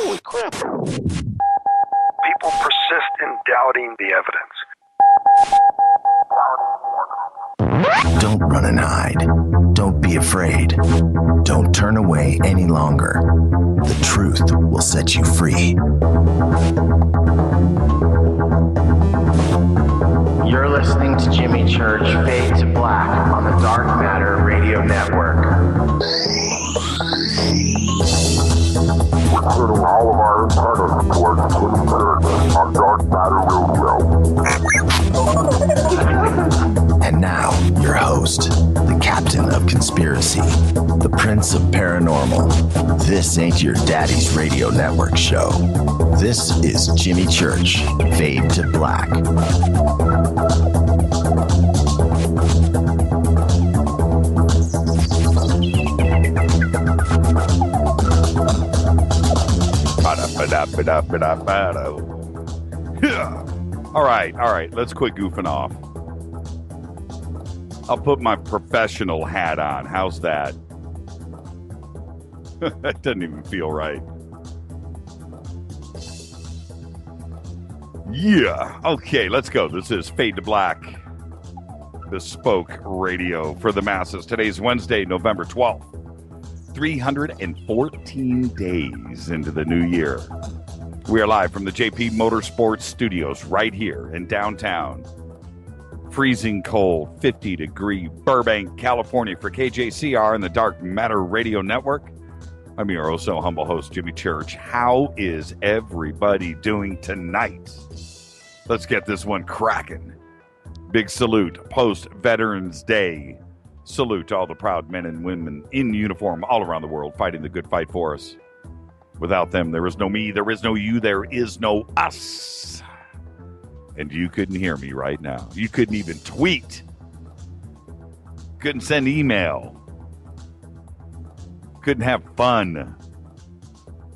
Holy crap. People persist in doubting the evidence. Don't run and hide. Don't be afraid. Don't turn away any longer. The truth will set you free. You're listening to Jimmy Church Fade to Black on the Dark Matter Radio Network. We're turning all of our antennas towards Jimmy Church on Dark Matter Radio. And now, your host, the captain of conspiracy, the prince of paranormal. This ain't your daddy's radio network show. This is Jimmy Church, Fade to Black. All right. Let's quit goofing off. I'll put my professional hat on. How's that? That doesn't even feel right. Yeah. Okay, let's go. This is Fade to Black, bespoke radio for the masses. Today's Wednesday, November 12th. 314 days into the new year. We are live from the JP Motorsports Studios right here in downtown. Freezing cold, 50-degree Burbank, California for KJCR and the Dark Matter Radio Network. I'm your oh so humble host, Jimmy Church. How is everybody doing tonight? Let's get this one cracking. Big salute, post-Veterans Day. Salute to all the proud men and women in uniform all around the world fighting the good fight for us. Without them, there is no me, there is no you, there is no us. And you couldn't hear me right now. You couldn't even tweet. Couldn't send email. Couldn't have fun.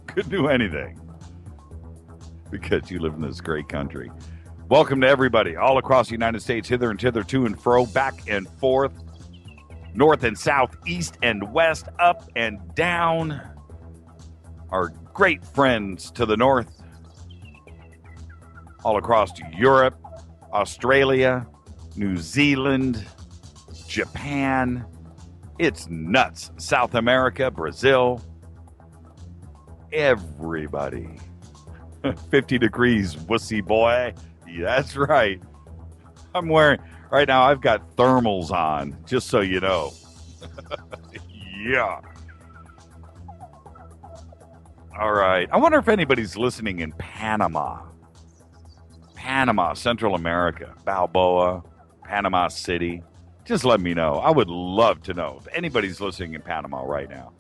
Couldn't do anything. Because you live in this great country. Welcome to everybody all across the United States, hither and thither, to and fro, back and forth, north and south, east and west, up and down. Our great friends to the north, all across Europe, Australia, New Zealand, Japan. It's nuts. South America, Brazil. Everybody. 50 degrees, wussy boy. Yeah, that's right. I'm wearing, right now I've got thermals on, just so you know. Yeah. All right. I wonder if anybody's listening in Panama. Panama, Central America, Balboa, Panama City. Just let me know. I would love to know if anybody's listening in Panama right now.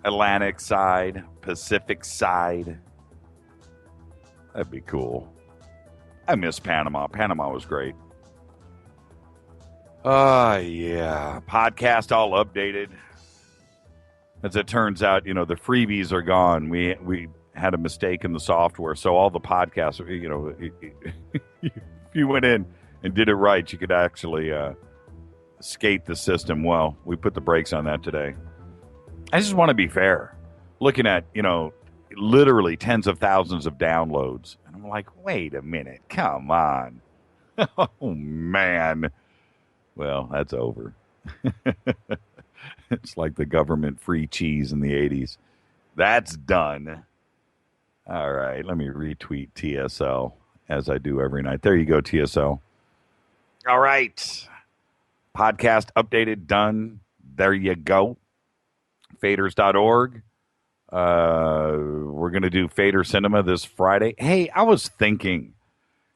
Atlantic side, Pacific side. That'd be cool. I miss Panama. Panama was great. Yeah. Podcast all updated. As it turns out, the freebies are gone. We had a mistake in the software, so all the podcasts, if you went in and did it right, you could actually skate the system. Well, we put the brakes on that today. I just want to be fair. Looking at, literally tens of thousands of downloads. And I'm like, wait a minute. Come on. Oh, man. Well, that's over. It's like the government free cheese in the 80s. That's done. All right, let me retweet TSL as I do every night. There you go, TSL. All right. Podcast updated, done. There you go. Faders.org. We're going to do Fader Cinema this Friday. Hey, I was thinking,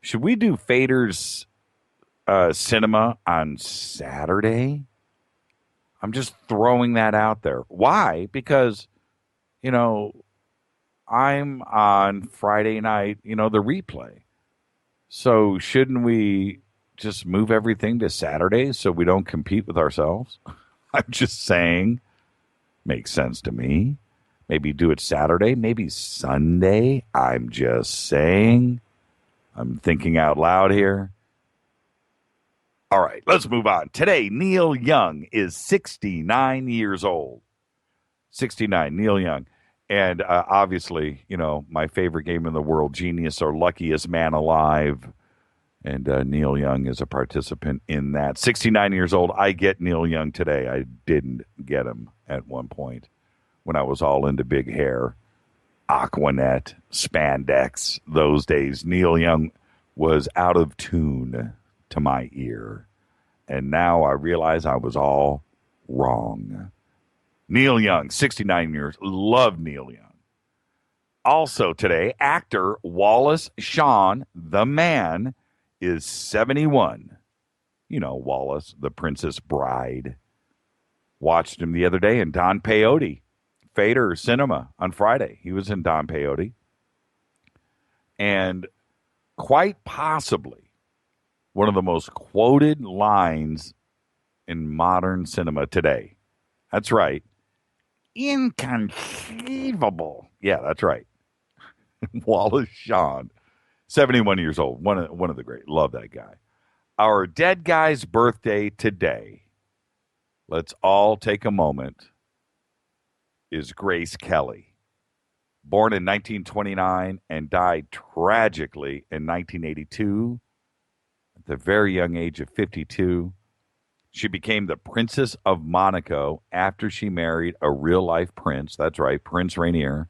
should we do Faders Cinema on Saturday? I'm just throwing that out there. Why? Because, I'm on Friday night, the replay. So shouldn't we just move everything to Saturday so we don't compete with ourselves? I'm just saying. Makes sense to me. Maybe do it Saturday, maybe Sunday. I'm just saying. I'm thinking out loud here. All right, let's move on. Today, Neil Young is 69 years old. 69, Neil Young. And obviously, my favorite game in the world, Genius or Luckiest Man Alive. And Neil Young is a participant in that. 69 years old. I get Neil Young today. I didn't get him at one point when I was all into big hair, Aquanet, spandex. Those days, Neil Young was out of tune to my ear. And now I realize I was all wrong. Neil Young, 69 years. Love Neil Young. Also today, actor Wallace Shawn, the man, is 71. Wallace, the Princess Bride. Watched him the other day in Don Peyote, Fader Cinema on Friday. He was in Don Peyote. And quite possibly one of the most quoted lines in modern cinema today. That's right. Inconceivable. Yeah, that's right. Wallace Shawn. 71 years old, one of the great. Love that guy. Our dead guy's birthday today, let's all take a moment, is Grace Kelly. Born in 1929 and died tragically in 1982 at the very young age of 52. She became the Princess of Monaco after she married a real-life prince. That's right, Prince Rainier.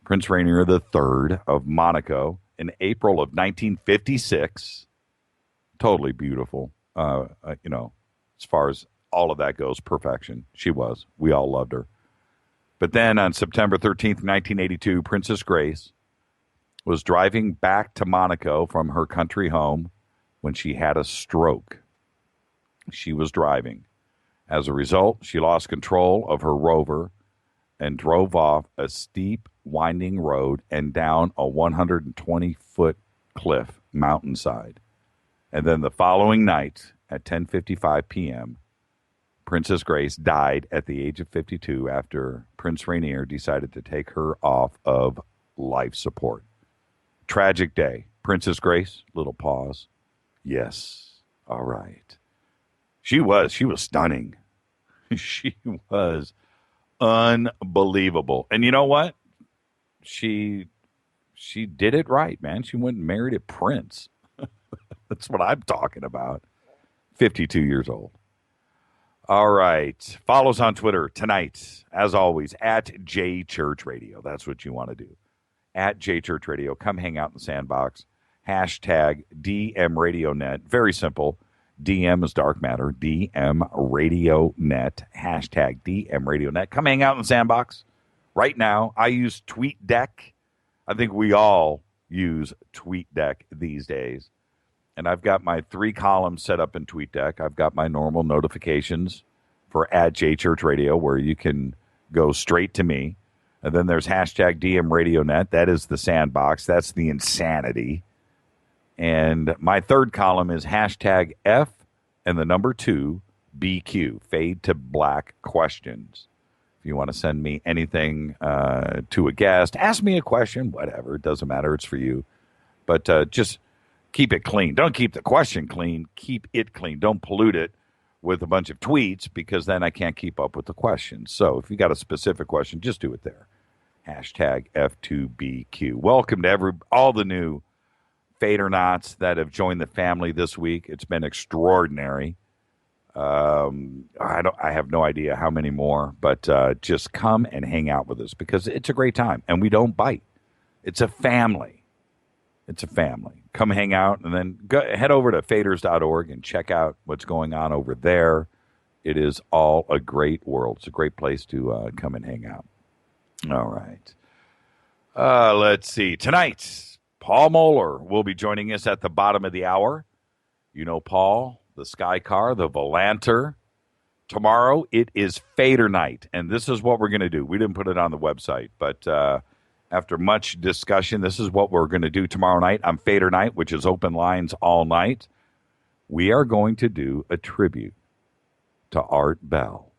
Prince Rainier III of Monaco. In April of 1956, totally beautiful. As far as all of that goes, perfection. She was. We all loved her. But then on September 13th, 1982, Princess Grace was driving back to Monaco from her country home when she had a stroke. She was driving. As a result, she lost control of her rover and drove off a steep, winding road and down a 120-foot cliff mountainside. And then the following night at 10:55 p.m., Princess Grace died at the age of 52 after Prince Rainier decided to take her off of life support. Tragic day. Princess Grace, little pause. Yes. All right. She was stunning. She was unbelievable. And you know what? She did it right, man. She went and married a prince. That's what I'm talking about. 52 years old. All right. Follow us on Twitter tonight, as always, at JChurchRadio. That's what you want to do. At JChurchRadio. Come hang out in the sandbox. Hashtag DMRadioNet. Very simple. DM is dark matter. DM Radio Net. Hashtag DM Radio Net. Come hang out in the sandbox. Right now, I use TweetDeck. I think we all use TweetDeck these days. And I've got my 3 columns set up in TweetDeck. I've got my normal notifications for @JChurchRadio, where you can go straight to me. And then there's hashtag DM Radio Net. That is the sandbox. That's the insanity. And my 3rd column is hashtag F and the number 2 BQ, fade to black questions. If you want to send me anything to a guest, ask me a question, whatever. It doesn't matter. It's for you. But just keep it clean. Don't keep the question clean. Keep it clean. Don't pollute it with a bunch of tweets, because then I can't keep up with the questions. So if you got a specific question, just do it there. Hashtag F2BQ. Welcome to all the new Fadernauts that have joined the family this week. It's been extraordinary. I have no idea how many more, but just come and hang out with us, because it's a great time and we don't bite. It's a family. It's a family. Come hang out, and then head over to faders.org and check out what's going on over there. It is all a great world. It's a great place to come and hang out. All right. Let's see. Tonight, Paul Moller will be joining us at the bottom of the hour. You know Paul, the Sky Car, the Volanter. Tomorrow, it is Fader night, and this is what we're going to do. We didn't put it on the website, but after much discussion, this is what we're going to do tomorrow night on Fader night, which is open lines all night. We are going to do a tribute to Art Bell.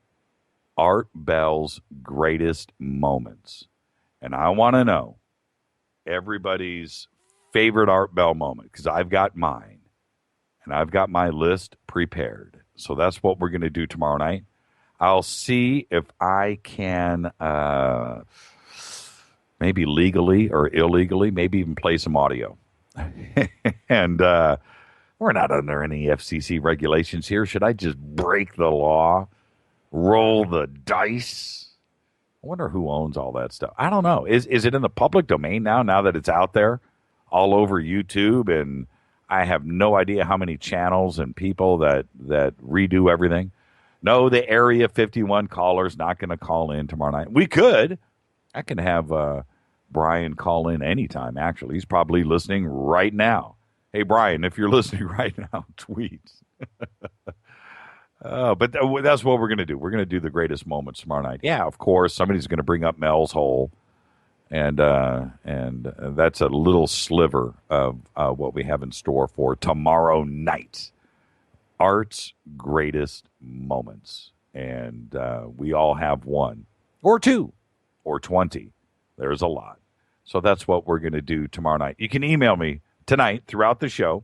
Art Bell's greatest moments. And I want to know everybody's favorite Art Bell moment, because I've got mine, and I've got my list prepared. So that's what we're going to do tomorrow night. I'll see if I can maybe legally or illegally, maybe even play some audio. And we're not under any FCC regulations here. Should I just break the law, roll the dice? I wonder who owns all that stuff. I don't know. Is it in the public domain now that it's out there all over YouTube? And I have no idea how many channels and people that redo everything. No, the Area 51 caller's not going to call in tomorrow night. We could. I can have Brian call in anytime, actually. He's probably listening right now. Hey, Brian, if you're listening right now, tweet. But that's what we're going to do. We're going to do the greatest moments tomorrow night. Yeah, of course, somebody's going to bring up Mel's Hole, and that's a little sliver of what we have in store for tomorrow night. Art's greatest moments, and we all have one, or two, or 20. There's a lot. So that's what we're going to do tomorrow night. You can email me tonight throughout the show,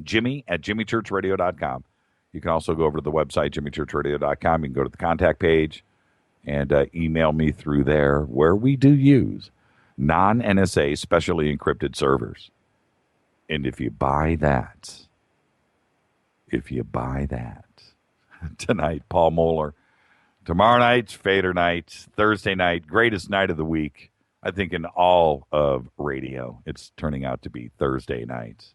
Jimmy@jimmychurchradio.com. You can also go over to the website, jimmychurchradio.com. You can go to the contact page and email me through there, where we do use non-NSA specially encrypted servers. And if you buy that, tonight, Paul Mohler. Tomorrow night's Fader night. Thursday night, greatest night of the week. I think in all of radio, it's turning out to be Thursday night.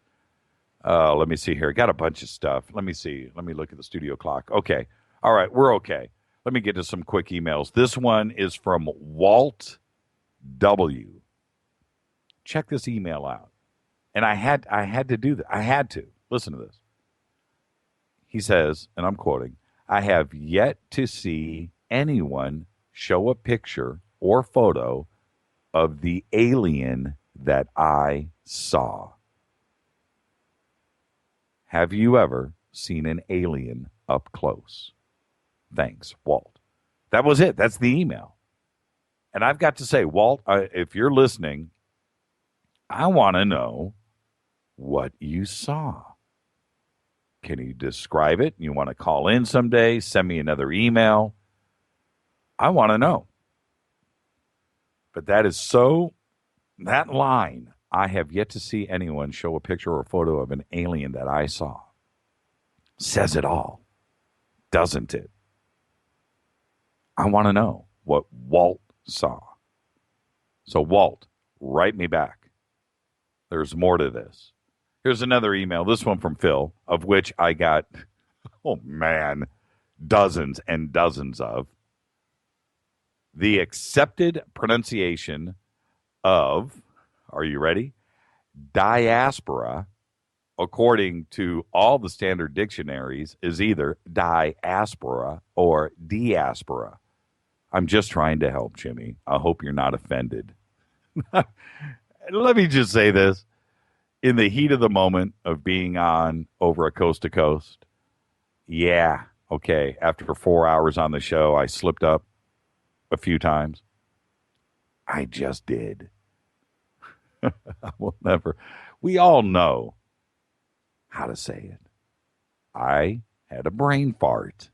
Let me see here. Got a bunch of stuff. Let me see. Let me look at the studio clock. Okay. All right. We're okay. Let me get to some quick emails. This one is from Walt W. Check this email out. And I had to do that. I had to. Listen to this. He says, and I'm quoting, I have yet to see anyone show a picture or photo of the alien that I saw. Have you ever seen an alien up close? Thanks, Walt. That was it. That's the email. And I've got to say, Walt, if you're listening, I want to know what you saw. Can you describe it? You want to call in someday? Send me another email. I want to know. But that line, I have yet to see anyone show a picture or a photo of an alien that I saw, says it all, doesn't it? I want to know what Walt saw. So, Walt, write me back. There's more to this. Here's another email, this one from Phil, of which I got, dozens and dozens of. The accepted pronunciation of, are you ready? Diaspora, according to all the standard dictionaries, is either diaspora or diaspora. I'm just trying to help, Jimmy. I hope you're not offended. Let me just say this. In the heat of the moment of being on over a coast to coast, yeah, okay, after 4 hours on the show, I slipped up a few times. I just did. I will never. We all know how to say it. I had a brain fart.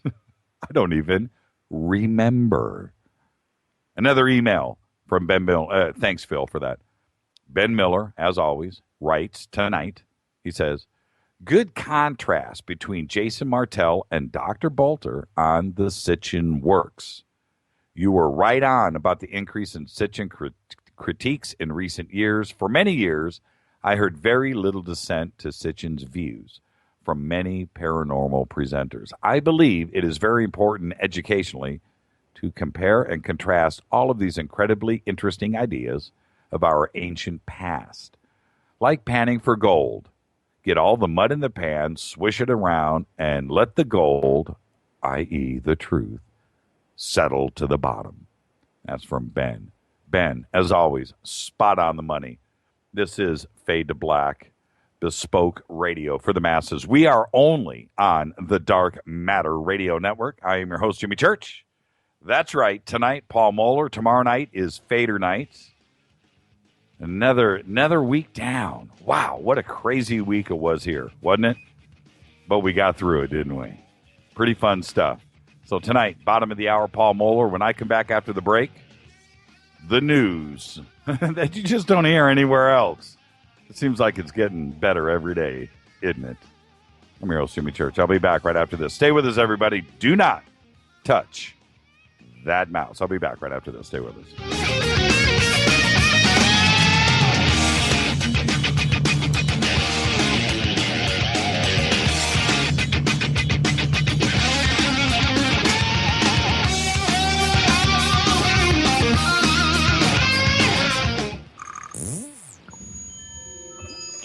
I don't even remember. Another email from Ben Miller. Thanks, Phil, for that. Ben Miller, as always, writes tonight. He says, good contrast between Jason Martell and Dr. Bolter on the Sitchin works. You were right on about the increase in Sitchin critiques in recent years. For many years, I heard very little dissent to Sitchin's views from many paranormal presenters. I believe it is very important educationally to compare and contrast all of these incredibly interesting ideas of our ancient past. Like panning for gold. Get all the mud in the pan, swish it around, and let the gold, i.e. the truth, settle to the bottom. That's from Ben. Ben, as always, spot on the money. This is Fade to Black, bespoke radio for the masses. We are only on the Dark Matter Radio Network. I am your host, Jimmy Church. That's right. Tonight, Paul Mohler. Tomorrow night is Fader night. Another week down. Wow, what a crazy week it was here, wasn't it? But we got through it, didn't we? Pretty fun stuff. So tonight, bottom of the hour, Paul Mohler. When I come back after the break, the news that you just don't hear anywhere else. It seems like it's getting better every day, isn't it? I'm your host, Jimmy Church. I'll be back right after this. Stay with us, everybody. Do not touch that mouse. I'll be back right after this. Stay with us.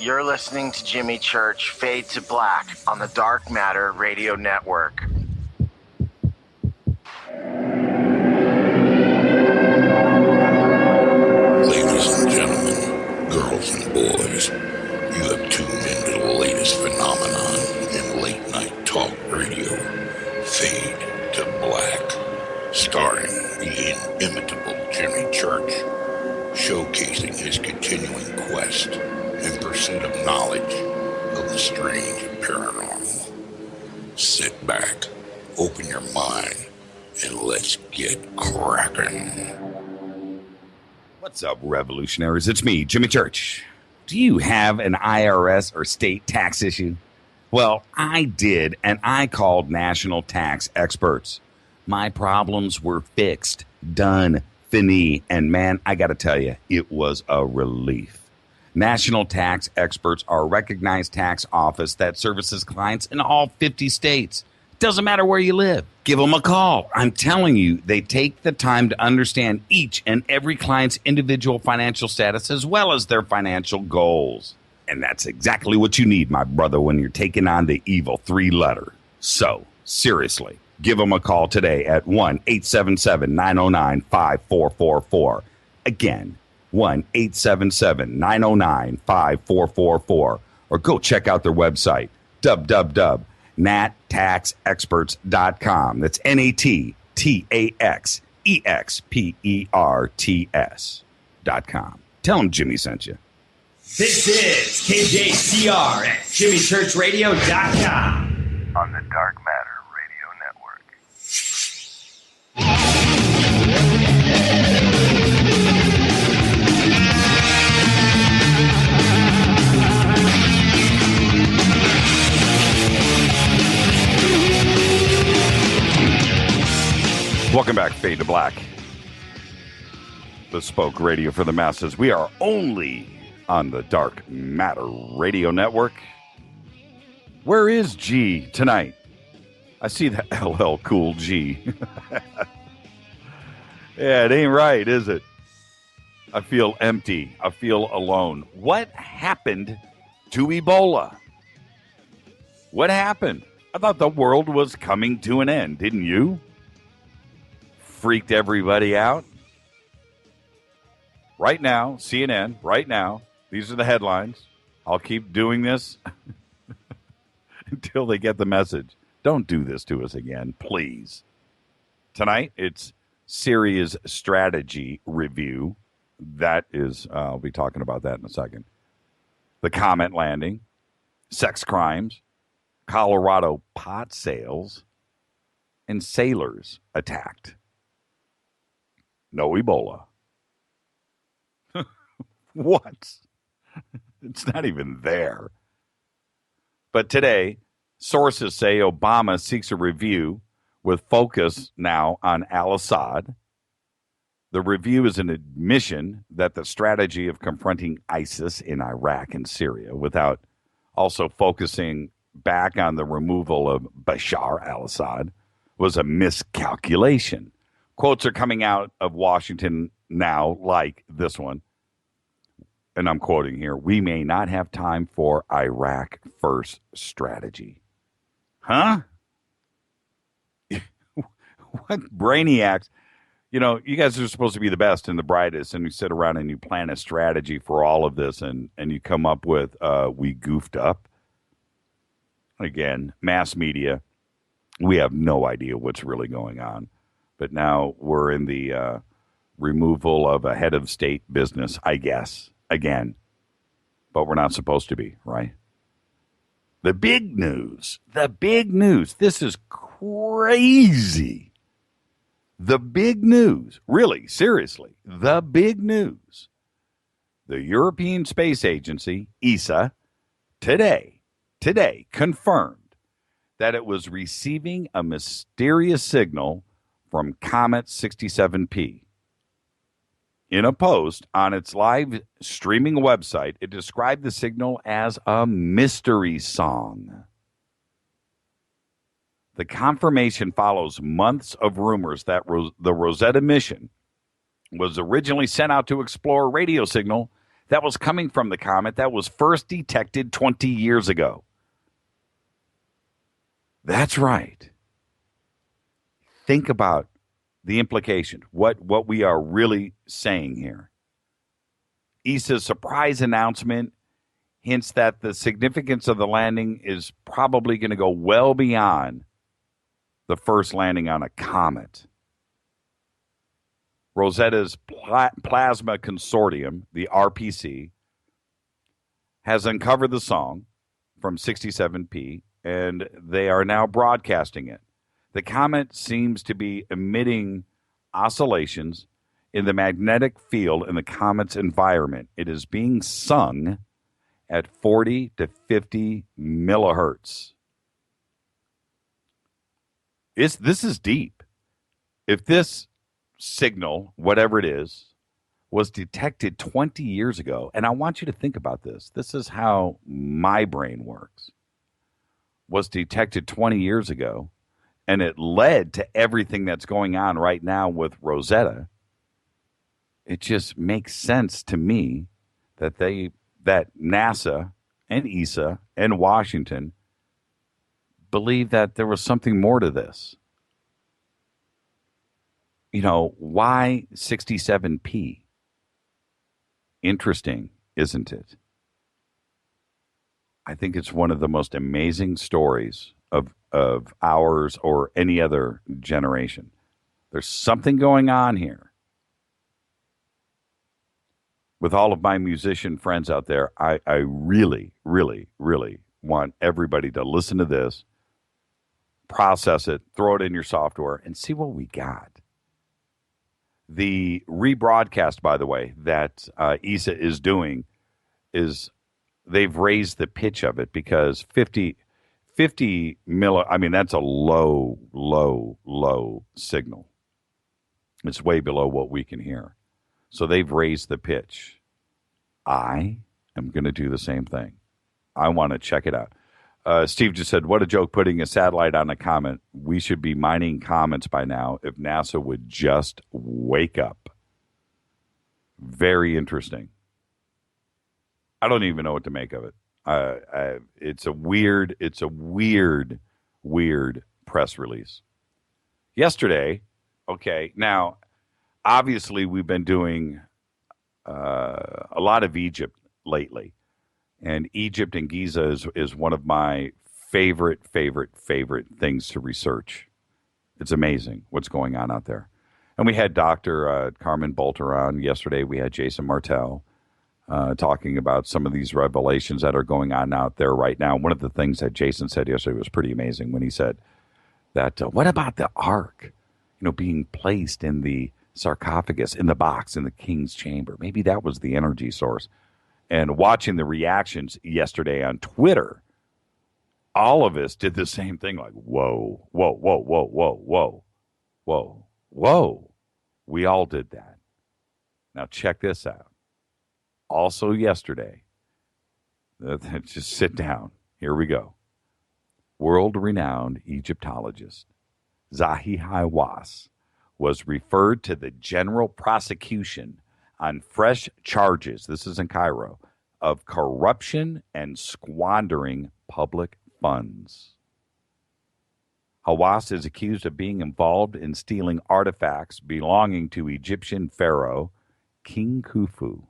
You're listening to Jimmy Church Fade to Black on the Dark Matter Radio Network. Ladies and gentlemen, girls and boys, you have tuned into the latest phenomenon in late night talk radio, Fade to Black, starring the inimitable Jimmy Church, showcasing his continuing quest in pursuit of knowledge of the strange and paranormal. Sit back, open your mind, and let's get cracking. What's up, revolutionaries? It's me, Jimmy Church. Do you have an IRS or state tax issue? Well, I did, and I called national tax experts. My problems were fixed, done, fini, and man, I got to tell you, it was a relief. National Tax Experts are a recognized tax office that services clients in all 50 states. Doesn't matter where you live. Give them a call. I'm telling you, they take the time to understand each and every client's individual financial status as well as their financial goals. And that's exactly what you need, my brother, when you're taking on the evil 3-letter. So, seriously, give them a call today at 1-877-909-5444. Again, 1-877-909-5444, or go check out their website, www.nattaxexperts.com. That's NATTAXEXPERTS.com. Tell them Jimmy sent you. This is KJCR at JimmyChurchRadio.com. On the Dark Matter Radio Network. Welcome back, Fade to Black. Bespoke radio for the masses. We are only on the Dark Matter Radio Network. Where is G tonight? I see the LL Cool G. Yeah, it ain't right, is it? I feel empty. I feel alone. What happened to Ebola? What happened? I thought the world was coming to an end, didn't you? Freaked everybody out. Right now, CNN, right now, these are the headlines. I'll keep doing this until they get the message. Don't do this to us again, please. Tonight, it's Syria's strategy review. That is, I'll be talking about that in a second. The Comet landing, sex crimes, Colorado pot sales, and sailors attacked. No Ebola. What? It's not even there. But today, sources say Obama seeks a review with focus now on al-Assad. The review is an admission that the strategy of confronting ISIS in Iraq and Syria without also focusing back on the removal of Bashar al-Assad was a miscalculation. Quotes are coming out of Washington now, like this one. And I'm quoting here, "We may not have time for Iraq first strategy." Huh? What brainiacs? You know, you guys are supposed to be the best and the brightest, and you sit around and you plan a strategy for all of this, and you come up with, we goofed up. Again, mass media, we have no idea what's really going on. But now we're in the removal of a head of state business, I guess, again. But we're not supposed to be, right? The big news, this is crazy. The big news, really, seriously, the big news. The European Space Agency, ESA, today confirmed that it was receiving a mysterious signal from Comet 67P. In a post on its live streaming website, it described the signal as a mystery song. The confirmation follows months of rumors that the Rosetta mission was originally sent out to explore a radio signal that was coming from the comet that was first detected 20 years ago. That's right. Think about the implication, what we are really saying here. ESA's surprise announcement hints that the significance of the landing is probably going to go well beyond the first landing on a comet. Rosetta's Plasma Consortium, the RPC, has uncovered the song from 67P, and they are now broadcasting it. The comet seems to be emitting oscillations in the magnetic field in the comet's environment. It is being sung at 40 to 50 millihertz. This is deep. If this signal, whatever it is, was detected 20 years ago, and I want you to think about this. This is how my brain works. Was detected 20 years ago, and it led to everything that's going on right now with Rosetta. It just makes sense to me that NASA and ESA and Washington believe that there was something more to this. You know, why 67P? Interesting, isn't it? I think it's one of the most amazing stories of ours or any other generation. There's something going on here. With all of my musician friends out there, I really, really, really want everybody to listen to this, process it, throw it in your software, and see what we got. The rebroadcast, by the way, that ESA is doing is they've raised the pitch of it because 50 I mean, that's a low signal. It's way below what we can hear. So they've raised the pitch. I am going to do the same thing. I want to check it out. Steve just said, what a joke putting a satellite on a comet. We should be mining comets by now if NASA would just wake up. Very interesting. I don't even know what to make of it. It's a weird press release. Yesterday, okay, now, obviously we've been doing a lot of Egypt lately. And Egypt and Giza is one of my favorite things to research. It's amazing what's going on out there. And we had Dr. Carmen Bolter on yesterday. We had Jason Martell talking about some of these revelations that are going on out there right now. One of the things that Jason said yesterday was pretty amazing when he said that, what about the ark, being placed in the sarcophagus, in the box, in the king's chamber? Maybe that was the energy source. And watching the reactions yesterday on Twitter, all of us did the same thing, like, whoa. We all did that. Now check this out. Also yesterday, just sit down. Here we go. World-renowned Egyptologist Zahi Hawass was referred to the general prosecution on fresh charges, this is in Cairo, of corruption and squandering public funds. Hawass is accused of being involved in stealing artifacts belonging to Egyptian pharaoh King Khufu,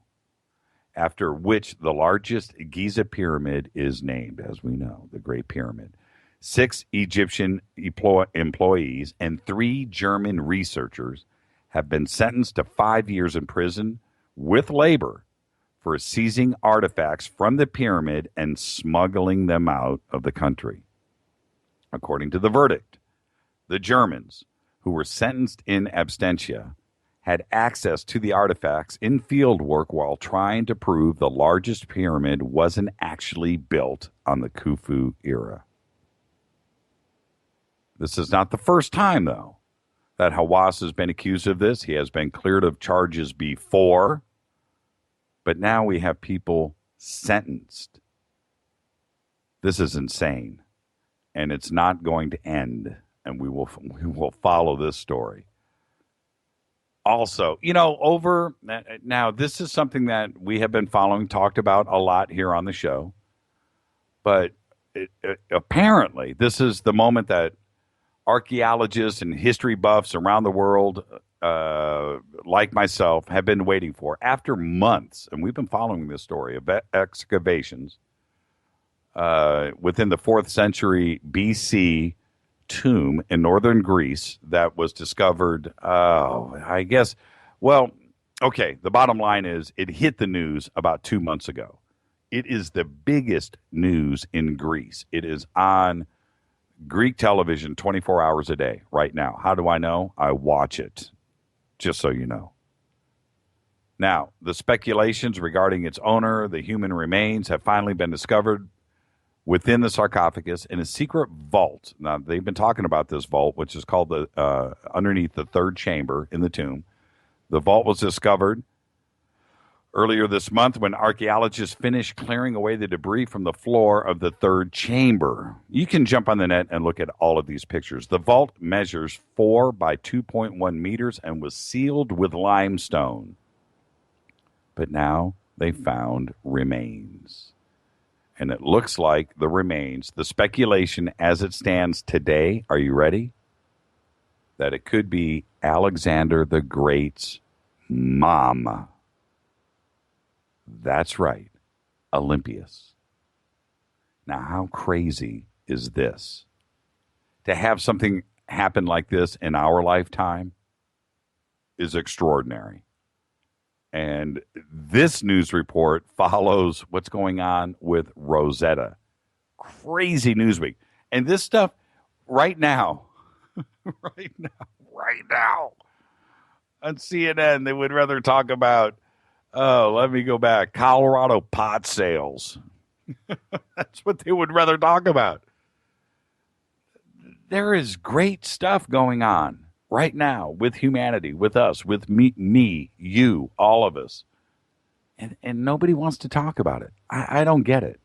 after which the largest Giza pyramid is named, as we know, the Great Pyramid. 6 Egyptian employees and 3 German researchers have been sentenced to 5 years in prison with labor for seizing artifacts from the pyramid and smuggling them out of the country. According to the verdict, the Germans, who were sentenced in absentia had access to the artifacts in field work while trying to prove the largest pyramid wasn't actually built on the Khufu era. This is not the first time, though, that Hawass has been accused of this. He has been cleared of charges before, but now we have people sentenced. This is insane, and it's not going to end, and we will follow this story. Also, over now, this is something that we have been following, talked about a lot here on the show, but apparently this is the moment that archaeologists and history buffs around the world, like myself, have been waiting for. After months, and we've been following this story of excavations within the 4th century BC tomb in northern Greece that was discovered, the bottom line is it hit the news about 2 months ago. It is the biggest news in Greece. It is on Greek television 24 hours a day right now. How do I know? I watch it, just so you know. Now, the speculations regarding its owner, the human remains, have finally been discovered within the sarcophagus in a secret vault. Now, they've been talking about this vault, which is called the underneath the 3rd chamber in the tomb. The vault was discovered earlier this month when archaeologists finished clearing away the debris from the floor of the 3rd chamber. You can jump on the net and look at all of these pictures. The vault measures 4 by 2.1 meters and was sealed with limestone. But now they found remains. And it looks like the remains, the speculation as it stands today, are you ready? That it could be Alexander the Great's mom. That's right, Olympias. Now, how crazy is this? To have something happen like this in our lifetime is extraordinary. And this news report follows what's going on with Rosetta. Crazy news week. And this stuff right now, right now, on CNN, they would rather talk about, let me go back, Colorado pot sales. That's what they would rather talk about. There is great stuff going on right now with humanity, with us, with me, you, all of us. And nobody wants to talk about it. I don't get it.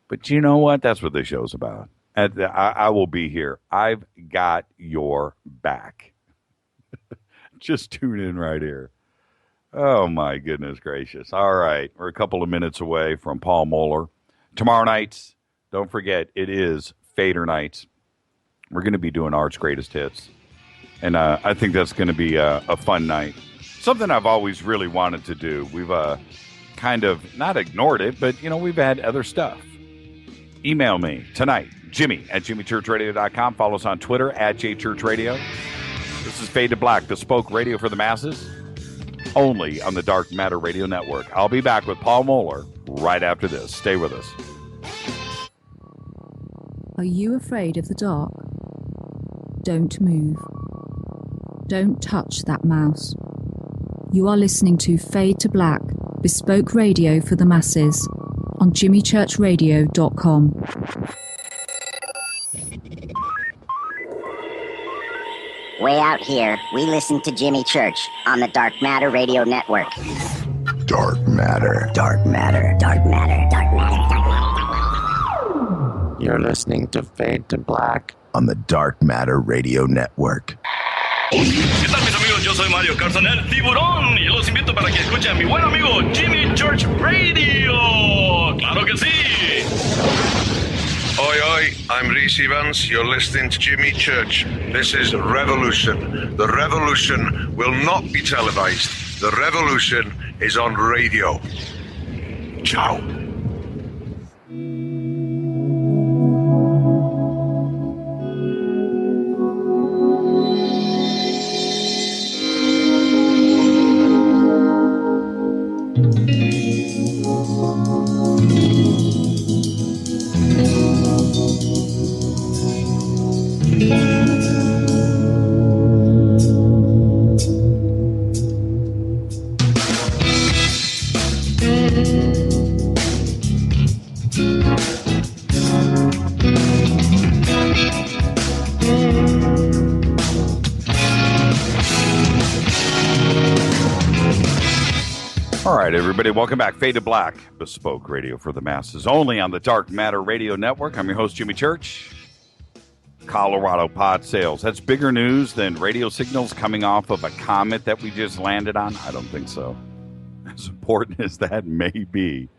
But you know what? That's what this show's about. I will be here. I've got your back. Just tune in right here. Oh, my goodness gracious. All right. We're a couple of minutes away from Paul Mohler. Tomorrow night, don't forget, it is Fader nights. We're going to be doing Art's Greatest Hits. And I think that's going to be a fun night. Something I've always really wanted to do. We've kind of not ignored it, but, we've had other stuff. Email me tonight, Jimmy@jimmychurchradio.com. Follow us on Twitter, @JChurchRadio. This is Fade to Black, bespoke radio for the masses, only on the Dark Matter Radio Network. I'll be back with Paul Mohler right after this. Stay with us. Are you afraid of the dark? Don't move. Don't touch that mouse. You are listening to Fade to Black, bespoke radio for the masses, on jimmychurchradio.com. Way out here, we listen to Jimmy Church on the Dark Matter Radio Network. Dark Matter. Dark Matter. Dark Matter. Dark Matter. Dark Matter. You're listening to Fade to Black on the Dark Matter Radio Network. ¿Qué tal, mis amigos? Yo soy Mario Carson, el tiburón, y los invito para que escuchen a mi buen amigo Jimmy Church Radio. ¡Claro que sí! Oi, I'm Reese Evans. You're listening to Jimmy Church. This is Revolution. The revolution will not be televised. The revolution is on radio. Ciao. All right, everybody, welcome back. Fade to Black, bespoke radio for the masses, only on the Dark Matter Radio Network. I'm your host, Jimmy Church. Colorado pot sales. That's bigger news than radio signals coming off of a comet that we just landed on? I don't think so. As important as that may be,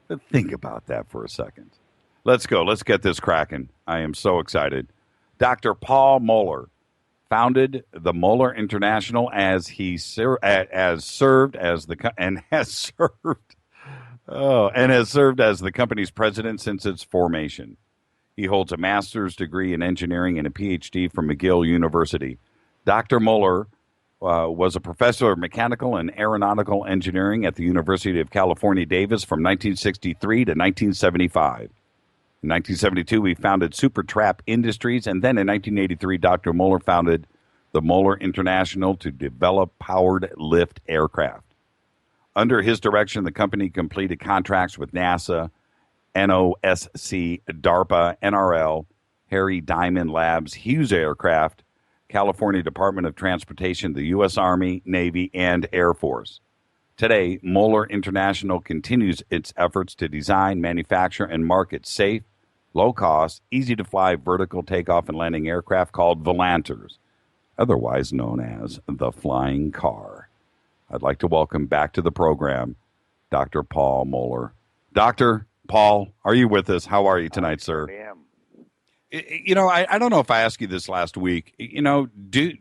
but think about that for a second. Let's go. Let's get this cracking. I am so excited. Dr. Paul Mohler founded the Moller International has served as the company's president since its formation. He holds a master's degree in engineering and a PhD from McGill University. Dr. Mohler was a professor of mechanical and aeronautical engineering at the University of California, Davis from 1963 to 1975. In 1972, he founded Supertrap Industries, and then in 1983, Dr. Mohler founded the Moller International to develop powered lift aircraft. Under his direction, the company completed contracts with NASA, NOSC, DARPA, NRL, Harry Diamond Labs, Hughes Aircraft, California Department of Transportation, the U.S. Army, Navy, and Air Force. Today, Moller International continues its efforts to design, manufacture, and market safe, low-cost, easy-to-fly vertical takeoff and landing aircraft called Volanters, otherwise known as the flying car. I'd like to welcome back to the program Dr. Paul Mohler. Dr. Paul, are you with us? How are you tonight, sir? I am. You know, I don't know if I asked you this last week. You know, do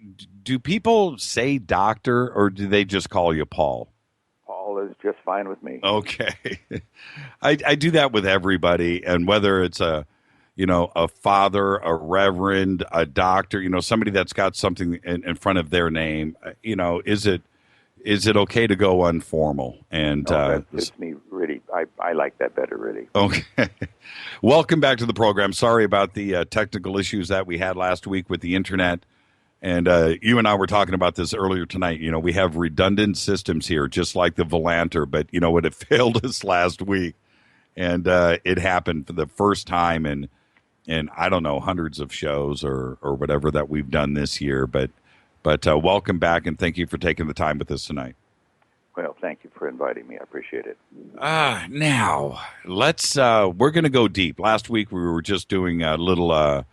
people say doctor or do they just call you Paul? Paul is just fine with me. Okay. I do that with everybody, and whether it's a father, a reverend, a doctor, somebody that's got something in front of their name, is it okay to go informal? And that suits me really. I like that better, really. Okay. Welcome back to the program. Sorry about the technical issues that we had last week with the internet. And you and I were talking about this earlier tonight. We have redundant systems here, just like the Volanter. But you know what? It failed us last week. And it happened for the first time in I don't know, hundreds of shows or whatever that we've done this year. But welcome back, and thank you for taking the time with us tonight. Well, thank you for inviting me. I appreciate it. Now, let's we're going to go deep. Last week, we were just doing a little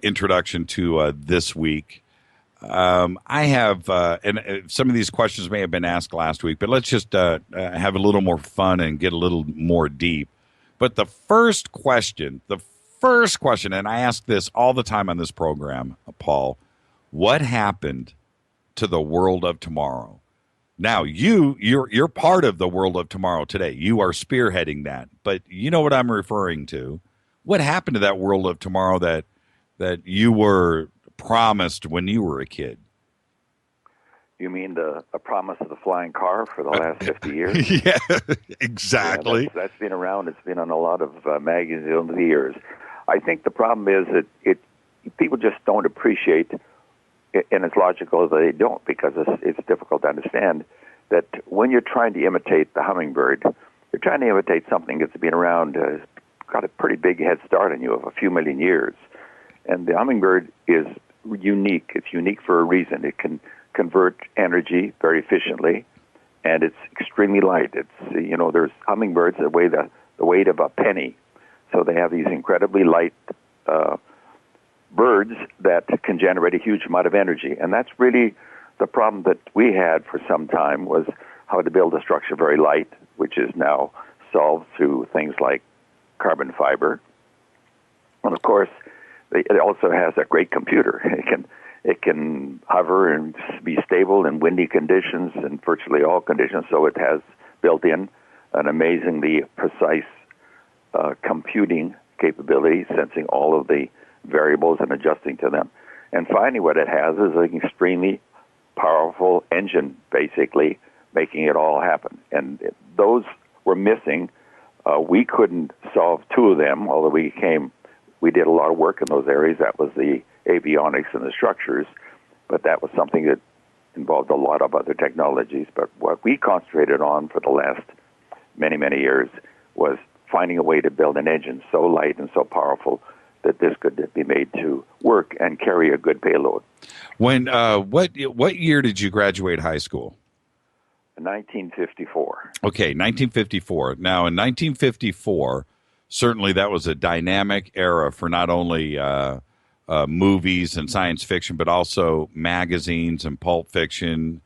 introduction to this week. I have, and some of these questions may have been asked last week, but let's just have a little more fun and get a little more deep. But the first question, and I ask this all the time on this program, Paul, what happened to the world of tomorrow? Now, you're part of the world of tomorrow today. You are spearheading that. But you know what I'm referring to. What happened to that world of tomorrow that you were promised when you were a kid? You mean a promise of the flying car for the last 50 years? Yeah, exactly. Yeah, that's been around. It's been on a lot of magazines over the years. I think the problem is that people just don't appreciate, and it's logical that they don't, because it's difficult to understand that when you're trying to imitate the hummingbird, you're trying to imitate something that's been around, got a pretty big head start on you of a few million years. And the hummingbird is unique. It's unique for a reason. It can convert energy very efficiently, and it's extremely light. It's there's hummingbirds that weigh the weight of a penny, so they have these incredibly light birds that can generate a huge amount of energy. And that's really the problem that we had for some time, was how to build a structure very light, which is now solved through things like carbon fiber. And of course, it also has a great computer. It can hover and be stable in windy conditions and virtually all conditions. So it has built in an amazingly precise computing capability, sensing all of the variables and adjusting to them. And finally, what it has is an extremely powerful engine, basically making it all happen. And those were missing. We couldn't solve two of them, although we did a lot of work in those areas. That was the avionics and the structures, but that was something that involved a lot of other technologies. But what we concentrated on for the last many, many years was finding a way to build an engine so light and so powerful that this could be made to work and carry a good payload. When what year did you graduate high school? 1954. Okay, 1954. Now, in 1954, certainly that was a dynamic era for not only movies and science fiction, but also magazines and pulp fiction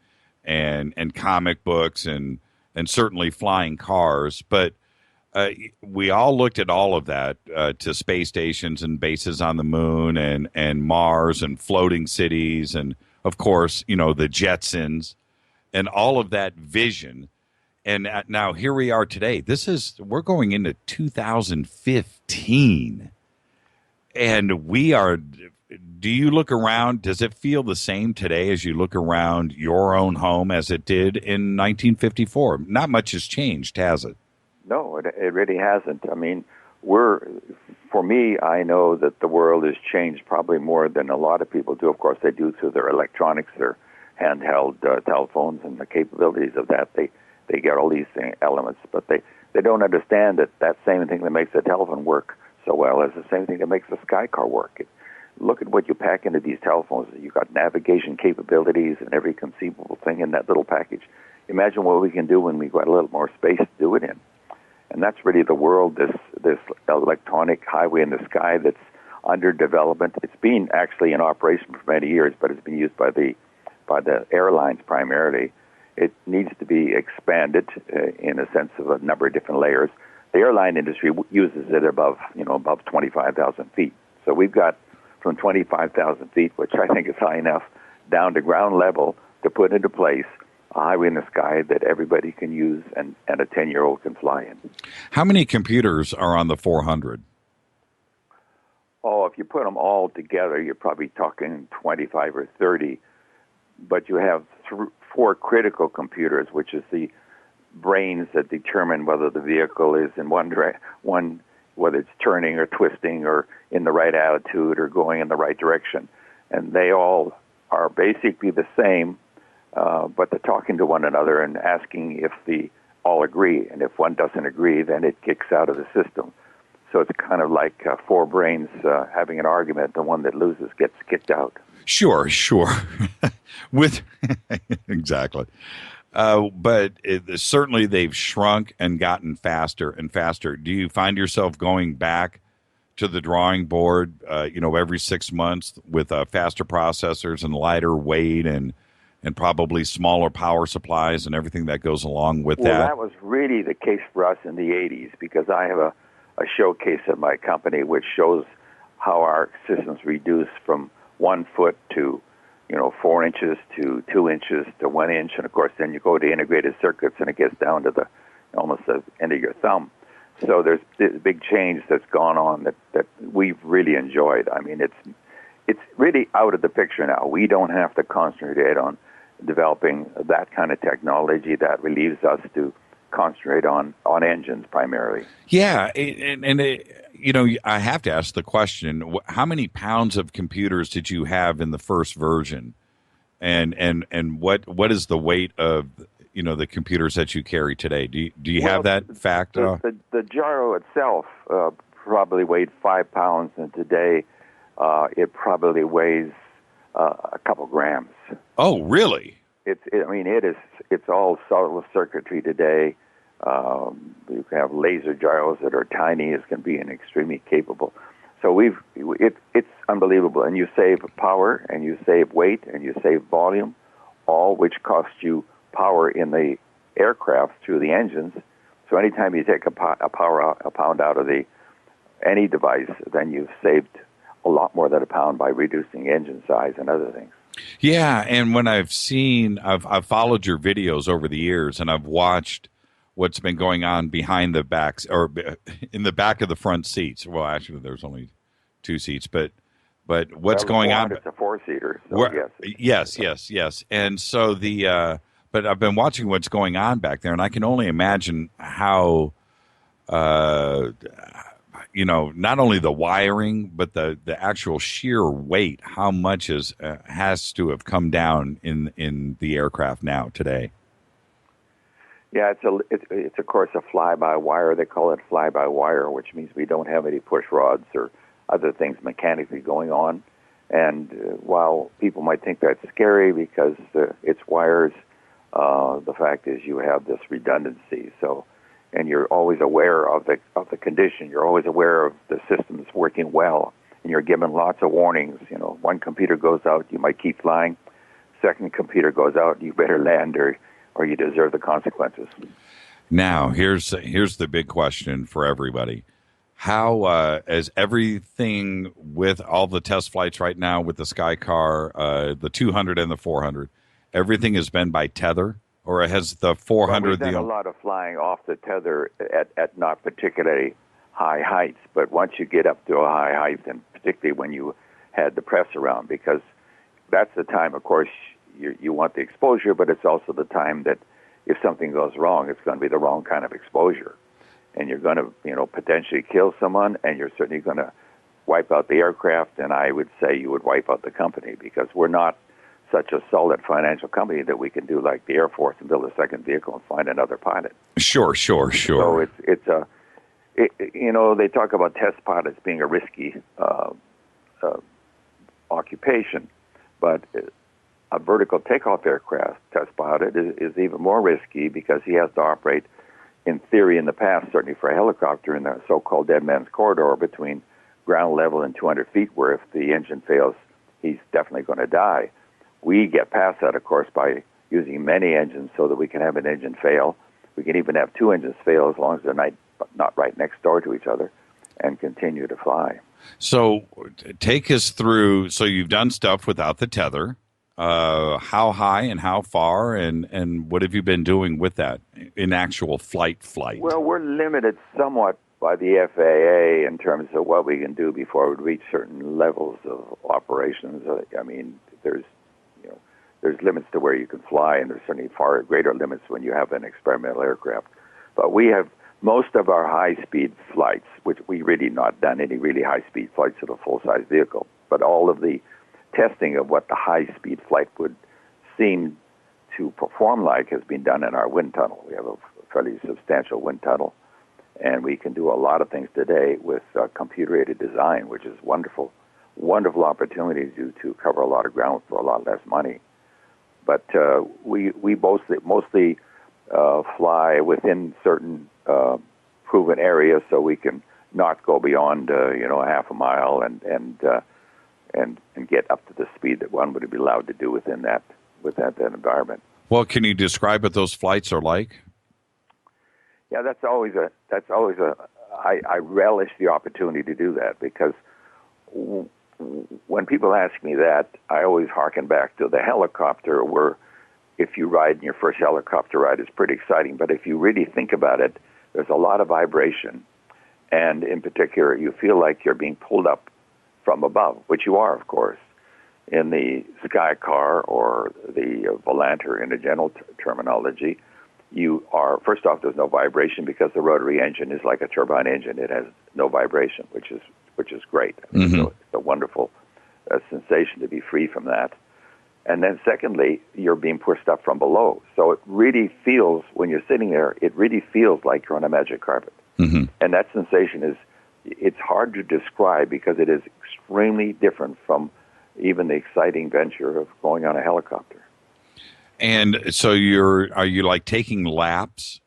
and comic books and certainly flying cars. But we all looked at all of that to space stations and bases on the moon and Mars and floating cities and, of course, the Jetsons and all of that vision. And now here we are today. We're going into 2015. And do you look around? Does it feel the same today as you look around your own home as it did in 1954? Not much has changed, has it? No, it really hasn't. I mean, for me, I know that the world has changed probably more than a lot of people do. Of course, they do through their electronics, their handheld telephones, and the capabilities of that. They get all these elements, but they don't understand that same thing that makes a telephone work so well is the same thing that makes a sky car work. Look at what you pack into these telephones. You've got navigation capabilities and every conceivable thing in that little package. Imagine what we can do when we've got a little more space to do it in. And that's really the world, this electronic highway in the sky that's under development. It's been actually in operation for many years, but it's been used by the airlines primarily. It needs to be expanded in a sense of a number of different layers. The airline industry uses it above 25,000 feet. So we've got from 25,000 feet, which I think is high enough, down to ground level to put into place a highway in the sky that everybody can use and a 10-year-old can fly in. How many computers are on the 400? Oh, if you put them all together, you're probably talking 25 or 30. But you have 4 critical computers, which is the brains that determine whether the vehicle is in one whether it's turning or twisting or in the right attitude or going in the right direction. And they all are basically the same, but they're talking to one another and asking if they all agree. And if one doesn't agree, then it kicks out of the system. So it's kind of like 4 brains having an argument. The one that loses gets kicked out. Sure. Exactly. But certainly they've shrunk and gotten faster and faster. Do you find yourself going back to the drawing board, every 6 months with faster processors and lighter weight and probably smaller power supplies and everything that goes along with that? Well, that was really the case for us in the 80s because I have a showcase at my company which shows how our systems reduce from 1 foot to 4 inches to 2 inches to 1 inch, and of course then you go to integrated circuits and it gets down to almost the end of your thumb. So there's this big change that's gone on that we've really enjoyed. I mean, it's really out of the picture now. We don't have to concentrate on developing that kind of technology. That relieves us to concentrate on engines primarily. Yeah, I have to ask the question: how many pounds of computers did you have in the first version, and what is the weight of the computers that you carry today? Do you have that fact? The gyro itself probably weighed 5 pounds, and today it probably weighs a couple grams. Oh, really? It's all solid circuitry today. You can have laser gyros that are tiny as can be and extremely capable. So it's unbelievable. And you save power, and you save weight, and you save volume, all which costs you power in the aircraft through the engines. So anytime you take a pound out of any device, then you've saved a lot more than a pound by reducing engine size and other things. Yeah, and when I've followed your videos over the years, and I've watched what's been going on behind the backs or in the back of the front seats. Well, actually, there's only 2 seats, but what's going on? It's a 4-seater. So yes. And so but I've been watching what's going on back there, and I can only imagine how, not only the wiring, but the actual sheer weight, how much has to have come down in the aircraft now today. Yeah, it's of course a fly-by-wire. They call it fly-by-wire, which means we don't have any push rods or other things mechanically going on. And while people might think that's scary because it's wires, The fact is you have this redundancy. So, and you're always aware of the condition. You're always aware of the system's working well, and you're given lots of warnings. You know, one computer goes out, you might keep flying. Second computer goes out, you better land, or you deserve the consequences. Now, here's the big question for everybody. How is everything with all the test flights right now with the Skycar, the 200 and the 400, everything has been by tether? Or has the 400... We've done a lot of flying off the tether at not particularly high heights, but once you get up to a high height, and particularly when you had the press around, because that's the time, of course, you want the exposure, but it's also the time that if something goes wrong, it's going to be the wrong kind of exposure. And you're going to, potentially kill someone, and you're certainly going to wipe out the aircraft, and I would say you would wipe out the company, because we're not such a solid financial company that we can do like the Air Force and build a second vehicle and find another pilot. Sure. So they talk about test pilots being a risky occupation, but a vertical takeoff aircraft test pilot is even more risky, because he has to operate, in theory, in the past, certainly for a helicopter, in the so-called dead man's corridor between ground level and 200 feet, where if the engine fails, he's definitely going to die. We get past that, of course, by using many engines so that we can have an engine fail. We can even have two engines fail as long as they're not right next door to each other, and continue to fly. So take us through, so you've done stuff without the tether. How high and how far, and what have you been doing with that in actual flight? Well, we're limited somewhat by the FAA in terms of what we can do before we reach certain levels of operations. There's limits to where you can fly, and there's certainly far greater limits when you have an experimental aircraft. But we have most of our high-speed flights, which we really not done any really high-speed flights of a full-size vehicle, but all of the testing of what the high-speed flight would seem to perform like has been done in our wind tunnel. We have a fairly substantial wind tunnel, and we can do a lot of things today with computer-aided design, which is wonderful opportunity to cover a lot of ground for a lot less money. But we mostly fly within certain proven areas, so we can not go beyond half a mile and get up to the speed that one would be allowed to do within that environment. Well, can you describe what those flights are like? Yeah, I relish the opportunity to do that, because when people ask me that, I always harken back to the helicopter, where if you ride in your first helicopter ride, it's pretty exciting. But if you really think about it, there's a lot of vibration. And in particular, you feel like you're being pulled up from above, which you are, of course. In the Skycar or the Volanter, in the general terminology, you are, first off, there's no vibration, because the rotary engine is like a turbine engine. It has no vibration, which is great. So it's a wonderful sensation to be free from that. And then secondly, you're being pushed up from below. So it really feels, when you're sitting there, it really feels like you're on a magic carpet. And that sensation it's hard to describe, because it is extremely different from even the exciting venture of going on a helicopter. And so are you like taking laps?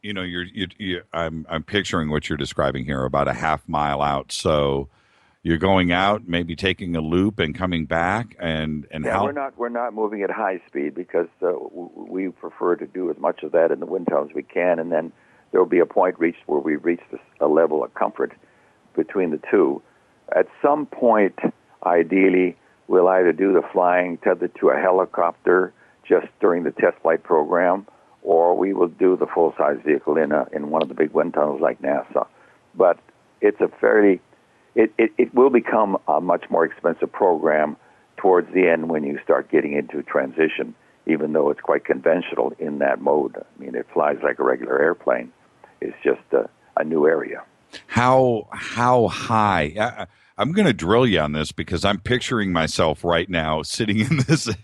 I'm picturing what you're describing here, about a half mile out. So you're going out, maybe taking a loop and coming back, and yeah, how? We're not moving at high speed, because we prefer to do as much of that in the wind tunnel as we can, and then there will be a point reached where we reach a level of comfort between the two. At some point, ideally, we'll either do the flying tethered to a helicopter just during the test flight program, or we will do the full-size vehicle in one of the big wind tunnels like NASA. But it's it will become a much more expensive program towards the end when you start getting into transition, even though it's quite conventional in that mode. I mean, it flies like a regular airplane. It's just a new area. How high? I'm going to drill you on this, because I'm picturing myself right now sitting in the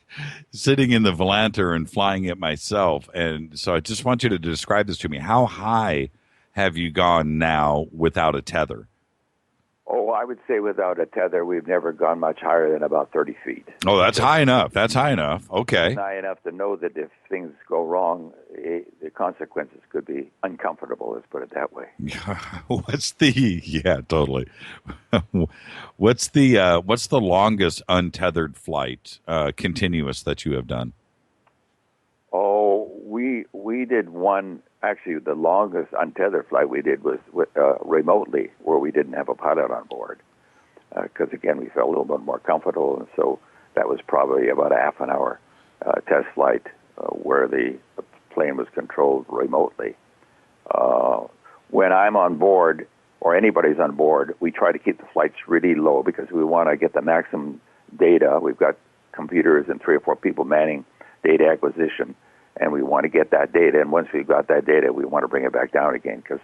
Volanter and flying it myself. And so I just want you to describe this to me. How high have you gone now without a tether? Oh, I would say without a tether, we've never gone much higher than about 30 feet. Oh, that's high enough. That's high enough. Okay. It's high enough to know that if things go wrong, the consequences could be uncomfortable, let's put it that way. Yeah, totally. What's the longest untethered flight, continuous, that you have done? Oh, we did one. Actually, the longest untethered flight we did was remotely, where we didn't have a pilot on board. Because, again, we felt a little bit more comfortable, and so that was probably about a half an hour test flight where the plane was controlled remotely. When I'm on board, or anybody's on board, we try to keep the flights really low because we want to get the maximum data. We've got computers and 3 or 4 people manning data acquisition, and we want to get that data. And once we've got that data, we want to bring it back down again, because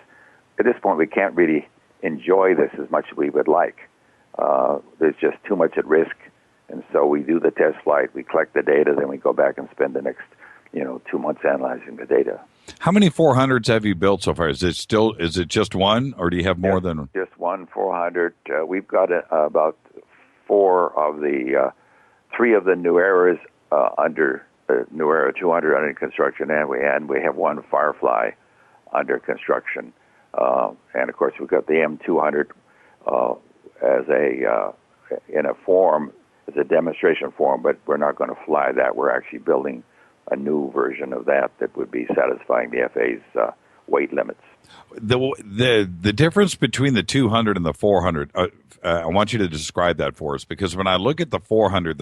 at this point we can't really enjoy this as much as we would like. There's just too much at risk, and so we do the test flight, we collect the data, then we go back and spend the next 2 months analyzing the data. How many 400s have you built so far? Is it just one, or do you have more than one? Just one 400. We've got about 3 of the New Eras under New Era 200 under construction, and we have one Firefly under construction, and of course we've got the M200 as a demonstration form, but we're not going to fly that. We're actually building a new version of that would be satisfying the FAA's weight limits. The difference between the 200 and the 400, I want you to describe that for us, because when I look at the 400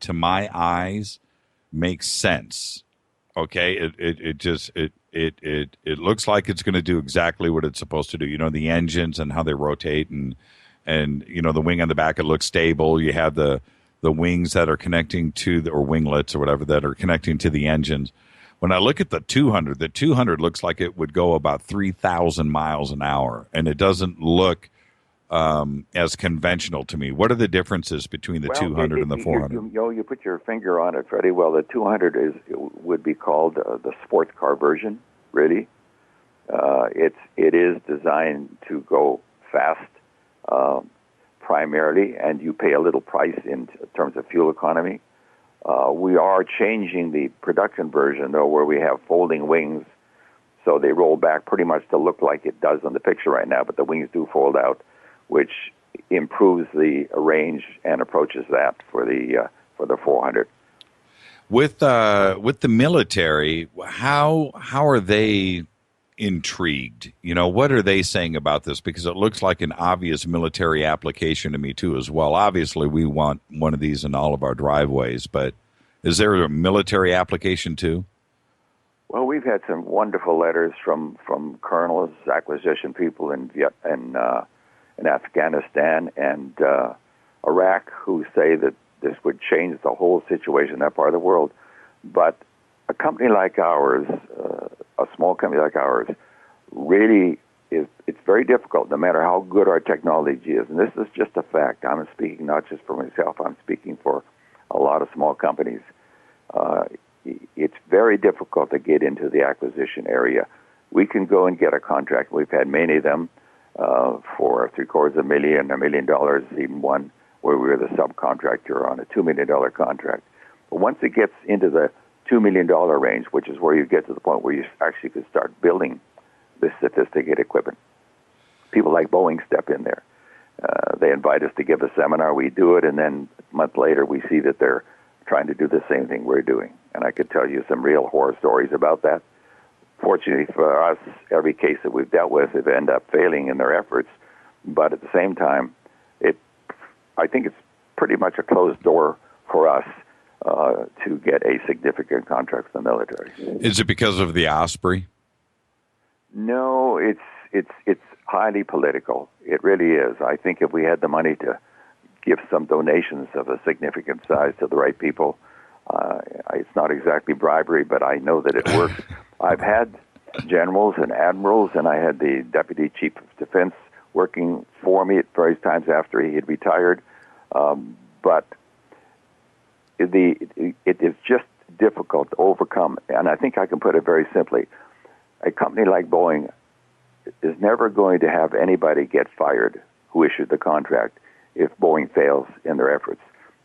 to my eyes makes sense. Okay, it looks like it's going to do exactly what it's supposed to do. The engines and how they rotate, and the wing on the back, it looks stable. You have the wings that are connecting to or winglets or whatever that are connecting to the engines. When I look at the 200 looks like it would go about 3,000 miles an hour, and it doesn't look as conventional to me. What are the differences between the 200 and the 400? You put your finger on it, Freddie. Well, the 200 would be called the sports car version, really. It is designed to go fast, primarily, and you pay a little price in terms of fuel economy. We are changing the production version, though, where we have folding wings, so they roll back pretty much to look like it does on the picture right now, but the wings do fold out, which improves the range and approaches that for the 400. With the military, how are they intrigued? What are they saying about this? Because it looks like an obvious military application to me too, as well. Obviously, we want one of these in all of our driveways, but is there a military application too? Well, we've had some wonderful letters from colonels, acquisition people in Afghanistan and Iraq who say that this would change the whole situation in that part of the world. But a company like ours, a small company like ours, really it's very difficult, no matter how good our technology is. And this is just a fact. I'm speaking not just for myself. I'm speaking for a lot of small companies. It's very difficult to get into the acquisition area. We can go and get a contract. We've had many of them for $750,000, $1 million, even one where we were the subcontractor on a $2 million contract. But once it gets into the $2 million range, which is where you get to the point where you actually could start building this sophisticated equipment, people like Boeing step in there. They invite us to give a seminar. We do it, and then a month later we see that they're trying to do the same thing we're doing. And I could tell you some real horror stories about that. Fortunately for us, every case that we've dealt with have ended up failing in their efforts. But at the same time, I think it's pretty much a closed door for us to get a significant contract from the military. Is it because of the Osprey? No, it's highly political. It really is. I think if we had the money to give some donations of a significant size to the right people, it's not exactly bribery, but I know that it works. I've had generals and admirals, and I had the Deputy Chief of Defense working for me at various times after he had retired. But it is just difficult to overcome. And I think I can put it very simply. A company like Boeing is never going to have anybody get fired who issued the contract if Boeing fails in their efforts.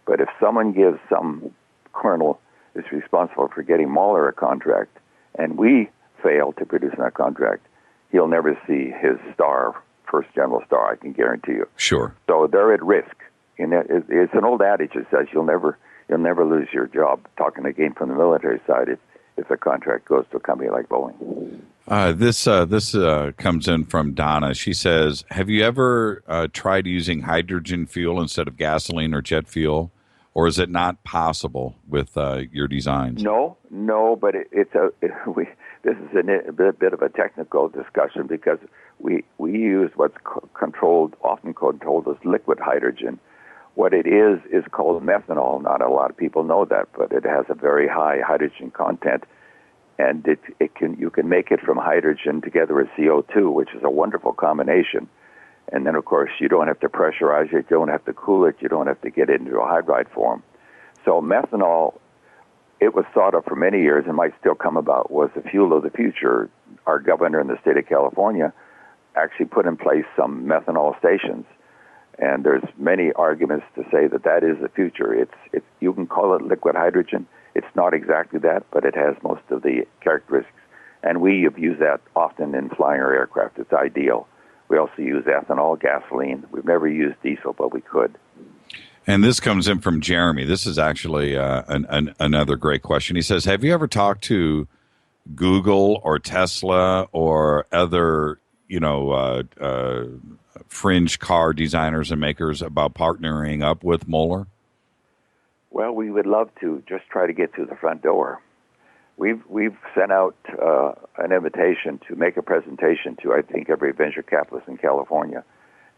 But if someone gives some colonel is responsible for getting Moller a contract, and we fail to produce that contract, he'll never see his star, first general star, I can guarantee you. Sure. So they're at risk. And it's an old adage that says you'll never lose your job, talking again from the military side, if the contract goes to a company like Boeing. This comes in from Donna. She says, have you ever tried using hydrogen fuel instead of gasoline or jet fuel? Or is it not possible with your designs? No, but this is a bit of a technical discussion because we use what's often controlled as liquid hydrogen. What it is called methanol. Not a lot of people know that, but it has a very high hydrogen content, and you can make it from hydrogen together with CO2, which is a wonderful combination. And then, of course, you don't have to pressurize it, you don't have to cool it, you don't have to get it into a hydride form. So methanol, it was thought of for many years and might still come about, was the fuel of the future. Our governor in the state of California actually put in place some methanol stations. And there's many arguments to say that is the future. You can call it liquid hydrogen. It's not exactly that, but it has most of the characteristics. And we have used that often in flying our aircraft. It's ideal. We also use ethanol, gasoline. We've never used diesel, but we could. And this comes in from Jeremy. This is actually another great question. He says, have you ever talked to Google or Tesla or other, fringe car designers and makers about partnering up with Moller? Well, we would love to just try to get through the front door. We've sent out an invitation to make a presentation to, I think, every venture capitalist in California,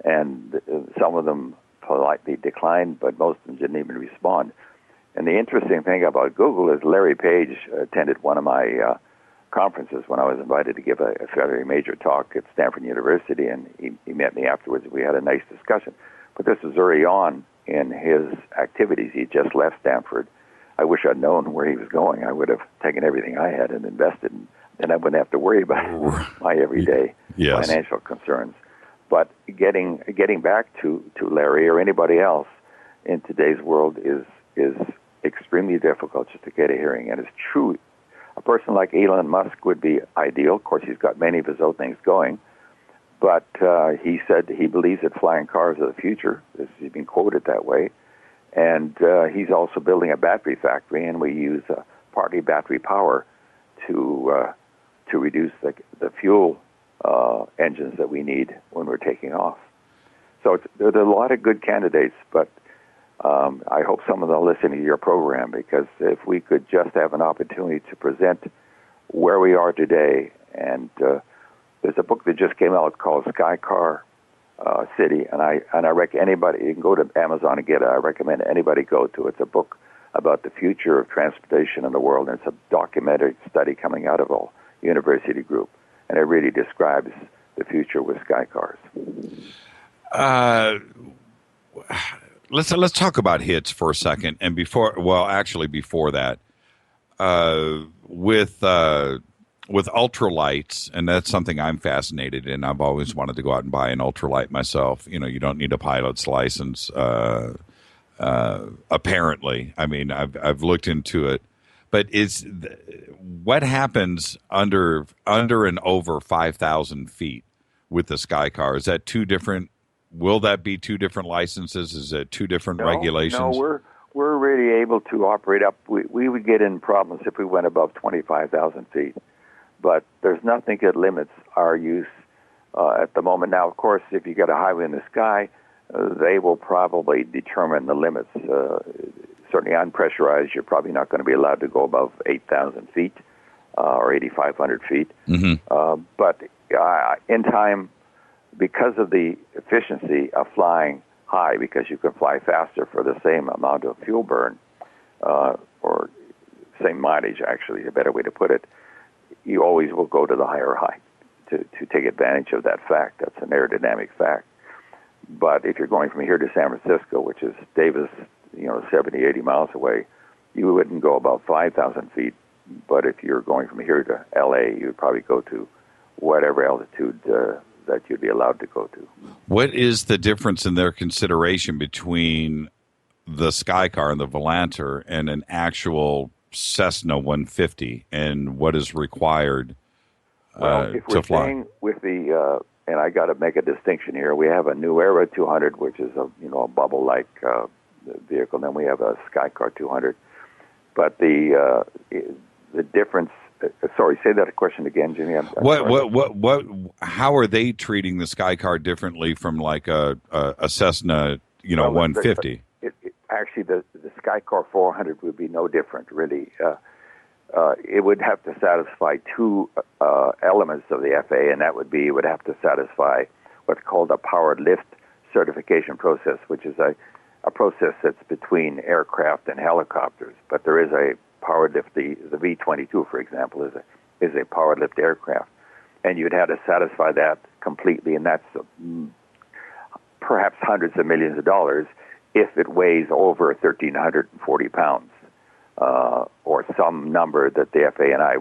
and some of them politely declined, but most of them didn't even respond. And the interesting thing about Google is Larry Page attended one of my conferences when I was invited to give a fairly major talk at Stanford University, and he met me afterwards. We had a nice discussion. But this was early on in his activities. He just left Stanford. I wish I'd known where he was going. I would have taken everything I had and invested, and then I wouldn't have to worry about my everyday financial concerns. But getting back to Larry or anybody else in today's world is extremely difficult just to get a hearing. And it's true. A person like Elon Musk would be ideal. Of course, he's got many of his own things going. But he said he believes that flying cars are the future. He's been quoted that way. And he's also building a battery factory, and we use partly battery power to reduce the fuel engines that we need when we're taking off. So there's a lot of good candidates, but I hope some of them listen to your program, because if we could just have an opportunity to present where we are today, and there's a book that just came out called Sky Car City, and I recommend anybody, you can go to Amazon and get it. I recommend anybody go to it. It's a book about the future of transportation in the world, and it's a documentary study coming out of a university group, and it really describes the future with sky cars. Let's talk about hits for a second, and before that, with ultralights, and that's something I'm fascinated in. I've always wanted to go out and buy an ultralight myself. You don't need a pilot's license, apparently. I mean, I've looked into it, but what happens under and over 5,000 feet with the Sky Car? Is that two different? Will that be two different licenses? Is it two different regulations? No, we're really able to operate up. We would get in problems if we went above 25,000 feet. But there's nothing that limits our use at the moment. Now, of course, if you get a highway in the sky, they will probably determine the limits. Certainly unpressurized, you're probably not going to be allowed to go above 8,000 feet or 8,500 feet. Mm-hmm. But in time, because of the efficiency of flying high, because you can fly faster for the same amount of fuel burn, or same mileage, actually, a better way to put it, you always will go to the higher height to take advantage of that fact. That's an aerodynamic fact. But if you're going from here to San Francisco, which is Davis, 70, 80 miles away, you wouldn't go above 5,000 feet. But if you're going from here to L.A., you'd probably go to whatever altitude the that you'd be allowed to go to. What is the difference in their consideration between the Skycar and the Volanter and an actual Cessna 150, and what is required if we're to fly? staying with the, and I got to make a distinction here. We have a New Era 200, which is a bubble-like vehicle. Then we have a Skycar 200. But the difference. Sorry, say that question again, Jimmy. How are they treating the Skycar differently from like a Cessna, 150? Actually, the Skycar 400 would be no different, really. It would have to satisfy two elements of the FAA, and that would be it would have to satisfy what's called a powered lift certification process, which is a process that's between aircraft and helicopters. But there is a powered lift. The V-22, for example, is a powered lift aircraft, and you'd have to satisfy that completely, and that's perhaps hundreds of millions of dollars if it weighs over 1,340 pounds, or some number that the FAA and I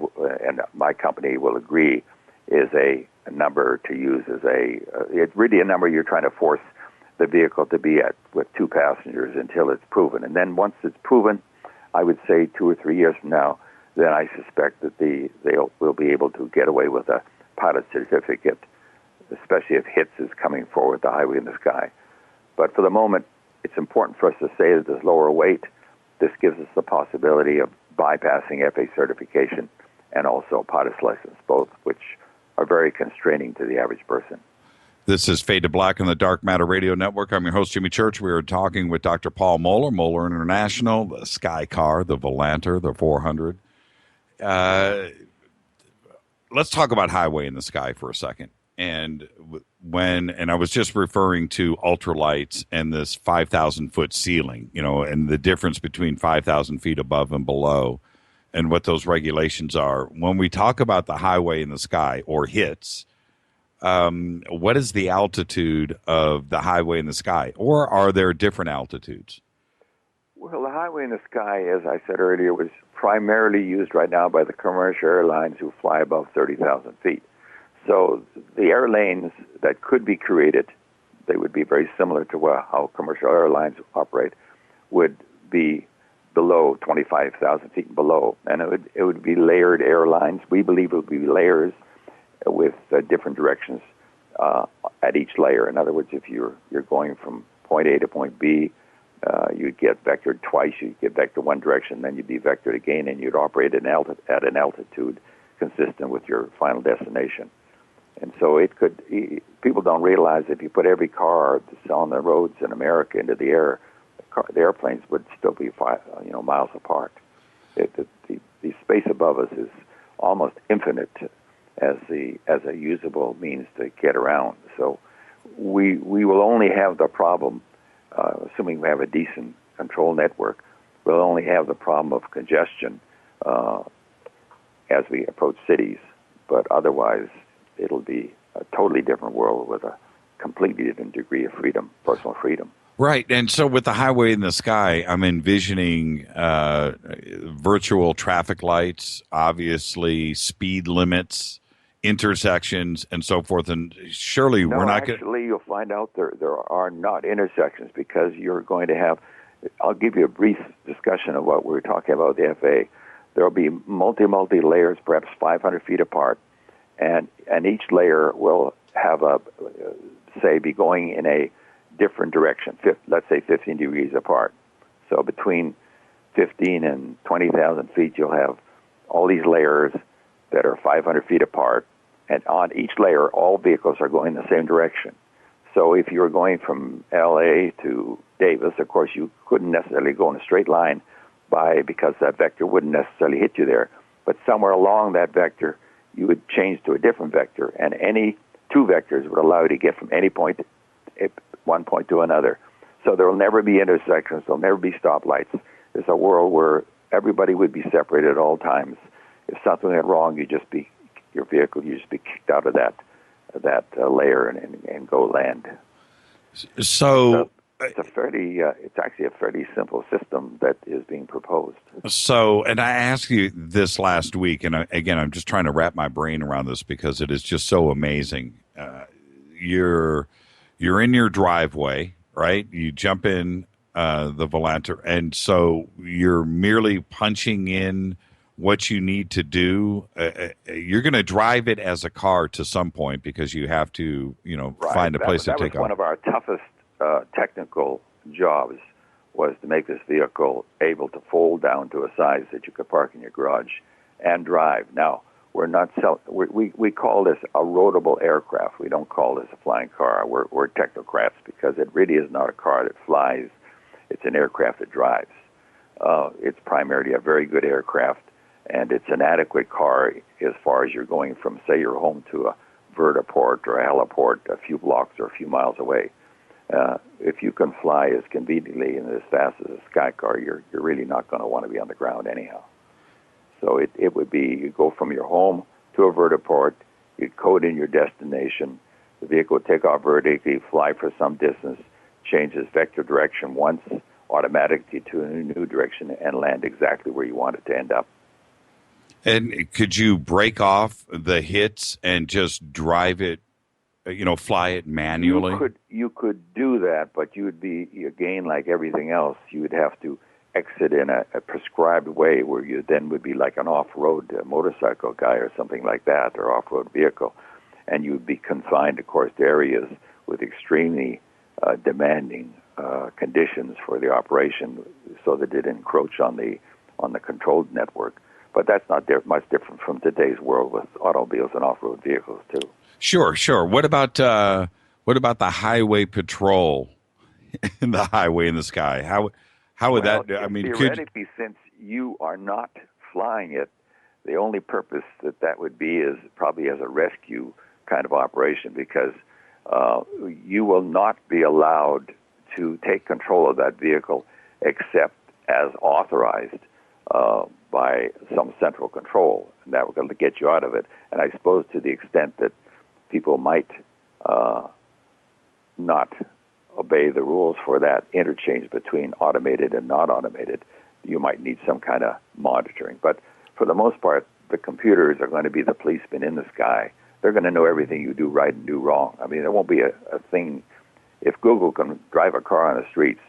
and my company will agree is a number to use as it's really a number you're trying to force the vehicle to be at with two passengers until it's proven. And then once it's proven, I would say 2 or 3 years from now, then I suspect that will be able to get away with a pilot certificate, especially if HITS is coming forward the highway in the sky. But for the moment, it's important for us to say that there's lower weight. This gives us the possibility of bypassing FAA certification and also pilot's license, both which are very constraining to the average person. This is Fade to Black on the Dark Matter Radio Network. I'm your host, Jimmy Church. We are talking with Dr. Paul Moller, Moller International, the Skycar, the Volanter, the 400. Let's talk about highway in the sky for a second. And I was just referring to ultralights and this 5,000-foot ceiling, and the difference between 5,000 feet above and below and what those regulations are. When we talk about the highway in the sky or HITS, what is the altitude of the highway in the sky, or are there different altitudes? Well, the highway in the sky, as I said earlier, was primarily used right now by the commercial airlines who fly above 30,000 feet. So the air lanes that could be created, they would be very similar to how commercial airlines operate, would be below 25,000 feet and below. And it would be layered airlines. We believe it would be layers with different directions at each layer. In other words, if you're going from point A to point B, you'd get vectored twice. You'd get vectored one direction, then you'd be vectored again, and you'd operate at an altitude consistent with your final destination. And so people don't realize if you put every car that's on the roads in America into the air, the airplanes would still be miles apart. The space above us is almost infinite as a usable means to get around. So we will only have the problem, assuming we have a decent control network, we'll only have the problem of congestion as we approach cities. But otherwise, it'll be a totally different world with a completely different degree of freedom, personal freedom. Right. And so with the highway in the sky, I'm envisioning virtual traffic lights, obviously speed limits, intersections, and so forth. And surely we're not going to... Actually, you'll find out there are not intersections because you're going to have... I'll give you a brief discussion of what we're talking about with the FAA. There will be multi layers, perhaps 500 feet apart, and each layer will have be going in a different direction, let's say 15 degrees apart. So between 15 and 20,000 feet, you'll have all these layers that are 500 feet apart, and on each layer, all vehicles are going the same direction. So if you were going from L.A. to Davis, of course, you couldn't necessarily go in a straight line because that vector wouldn't necessarily hit you there. But somewhere along that vector, you would change to a different vector, and any two vectors would allow you to get from one point to another. So there will never be intersections. There will never be stoplights. There's a world where everybody would be separated at all times. If something went wrong, you'd just be kicked out of that layer and go land. So it's actually a fairly simple system that is being proposed. So, and I asked you this last week, and again, I'm just trying to wrap my brain around this because it is just so amazing. you're in your driveway, right? You jump in the Volanter, and so you're merely punching in what you need to do. You're going to drive it as a car to some point because you have to, find a place to take off. That was one of our toughest technical jobs, was to make this vehicle able to fold down to a size that you could park in your garage and drive. Now, we're not we call this a roadable aircraft. We don't call this a flying car. We're technocrats because it really is not a car that flies. It's an aircraft that drives. It's primarily a very good aircraft, and it's an adequate car as far as you're going from, say, your home to a vertiport or a heliport a few blocks or a few miles away. If you can fly as conveniently and as fast as a sky car, you're really not going to want to be on the ground anyhow. So it would be, you go from your home to a vertiport, you code in your destination, the vehicle would take off vertically, fly for some distance, change its vector direction once, automatically to a new direction, and land exactly where you want it to end up. And could you break off the hits and just drive it, fly it manually? You could do that, but you would be, again, like everything else, you would have to exit in a prescribed way where you then would be like an off-road motorcycle guy or something like that, or off-road vehicle. And you would be confined, of course, to areas with extremely demanding conditions for the operation so that it didn't encroach on the controlled network. But that's not much different from today's world with automobiles and off-road vehicles, too. Sure. What about the highway patrol in the highway in the sky? How would that? I mean, theoretically, since you are not flying it, the only purpose that would be is probably as a rescue kind of operation, because you will not be allowed to take control of that vehicle except as authorized by some central control, and that will get you out of it. And I suppose to the extent that people might not obey the rules for that interchange between automated and not automated, you might need some kind of monitoring. But for the most part, the computers are going to be the policemen in the sky. They're going to know everything you do right and do wrong. I mean, there won't be a thing. If Google can drive a car on the streets,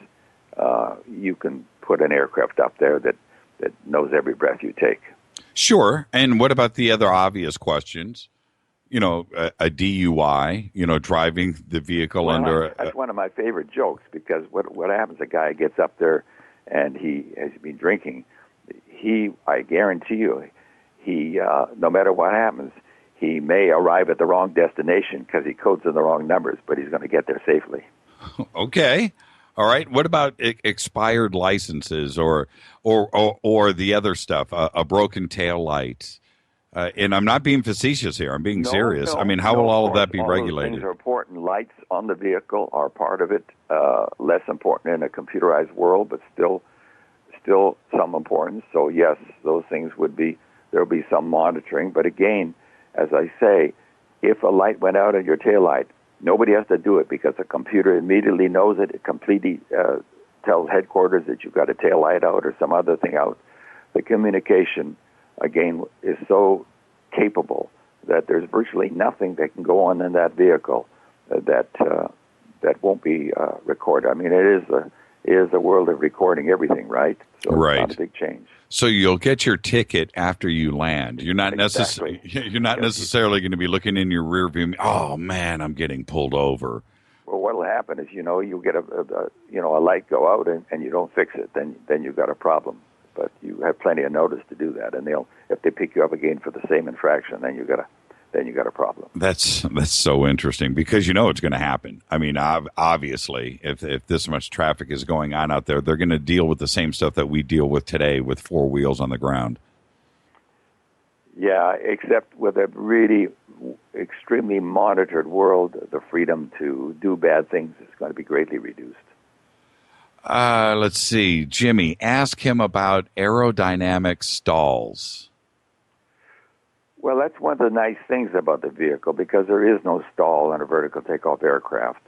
you can put an aircraft up there that knows every breath you take. Sure. And what about the other obvious questions? A DUI, driving the vehicle under... That's one of my favorite jokes, because what happens, a guy gets up there and he has been drinking. I guarantee you, no matter what happens, he may arrive at the wrong destination because he codes in the wrong numbers, but he's going to get there safely. Okay. All right. What about expired licenses or the other stuff, a broken tail light? And I'm not being facetious here. I'm being serious. I mean, how will all of that be regulated? Those things are important. Lights on the vehicle are part of it. Less important in a computerized world, but still some importance. So yes, those things there'll be some monitoring. But again, as I say, if a light went out in your taillight, nobody has to do it because the computer immediately knows it. It completely tells headquarters that you've got a tail light out or some other thing out. The communication, again, is so capable that there's virtually nothing that can go on in that vehicle that won't be recorded. I mean, it is a world of recording everything, right? So right. It's not a big change. So you'll get your ticket after you land. You're not Exactly. necessarily going to be looking in your rear view. Oh man, I'm getting pulled over. Well, what'll happen is you get a light go out and you don't fix it, then you've got a problem. But you have plenty of notice to do that, and if they pick you up again for the same infraction, then you got a problem. That's so interesting because it's going to happen. I mean, obviously, if this much traffic is going on out there, they're going to deal with the same stuff that we deal with today with four wheels on the ground. Yeah, except with a really extremely monitored world, the freedom to do bad things is going to be greatly reduced. Let's see. Jimmy, ask him about aerodynamic stalls. Well, that's one of the nice things about the vehicle because there is no stall on a vertical takeoff aircraft.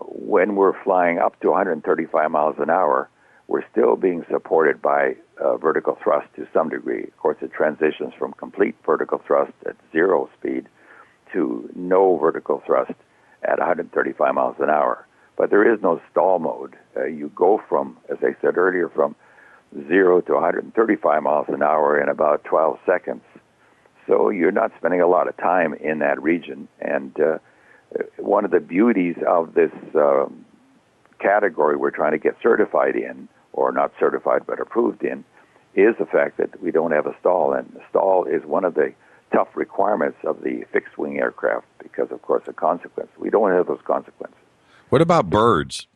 When we're flying up to 135 miles an hour, we're still being supported by vertical thrust to some degree. Of course, it transitions from complete vertical thrust at zero speed to no vertical thrust at 135 miles an hour. But there is no stall mode. You go from, as I said earlier, from 0 to 135 miles an hour in about 12 seconds. So you're not spending a lot of time in that region. And one of the beauties of this category we're trying to get certified in, or not certified but approved in, is the fact that we don't have a stall. And the stall is one of the tough requirements of the fixed-wing aircraft because, of course, the consequence. We don't have those consequences. What about birds?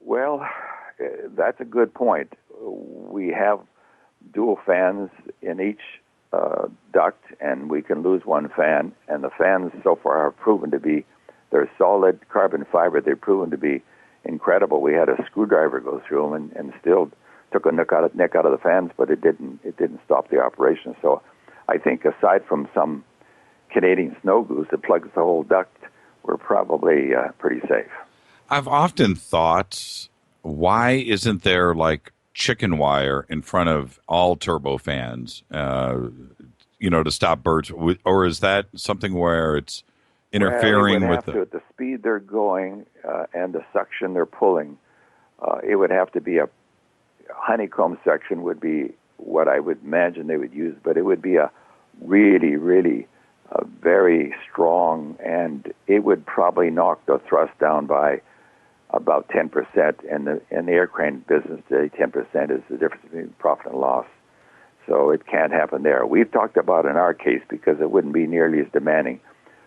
Well, that's a good point. We have dual fans in each duct, and we can lose one fan. And the fans so far have proven to be, they're solid carbon fiber. They've proven to be incredible. We had a screwdriver go through them and still took a neck out of the fans, but it didn't stop the operation. So I think aside from some Canadian snow goose that plugs the whole duct, we're probably pretty safe. I've often thought, why isn't there like chicken wire in front of all turbofans, to stop birds? Or is that something where it's interfering with at the speed they're going and the suction they're pulling? It would have to be a honeycomb section would be what I would imagine they would use, but it would be a really, really very strong, and it would probably knock the thrust down by about 10%. And in the aircraft business today, 10% is the difference between profit and loss. So it can't happen there. We've talked about in our case because it wouldn't be nearly as demanding,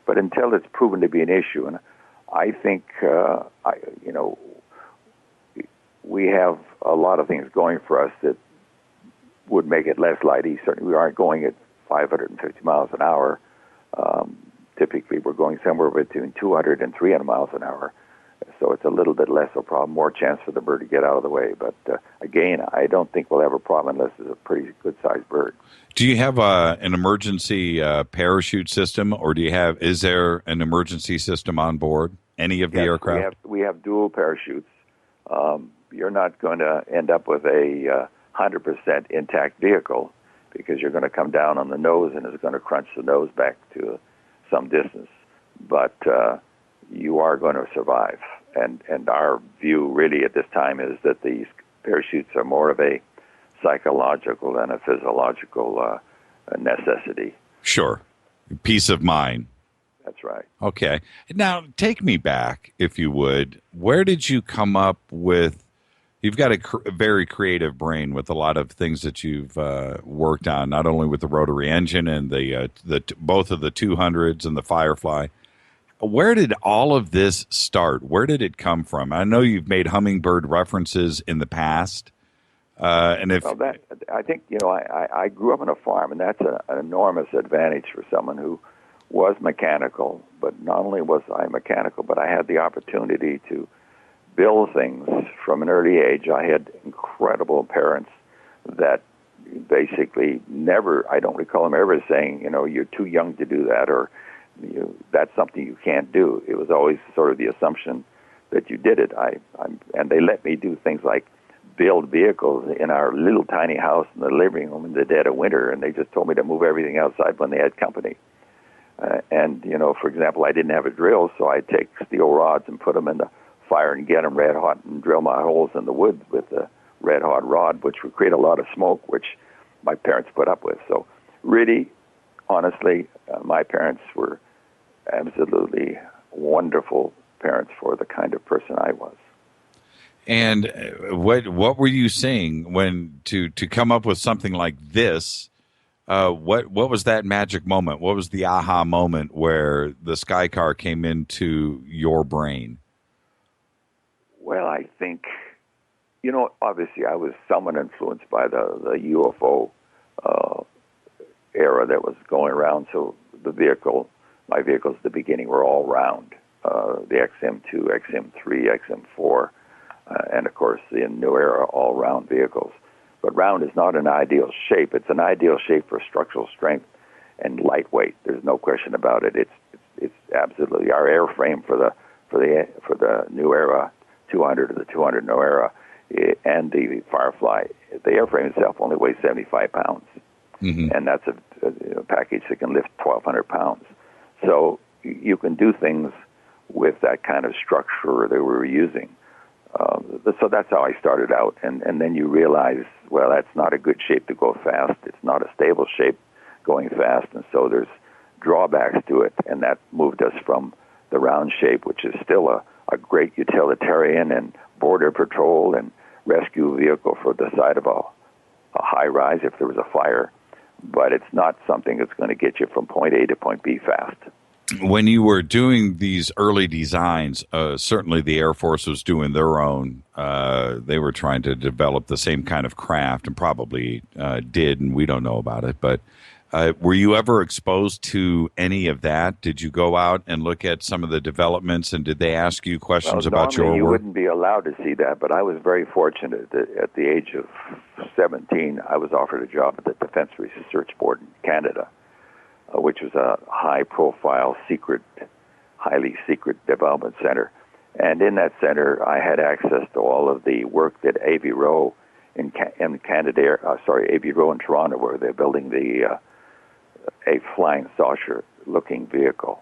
but until it's proven to be an issue, and I think we have a lot of things going for us that would make it less lighty. Certainly, we aren't going at 550 miles an hour. Typically, we're going somewhere between 200 and 300 miles an hour. So it's a little bit less of a problem, more chance for the bird to get out of the way. But again, I don't think we'll have a problem unless it's a pretty good-sized bird. Do you have an emergency parachute system, or is there an emergency system on board any of the aircraft? We have dual parachutes. You're not going to end up with a 100% intact vehicle because you're going to come down on the nose and it's going to crunch the nose back to some distance. But you are going to survive. And our view really at this time is that these parachutes are more of a psychological than a physiological necessity. Sure. Peace of mind. That's right. Okay. Now, take me back, if you would. Where did you come up with? You've got a very creative brain with a lot of things that you've worked on, not only with the rotary engine and the both of the 200s and the Firefly. Where did all of this start? Where did it come from? I know you've made hummingbird references in the past. I think, I grew up on a farm, and that's an enormous advantage for someone who was mechanical. But not only was I mechanical, but I had the opportunity to build things from an early age. I had incredible parents that basically never, I don't recall them ever saying, you're too young to do that, or that's something you can't do. It was always sort of the assumption that you did it. And they let me do things like build vehicles in our little tiny house in the living room in the dead of winter, and they just told me to move everything outside when they had company. For example, I didn't have a drill, so I'd take steel rods and put them in the fire and get them red hot and drill my holes in the wood with the red hot rod, which would create a lot of smoke, which my parents put up with. So really, honestly, my parents were absolutely wonderful parents for the kind of person I was. And what were you saying when to come up with something like this? What was that magic moment? What was the aha moment where the Sky Car came into your brain? Well, I think, obviously I was somewhat influenced by the UFO era that was going around. So my vehicles at the beginning were all round. The XM2, XM3, XM4, and of course the new era all round vehicles. But round is not an ideal shape. It's an ideal shape for structural strength and lightweight. There's no question about it. It's absolutely our airframe for the new era 200 or the 200 new era and the Firefly. The airframe itself only weighs 75 pounds, and that's a package that can lift 1,200 pounds. So you can do things with that kind of structure that we were using. So that's how I started out, and then you realize, well, that's not a good shape to go fast. It's not a stable shape going fast, and so there's drawbacks to it, and that moved us from the round shape, which is still a great utilitarian and border patrol and rescue vehicle for the side of a high rise if there was a fire, but it's not something that's going to get you from point A to point B fast. When you were doing these early designs, certainly the Air Force was doing their own. They were trying to develop the same kind of craft, and probably did, and we don't know about it. But were you ever exposed to any of that? Did you go out and look at some of the developments, and did they ask you questions about your work? You wouldn't be allowed to see that, but I was very fortunate that at the age of 17, I was offered a job at the Defense Research Board in Canada, which was a high-profile, highly secret development center. And in that center, I had access to all of the work that Avrocar in Canada, Avrocar in Toronto, where they're building a flying saucer-looking vehicle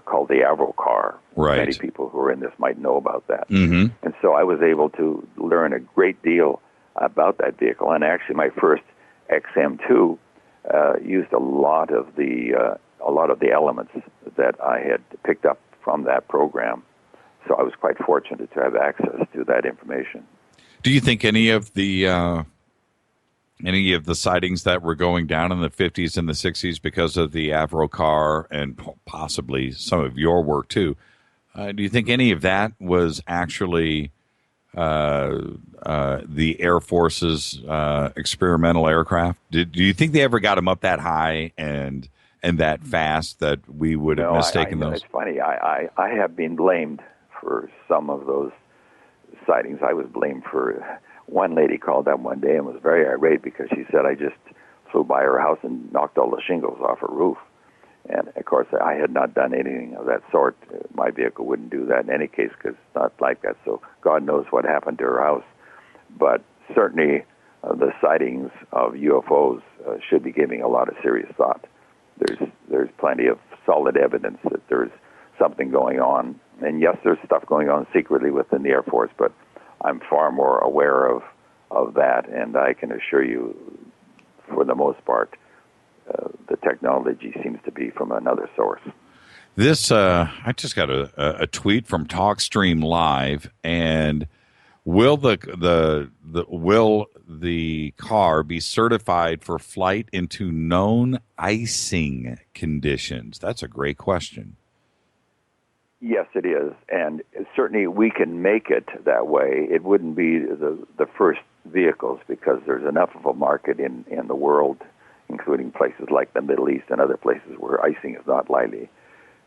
called the Avrocar. Right. Many people who are in this might know about that. Mm-hmm. And so I was able to learn a great deal about that vehicle. And actually, my first XM2 used a lot of the elements that I had picked up from that program. So I was quite fortunate to have access to that information. Do you think any of the sightings that were going down in the 50s and the 60s because of the Avrocar and possibly some of your work too, do you think any of that was actually the Air Force's experimental aircraft? Do you think they ever got them up that high and that fast that we would have mistaken those? It's funny. I have been blamed for some of those sightings. I was blamed for one lady called up one day and was very irate because she said I just flew by her house and knocked all the shingles off her roof. And, of course, I had not done anything of that sort. My vehicle wouldn't do that in any case because it's not like that. So God knows what happened to her house. But certainly the sightings of UFOs should be giving a lot of serious thought. There's plenty of solid evidence that there's something going on. And, yes, there's stuff going on secretly within the Air Force, but I'm far more aware of that. And I can assure you, for the most part, the technology seems to be from another source. This, I just got a tweet from TalkStream Live, and will the car be certified for flight into known icing conditions? That's a great question. Yes, it is, and certainly we can make it that way. It wouldn't be the first vehicles because there's enough of a market in the world, including places like the Middle East and other places where icing is not likely,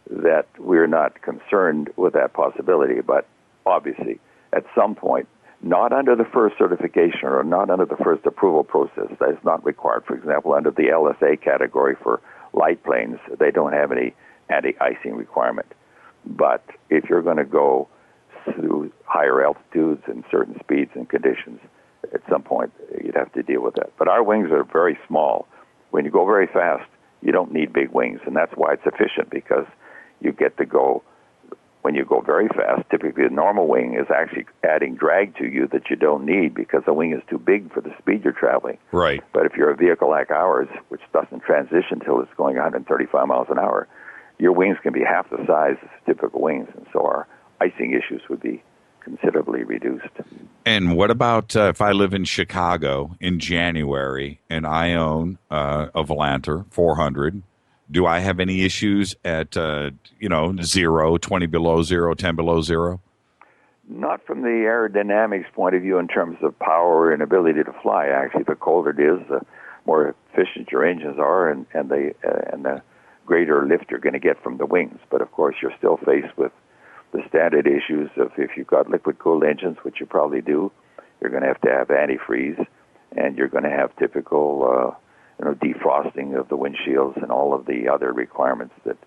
that we're not concerned with that possibility. But obviously, at some point, not under the first certification or not under the first approval process, that is not required. For example, under the LSA category for light planes, they don't have any anti-icing requirement. But if you're going to go through higher altitudes and certain speeds and conditions, at some point you'd have to deal with that. But our wings are very small. When you go very fast, you don't need big wings, and that's why it's efficient, because you get to go, when you go very fast, typically the normal wing is actually adding drag to you that you don't need because the wing is too big for the speed you're traveling. Right. But if you're a vehicle like ours, which doesn't transition until it's going 135 miles an hour, your wings can be half the size of typical wings, and so our icing issues would be considerably reduced. And what about if I live in Chicago in January and I own a Volanter 400? Do I have any issues at 0, 20 below 0, 10 below 0? Not from the aerodynamics point of view in terms of power and ability to fly. Actually, the colder it is, the more efficient your engines are, and the greater lift you're going to get from the wings. But of course, you're still faced with the standard issues of if you've got liquid-cooled engines, which you probably do, you're going to have antifreeze, and you're going to have typical defrosting of the windshields and all of the other requirements that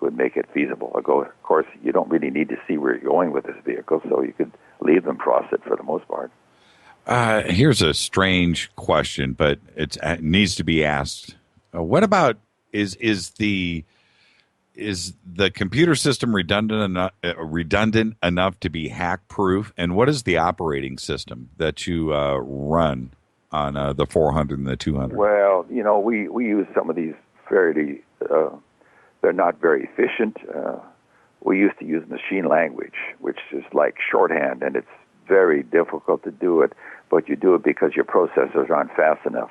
would make it feasible. Of course, you don't really need to see where you're going with this vehicle, so you could leave them frosted for the most part. Here's a strange question, but it needs to be asked. What about is the is the computer system redundant enough to be hack proof? And what is the operating system that you run on the 400 and the 200? Well, we use some of these fairly, they're not very efficient. We used to use machine language, which is like shorthand, and it's very difficult to do it, but you do it because your processors aren't fast enough.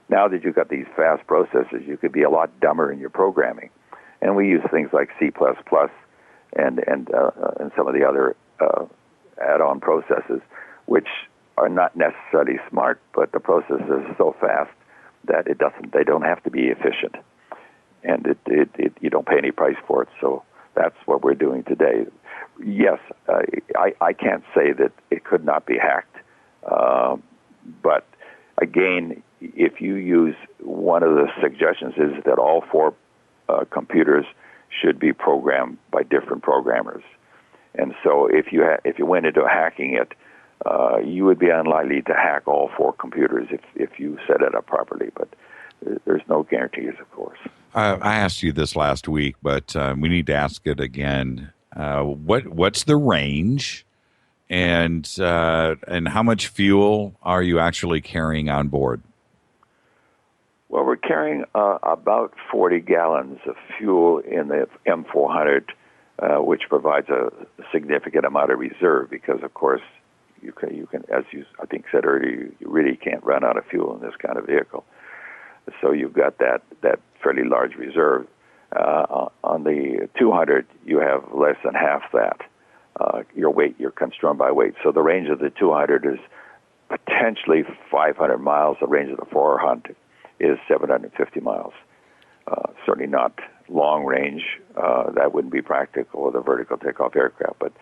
Now that you've got these fast processors, you could be a lot dumber in your programming. And we use things like C++ and some of the other add-on processes, which are not necessarily smart, but the processors are so fast that they don't have to be efficient, and you don't pay any price for it. So that's what we're doing today. Yes, I can't say that it could not be hacked, but again, if you use, one of the suggestions is that all four computers should be programmed by different programmers, and so if you went into hacking it, you would be unlikely to hack all four computers if you set it up properly. But there's no guarantees, of course. I asked you this last week, but we need to ask it again. What's the range, and how much fuel are you actually carrying on board? Well, we're carrying about 40 gallons of fuel in the M400, which provides a significant amount of reserve because, of course, you can, as you I think said earlier, you really can't run out of fuel in this kind of vehicle. So you've got that fairly large reserve. On the 200, you have less than half that. Your weight, you're constrained by weight. So the range of the 200 is potentially 500 miles. The range of the 400 is 750 miles. Certainly not long range. That wouldn't be practical with a vertical takeoff aircraft, but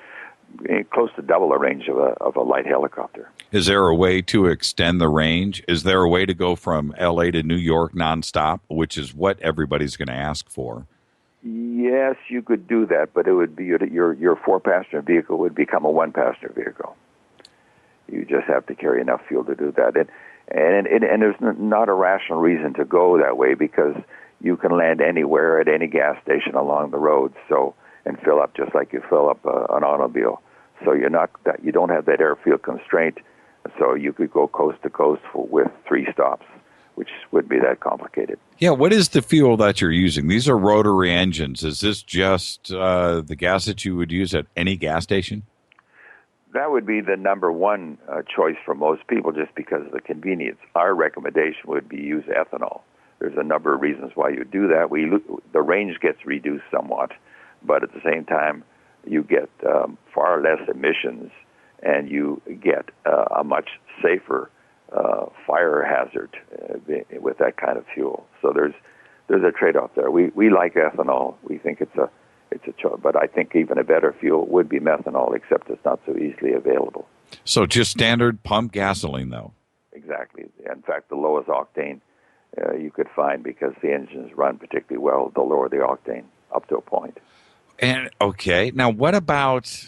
close to double the range of a light helicopter. Is there a way to extend the range? Is there a way to go from L.A. to New York nonstop, which is what everybody's going to ask for? Yes, you could do that, but it would be your four-passenger vehicle would become a one-passenger vehicle. You just have to carry enough fuel to do that. And there's not a rational reason to go that way because you can land anywhere at any gas station along the road, and fill up just like you fill up an automobile. So you don't have that airfield constraint. So you could go coast to coast with 3 stops, which wouldn't be that complicated. Yeah, what is the fuel that you're using? These are rotary engines. Is this just the gas that you would use at any gas station? That would be the number one choice for most people just because of the convenience. Our recommendation would be use ethanol. There's a number of reasons why you do that. The range gets reduced somewhat, but at the same time, you get far less emissions and you get a much safer fire hazard with that kind of fuel. So there's a trade-off there. We like ethanol. We think it's a choice, but I think even a better fuel would be methanol, except it's not so easily available. So just standard pump gasoline, though? Exactly. In fact, the lowest octane you could find, because the engines run particularly well, the lower the octane up to a point. And okay, now what about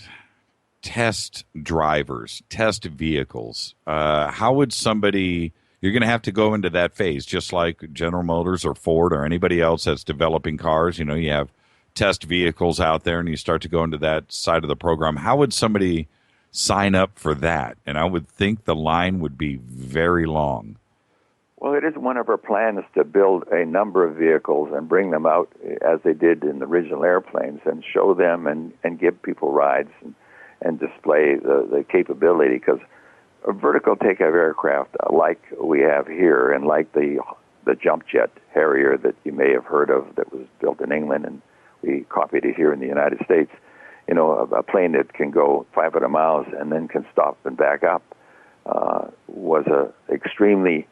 test drivers, test vehicles? How would somebody? You're going to have to go into that phase, just like General Motors or Ford or anybody else that's developing cars. You know, you have test vehicles out there, and you start to go into that side of the program. How would somebody sign up for that? And I would think the line would be very long. Well, it is one of our plans to build a number of vehicles and bring them out as they did in the original airplanes and show them and give people rides and display the capability, because a vertical takeoff aircraft like we have here and like the jump jet Harrier that you may have heard of that was built in England and we copied it here in the United States, you know, a plane that can go 500 miles and then can stop and back up was a extremely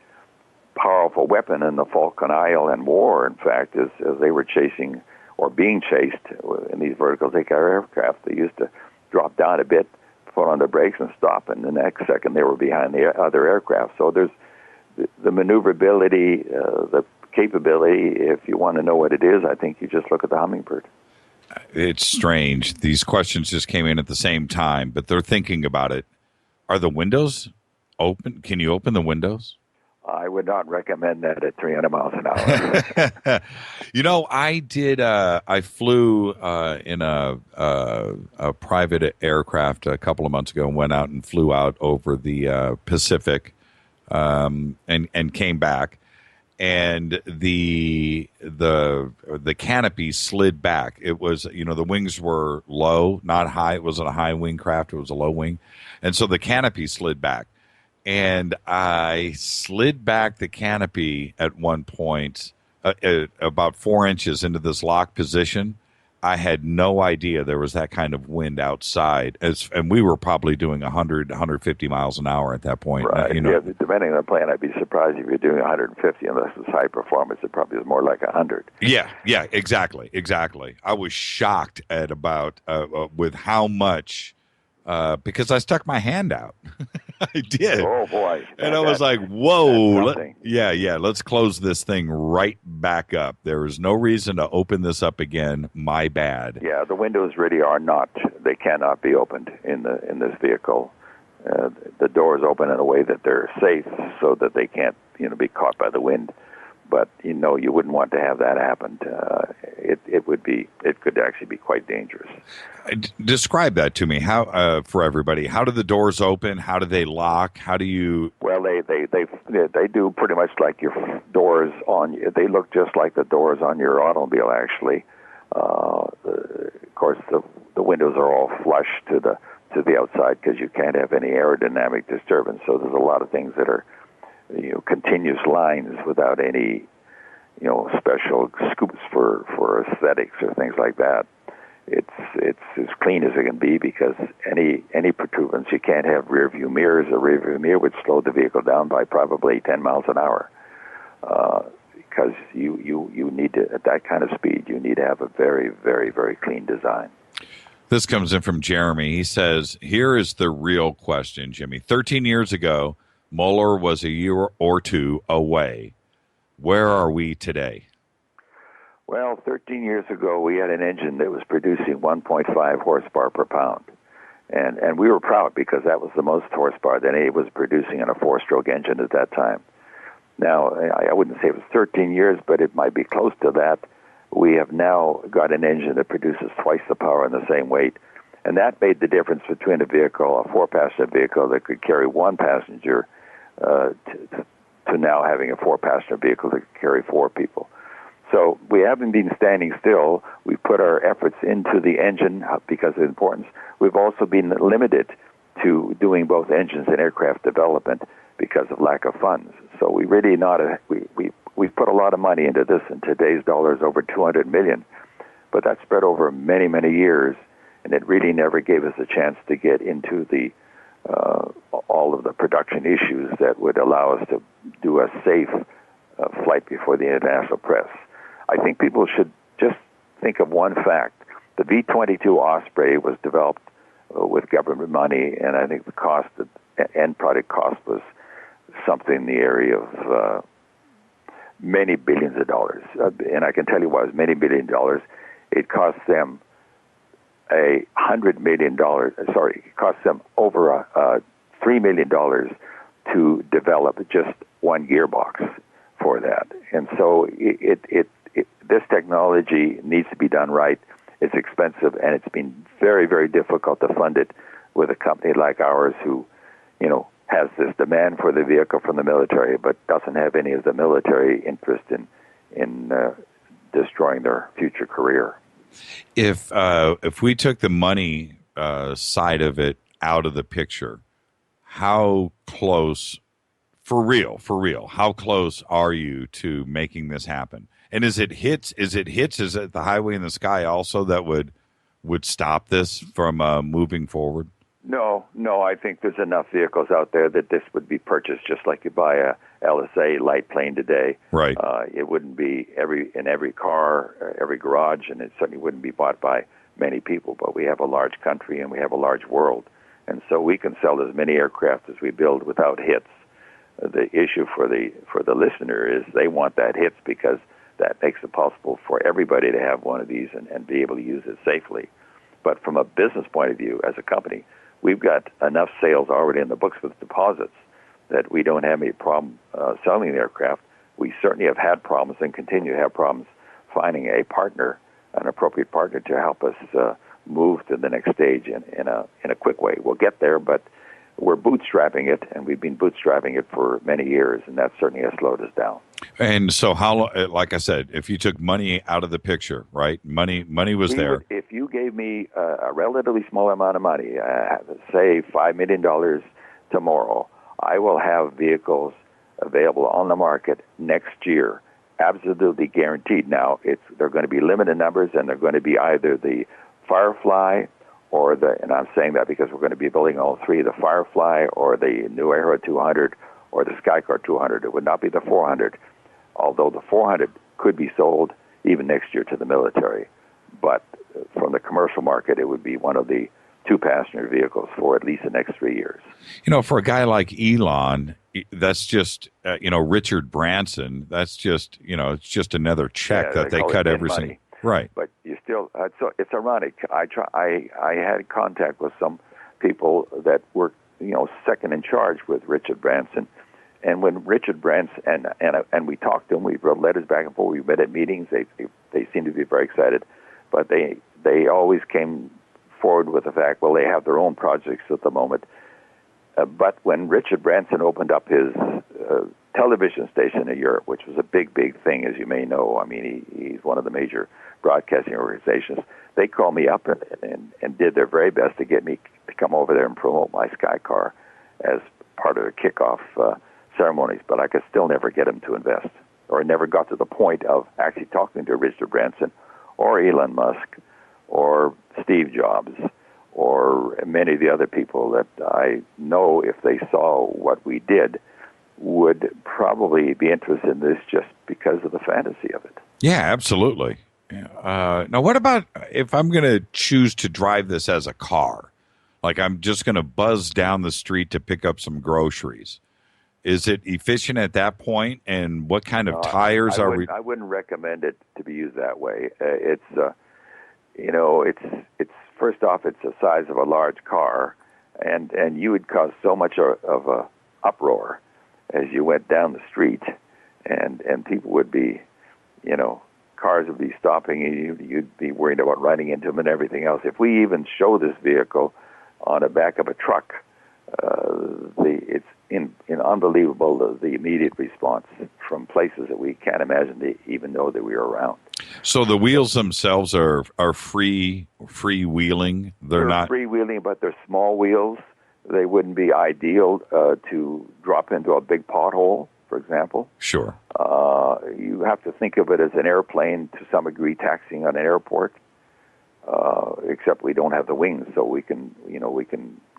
powerful weapon in the Falkland Island War. In fact, as they were chasing or being chased in these vertical takeoff aircraft, they used to drop down a bit, put on the brakes and stop, and the next second they were behind the other aircraft. So there's the maneuverability, the capability. If you want to know what it is, I think you just look at the Hummingbird. It's strange. These questions just came in at the same time, but they're thinking about it. Are the windows open? Can you open the windows? I would not recommend that at 300 miles an hour. I did. I flew in a private aircraft a couple of months ago and went out and flew out over the Pacific, and came back, and the canopy slid back. It was, the wings were low, not high. It wasn't a high wing craft. It was a low wing, and so the canopy slid back. And I slid back the canopy at one point, about 4 inches into this lock position. I had no idea there was that kind of wind outside, and we were probably doing 100, 150 miles an hour at that point. Right. Yeah, depending on the plane, I'd be surprised if you're doing 150 unless it's high performance. It probably is more like 100. Yeah, exactly. I was shocked at about with how much. Because I stuck my hand out. I did. Oh, boy. And I was like, whoa. Let's close this thing right back up. There is no reason to open this up again. My bad. Yeah, the windows really they cannot be opened in this vehicle. The doors open in a way that they're safe so that they can't, be caught by the wind. But, you wouldn't want to have that happen. It could actually be quite dangerous. Describe that to me. How for everybody? How do the doors open? How do they lock? How do you? Well, they do pretty much like your doors on. They look just like the doors on your automobile. Actually, of course, the windows are all flush to the outside because you can't have any aerodynamic disturbance. So there's a lot of things that are continuous lines without any special scoops for aesthetics or things like that. It's as clean as it can be because any protuberance, you can't have rear view mirrors. A rear view mirror would slow the vehicle down by probably 10 miles an hour because you need to, at that kind of speed, you need to have a very, very, very clean design. This comes in from Jeremy. He says, here is the real question, Jimmy. 13 years ago, Moller was a year or two away. Where are we today? Well, 13 years ago, we had an engine that was producing 1.5 horsepower per pound. And we were proud because that was the most horsepower that it was producing in a four-stroke engine at that time. Now, I wouldn't say it was 13 years, but it might be close to that. We have now got an engine that produces twice the power and the same weight. And that made the difference between a vehicle, a four-passenger vehicle that could carry one passenger, to now having a four-passenger vehicle that could carry four people. So we haven't been standing still. We've put our efforts into the engine because of the importance. We've also been limited to doing both engines and aircraft development because of lack of funds. So we really we've put a lot of money into this. In today's dollars, over $200 million, but that's spread over many, many years, and it really never gave us a chance to get into the all of the production issues that would allow us to do a safe flight before the international press. I think people should just think of one fact. The V-22 Osprey was developed with government money, and I think the end product cost was something in the area of many billions of dollars. And I can tell you why it was many billion dollars. It cost them $100 million. It cost them over $3 million to develop just one gearbox for that. And so this technology needs to be done right. It's expensive, and it's been very, very difficult to fund it with a company like ours who, has this demand for the vehicle from the military, but doesn't have any of the military interest in destroying their future career. If we took the money side of it out of the picture, how close, for real, how close are you to making this happen? And is it the highway in the sky also that would stop this from moving forward? No, I think there's enough vehicles out there that this would be purchased just like you buy a LSA light plane today. Right. It wouldn't be in every car, every garage, and it certainly wouldn't be bought by many people. But we have a large country and we have a large world, and so we can sell as many aircraft as we build without hits. The issue for the listener is they want that hits because that makes it possible for everybody to have one of these and be able to use it safely. But from a business point of view, as a company, we've got enough sales already in the books with deposits that we don't have any problem selling the aircraft. We certainly have had problems and continue to have problems finding a partner, an appropriate partner to help us move to the next stage in a quick way. We'll get there, but we're bootstrapping it, and we've been bootstrapping it for many years, and that certainly has slowed us down. And so, like I said, if you took money out of the picture, right? Money was there. If you gave me a relatively small amount of money, say $5 million tomorrow, I will have vehicles available on the market next year, absolutely guaranteed. Now, they're going to be limited numbers, and they're going to be either the Firefly or and I'm saying that because we're going to be building all three, the Firefly or the new Aero 200 or the Skycar 200. It would not be the 400, although the 400 could be sold even next year to the military. But from the commercial market, it would be one of the two-passenger vehicles for at least the next 3 years. For a guy like Elon, that's just, Richard Branson, that's just, it's just another check that they cut every single. Right. But you still, so it's ironic. I had contact with some people that were, second in charge with Richard Branson. And when Richard Branson, and we talked to him, we wrote letters back and forth, we met at meetings, they seemed to be very excited. But they always came forward with the fact, well, they have their own projects at the moment. But when Richard Branson opened up his television station in Europe, which was a big, big thing, as you may know, I mean, he's one of the major broadcasting organizations, they called me up and did their very best to get me to come over there and promote my Skycar as part of the kickoff ceremonies. But I could still never get him to invest, or never got to the point of actually talking to Richard Branson or Elon Musk or Steve Jobs or many of the other people that I know, if they saw what we did, would probably be interested in this just because of the fantasy of it. Yeah, absolutely. Now, what about if I'm going to choose to drive this as a car? Like I'm just going to buzz down the street to pick up some groceries. Is it efficient at that point? And what kind of tires are we? I wouldn't recommend it to be used that way. It's first off, it's the size of a large car, and you would cause so much of a uproar as you went down the street, and people would be, cars would be stopping, and you'd be worried about running into them and everything else. If we even show this vehicle on the back of a truck, it's unbelievable the immediate response from places that we can't imagine they even know that we are around. So the wheels themselves are freewheeling. They're not freewheeling, but they're small wheels. They wouldn't be ideal to drop into a big pothole, for example. Sure. You have to think of it as an airplane to some degree taxiing on an airport, except we don't have the wings, so we can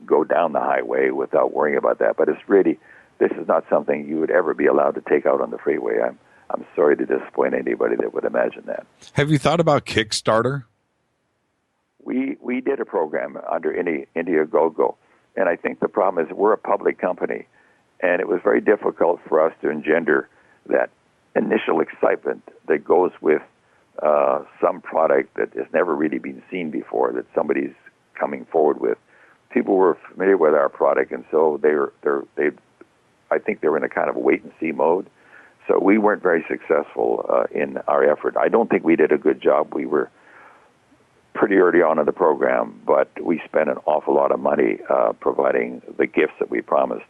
go down the highway without worrying about that. But this is not something you would ever be allowed to take out on the freeway. I'm sorry to disappoint anybody that would imagine that. Have you thought about Kickstarter? We did a program under Indiegogo, and I think the problem is we're a public company, and it was very difficult for us to engender that initial excitement that goes with some product that has never really been seen before, that somebody's coming forward with. People were familiar with our product, and so I think they were in a kind of wait-and-see mode. So we weren't very successful in our effort. I don't think we did a good job. We were pretty early on in the program, but we spent an awful lot of money providing the gifts that we promised,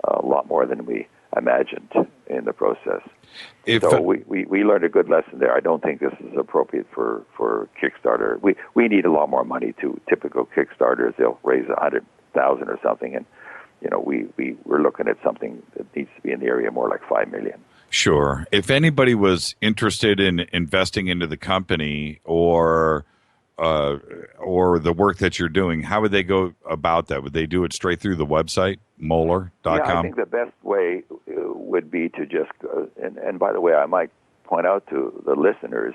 a lot more than we imagined in the process. So we learned a good lesson there. I don't think this is appropriate for Kickstarter. We need a lot more money to typical Kickstarters. They'll raise $100,000 or something, and we're looking at something that needs to be in the area more like $5 million. Sure. If anybody was interested in investing into the company or the work that you're doing, how would they go about that? Would they do it straight through the website, Mohler.com? Yeah, I think the best way would be to just, and by the way, I might point out to the listeners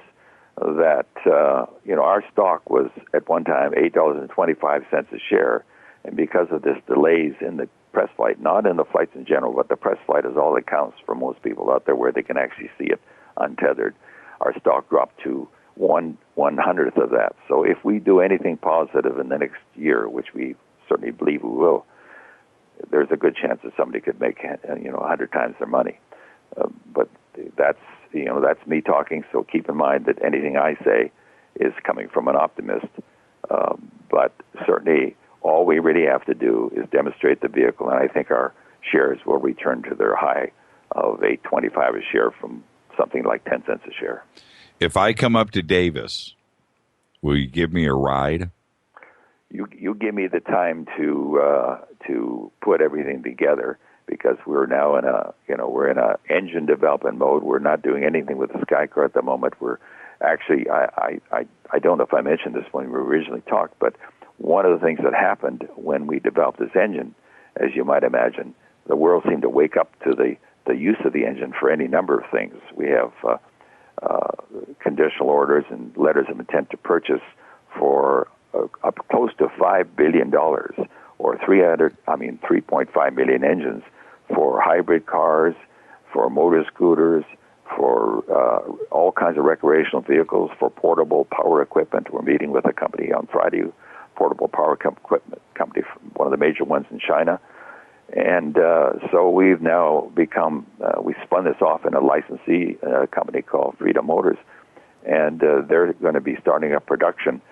that, our stock was at one time $8.25 a share, and because of this delays in the press flight, not in the flights in general, but the press flight is all that counts for most people out there where they can actually see it untethered, our stock dropped to 1/100th of that. So if we do anything positive in the next year, which we certainly believe we will, there's a good chance that somebody could make 100 times their money. But that's me talking. So keep in mind that anything I say is coming from an optimist. But certainly, all we really have to do is demonstrate the vehicle, and I think our shares will return to their high of $8.25 a share from something like 10 cents a share. If I come up to Davis, will you give me a ride? You give me the time to put everything together, because we're now in a engine development mode. We're not doing anything with the Skycar at the moment. We're actually I don't know if I mentioned this when we originally talked, but one of the things that happened when we developed this engine, as you might imagine, the world seemed to wake up to the use of the engine for any number of things. We have conditional orders and letters of intent to purchase for up close to $5 billion, or 3.5 million engines for hybrid cars, for motor scooters, for all kinds of recreational vehicles, for portable power equipment. We're meeting with a company on Friday, portable power equipment company, one of the major ones in China. And so we've now become, we spun this off in a licensee company called Freedom Motors, and they're going to be starting up production,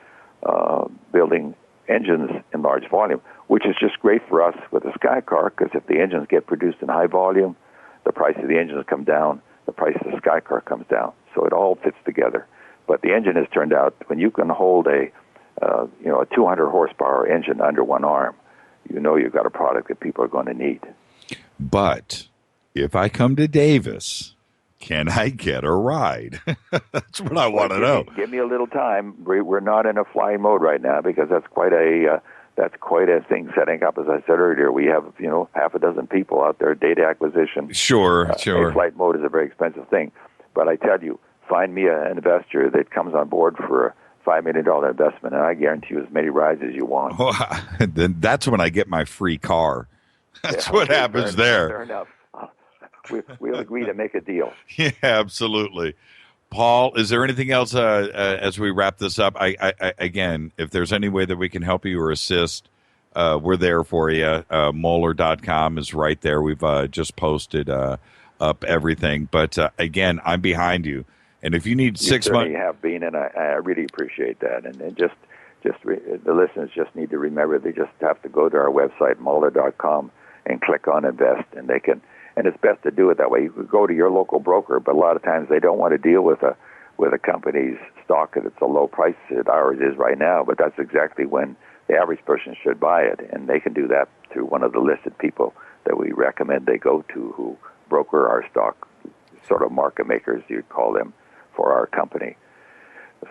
building engines in large volume, which is just great for us with the Skycar, because if the engines get produced in high volume, the price of the engines come down, the price of the Skycar comes down. So it all fits together. But the engine has turned out, when you can hold a 200 horsepower engine under one arm, you've got a product that people are going to need. But if I come to Davis, can I get a ride? That's what I want to know. Give me a little time. We're not in a flying mode right now, because that's quite a thing setting up. As I said earlier, we have half a dozen people out there, data acquisition. Sure. A flight mode is a very expensive thing. But I tell you, find me an investor that comes on board for a $5 million investment, and I guarantee you as many rides as you want. Well, then that's when I get my free car. That's what happens there. Fair enough. We'll agree to make a deal. Yeah, absolutely. Paul, is there anything else as we wrap this up? I again, if there's any way that we can help you or assist, we're there for you. Mohler.com is right there. We've just posted up everything. But again, I'm behind you. And if you need 6 months, you have been, and I really appreciate that. And the listeners just need to remember, they just have to go to our website, Mohler.com, and click on Invest, and they can. And it's best to do it that way. You could go to your local broker, but a lot of times they don't want to deal with a company's stock at its a low price that ours is right now. But that's exactly when the average person should buy it, and they can do that through one of the listed people that we recommend they go to, who broker our stock, sort of market makers, you'd call them, for our company.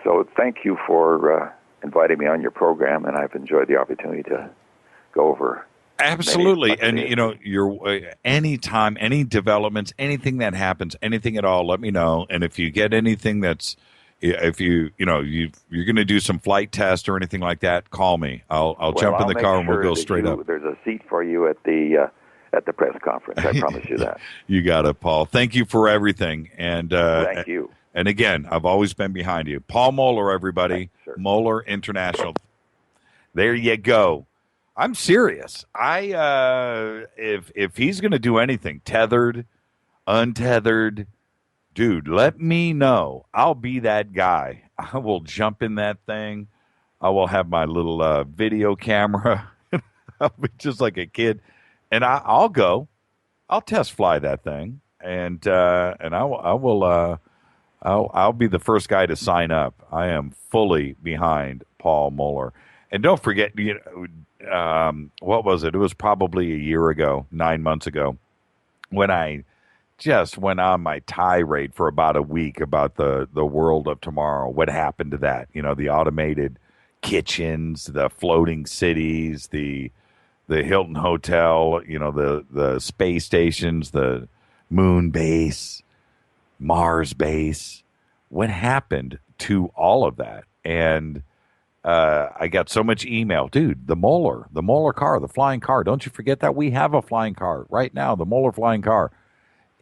So thank you for inviting me on your program, and I've enjoyed the opportunity to go over. Absolutely. And, you're anytime, any developments, anything that happens, anything at all, let me know. And if you get anything that's, if you're going to do some flight test or anything like that, call me. I'll jump in the car and we'll go straight up. There's a seat for you at the press conference. I promise you that. You got it, Paul. Thank you for everything. And thank you. And again, I've always been behind you. Paul Moller, everybody. Moller International. There you go. I'm serious. If he's going to do anything, tethered, untethered, dude, let me know. I'll be that guy. I will jump in that thing. I will have my little video camera. I'll be just like a kid, and I'll go. I'll test fly that thing, and I'll be the first guy to sign up. I am fully behind Paul Moller, and don't forget, what was it? It was probably a year ago, 9 months ago, when I just went on my tirade for about a week about the world of tomorrow. What happened to that? The automated kitchens, the floating cities, the Hilton Hotel, the space stations, the moon base, Mars base. What happened to all of that? And I got so much email. Dude, the Moller car, the flying car. Don't you forget that we have a flying car right now, the Moller flying car.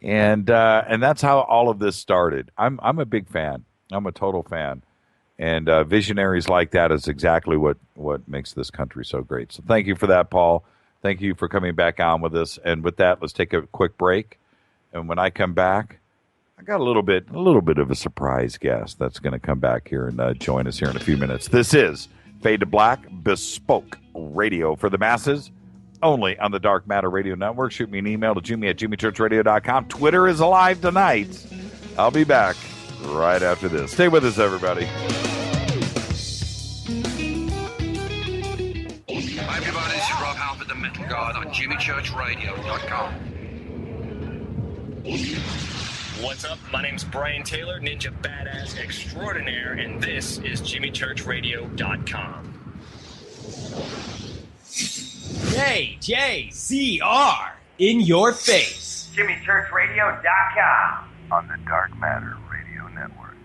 And that's how all of this started. I'm a big fan. I'm a total fan. And visionaries like that is exactly what makes this country so great. So thank you for that, Paul. Thank you for coming back on with us. And with that, let's take a quick break. And when I come back, I got a little bit of a surprise guest that's going to come back here and join us here in a few minutes. This is Fade to Black, bespoke radio for the masses, only on the Dark Matter Radio Network. Shoot me an email to Jimmy at jimmychurchradio.com. Twitter is alive tonight. I'll be back right after this. Stay with us, everybody. Hi, everybody. This is Rob Halford, the Metal God, on jimmychurchradio.com. What's up? My name's Brian Taylor, Ninja Badass Extraordinaire, and this is jimmychurchradio.com. JJCR, in your face. jimmychurchradio.com on the Dark Matter Radio Network.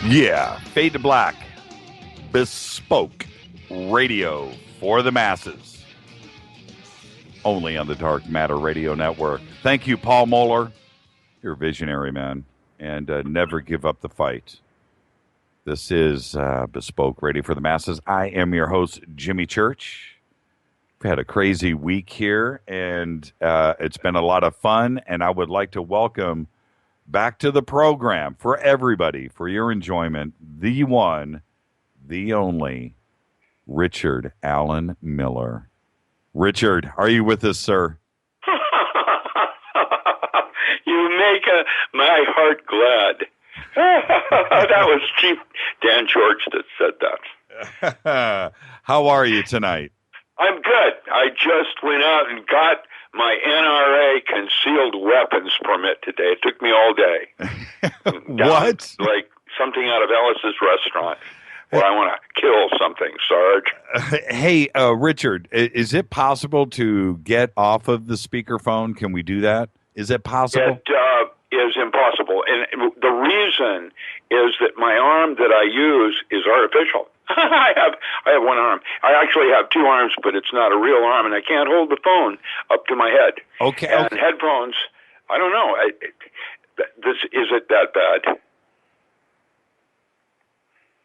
Yeah, Fade to Black, bespoke radio for the masses, only on the Dark Matter Radio Network. Thank you, Paul Moller. You're a visionary, man, and never give up the fight. This is bespoke radio for the masses. I am your host, Jimmy Church. We've had a crazy week here, and it's been a lot of fun, and I would like to welcome back to the program for everybody, for your enjoyment, the one, the only, Richard Allen Miller. Richard, are you with us, sir? You make my heart glad. That was Chief Dan George that said that. How are you tonight? I'm good. I just went out and got my NRA concealed weapons permit today. It took me all day. What? Like something out of Ellis's restaurant where I want to kill something, Sarge. Hey, Richard, is it possible to get off of the speakerphone? Can we do that? Is it possible? It is impossible. And the reason is that my arm that I use is artificial. I have one arm. I actually have two arms, but it's not a real arm, and I can't hold the phone up to my head. Okay. And headphones, I don't know. Is it that bad?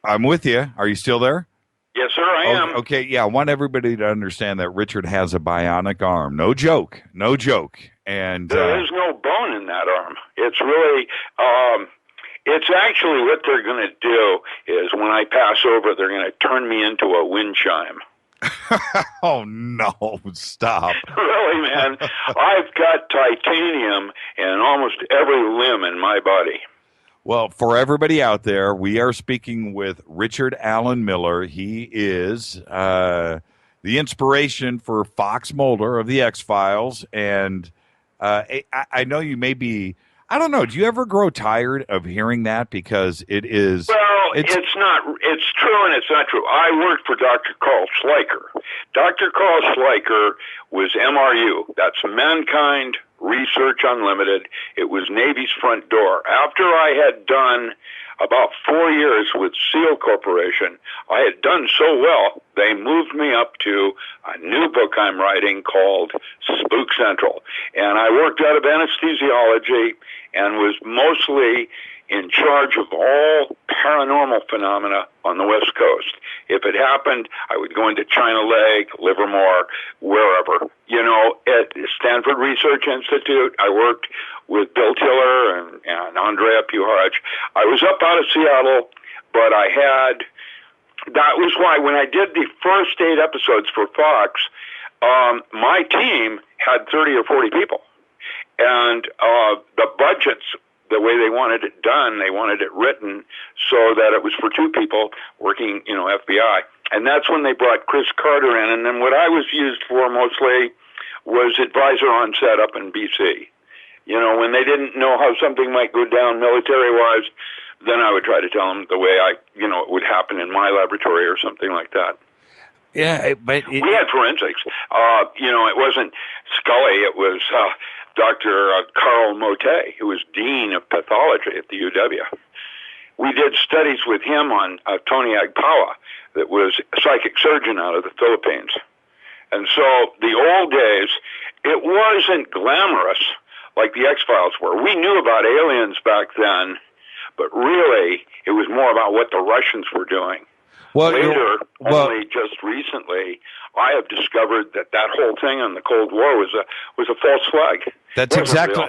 I'm with you. Are you still there? Yes, sir, I am. Okay, yeah. I want everybody to understand that Richard has a bionic arm. No joke. No joke. And there is no bone in that arm. It's really... It's actually what they're going to do is when I pass over, they're going to turn me into a wind chime. Oh, no, stop. Really, man. I've got titanium in almost every limb in my body. Well, for everybody out there, we are speaking with Richard Allen Miller. He is the inspiration for Fox Mulder of the X-Files. And I know you may be... I don't know. Do you ever grow tired of hearing that? Because it is... Well, it's not... It's true and it's not true. I worked for Dr. Carl Schleicher. Dr. Carl Schleicher was MRU. That's Mankind Research Unlimited. It was Navy's front door. After I had done about 4 years with SEAL Corporation, I had done so well, they moved me up to a new book I'm writing called Spook Central. And I worked out of anesthesiology and was mostly in charge of all paranormal phenomena on the West Coast. If it happened, I would go into China Lake, Livermore, wherever. You know, at Stanford Research Institute, I worked with Bill Tiller and Andrea Puharich. I was up out of Seattle, but that was why when I did the first 8 episodes for Fox, my team had 30 or 40 people. And the budgets, the way they wanted it done, they wanted it written so that it was for 2 people working, FBI. And that's when they brought Chris Carter in. And then what I was used for mostly was advisor on set up in BC. When they didn't know how something might go down military-wise, then I would try to tell them the way it would happen in my laboratory or something like that. Yeah, but... we had forensics. It wasn't Scully. It was Dr. Carl Motet, who was Dean of Pathology at the UW. We did studies with him on Tony Agpawa, that was a psychic surgeon out of the Philippines. And so the old days, it wasn't glamorous like the X-Files were. We knew about aliens back then, but really it was more about what the Russians were doing. Well, later, only just recently, I have discovered that whole thing on the Cold War was a false flag. That's exactly,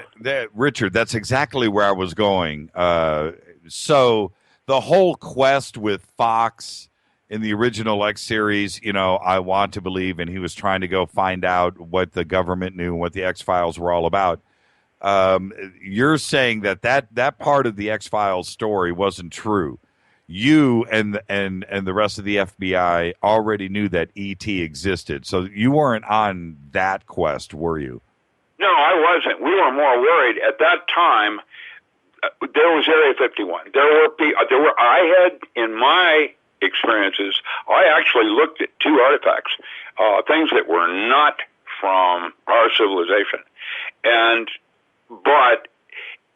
Richard, that's exactly where I was going. So the whole quest with Fox in the original X series, I want to believe, and he was trying to go find out what the government knew, what the X-Files were all about. You're saying that part of the X-Files story wasn't true. You and the rest of the FBI already knew that ET existed, so you weren't on that quest, were you? No, I wasn't. We were more worried at that time. There was Area 51. I had in my experiences, I actually looked at 2 artifacts, things that were not from our civilization, but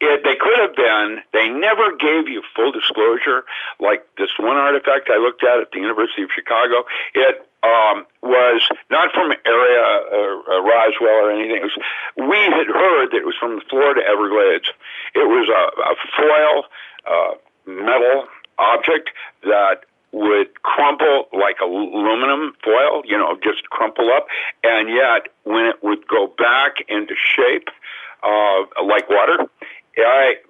they could have been. They never gave you full disclosure. Like this one artifact I looked at the University of Chicago, it was not from area Roswell or anything. We had heard that it was from the Florida Everglades. It was a foil metal object that would crumple like aluminum foil, just crumple up, and yet when it would go back into shape like water,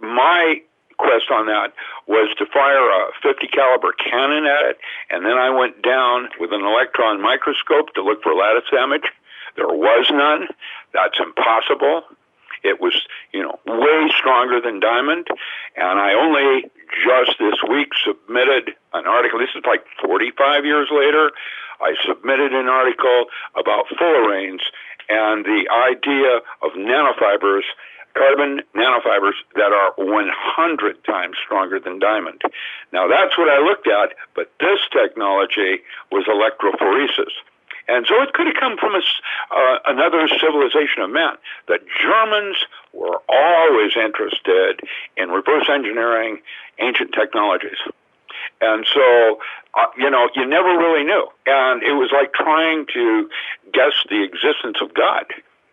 my quest on that was to fire a 50 caliber cannon at it, and then I went down with an electron microscope to look for lattice damage. There was none. That's impossible. It was, way stronger than diamond, and I only just this week submitted an article. This is like 45 years later. I submitted an article about fullerenes and the idea of nanofibers, carbon nanofibers that are 100 times stronger than diamond. Now that's what I looked at, but this technology was electrophoresis. And so it could have come from another civilization of man. The Germans were always interested in reverse engineering ancient technologies. And so, you never really knew. And it was like trying to guess the existence of God.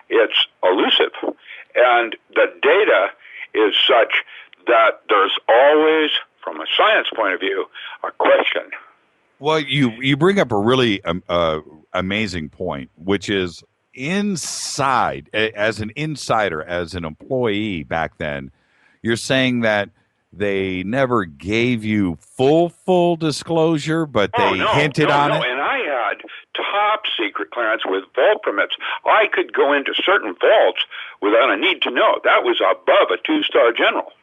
It's elusive. And the data is such that there's always, from a science point of view, a question. Well, you bring up a really amazing point, which is inside, as an insider, as an employee back then, you're saying that they never gave you full disclosure, but they hinted on it? And I had top secret clearance with vault permits. I could go into certain vaults without a need to know. That was above a 2-star general.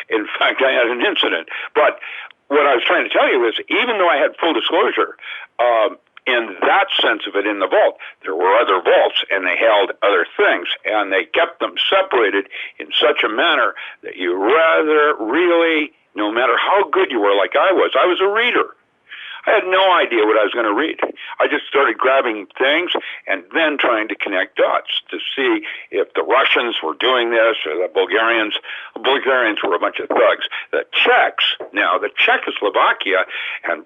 In fact, I had an incident. But what I was trying to tell you is, even though I had full disclosure, in that sense of it in the vault, there were other vaults, and they held other things, and they kept them separated in such a manner that you rather really, no matter how good you were, like I was a reader. I had no idea what I was going to read. I just started grabbing things and then trying to connect dots to see if the Russians were doing this or the Bulgarians. The Bulgarians were a bunch of thugs. The Czechs, now the Czechoslovakia and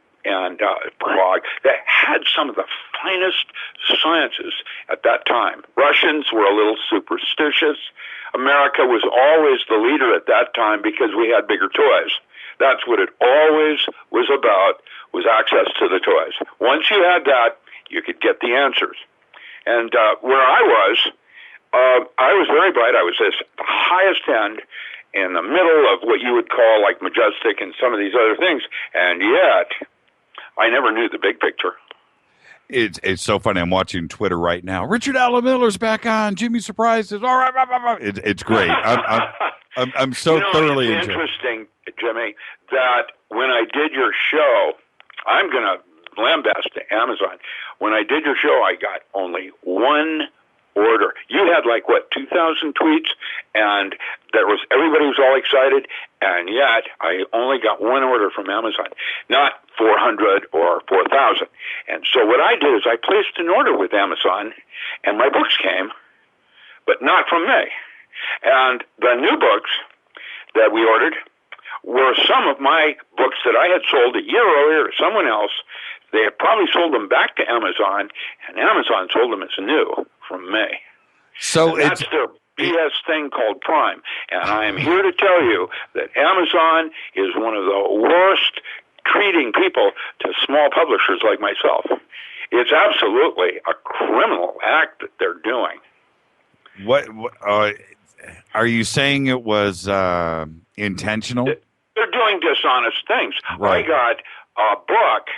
Prague, that had some of the finest sciences at that time. Russians were a little superstitious. America was always the leader at that time because we had bigger toys. That's what it always was about, was access to the toys. Once you had that, you could get the answers. And where I was very bright. I was at the highest end in the middle of what you would call like Majestic and some of these other things, and yet I never knew the big picture. It's so funny. I'm watching Twitter right now. Richard Allen Miller's back on. Jimmy Surprise is all right. It's great. I'm so thoroughly it's interesting, Jimmy, that when I did your show, I'm going to lambast to Amazon. When I did your show, I got only one order. You had 2,000 tweets, and everybody was all excited, and yet I only got one order from Amazon, not 400 or 4,000. And so what I did is I placed an order with Amazon, and my books came, but not from me. And the new books that we ordered were some of my books that I had sold a year earlier to someone else They had probably sold them back to Amazon, and Amazon sold them as new from May. So and that's their BS thing called Prime. And I am here to tell you that Amazon is one of the worst treating people to small publishers like myself. It's absolutely a criminal act that they're doing. What are you saying it was intentional? They're doing dishonest things. Right. I got a book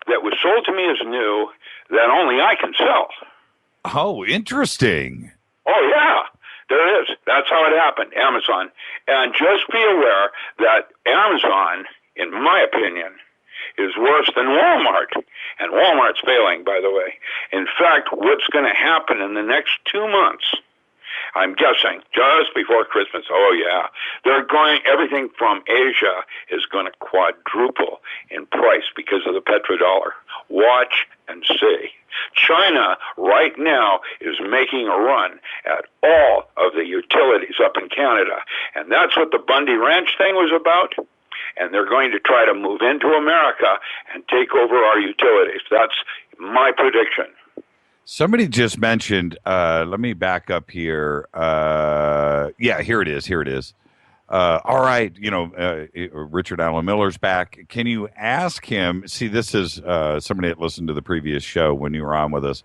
that was sold to me as new that only I can sell. Oh, interesting. Oh, yeah. There is. That's how it happened, Amazon. And just be aware that Amazon, in my opinion, is worse than Walmart. And Walmart's failing, by the way. In fact, what's going to happen in the next 2 months, I'm guessing, just before Christmas, everything from Asia is going to quadruple in price because of the petrodollar. Watch and see. China right now is making a run at all of the utilities up in Canada. And that's what the Bundy Ranch thing was about. And they're going to try to move into America and take over our utilities. That's my prediction. Somebody just mentioned, let me back up here. Yeah, here it is. All right, Richard Allen Miller's back. Can you ask him, see, this is somebody that listened to the previous show when you were on with us.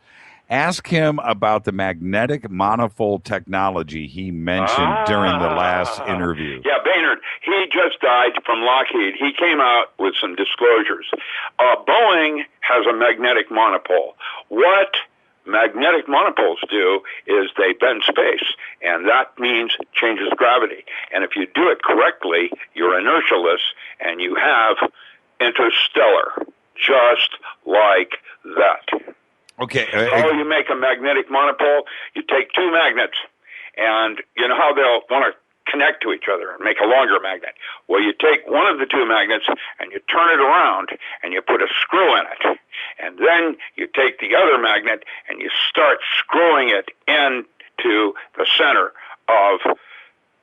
Ask him about the magnetic monofold technology he mentioned during the last interview. Yeah, Baynard, he just died from Lockheed. He came out with some disclosures. Boeing has a magnetic monopole. What magnetic monopoles do is they bend space, and that means changes gravity. And if you do it correctly, you're inertialess, and you have interstellar, just like that. Okay. How you make a magnetic monopole? You take two magnets, and you know how they'll want to connect to each other and make a longer magnet. Well, you take one of the two magnets and you turn it around and you put a screw in it. And then you take the other magnet and you start screwing it into the center of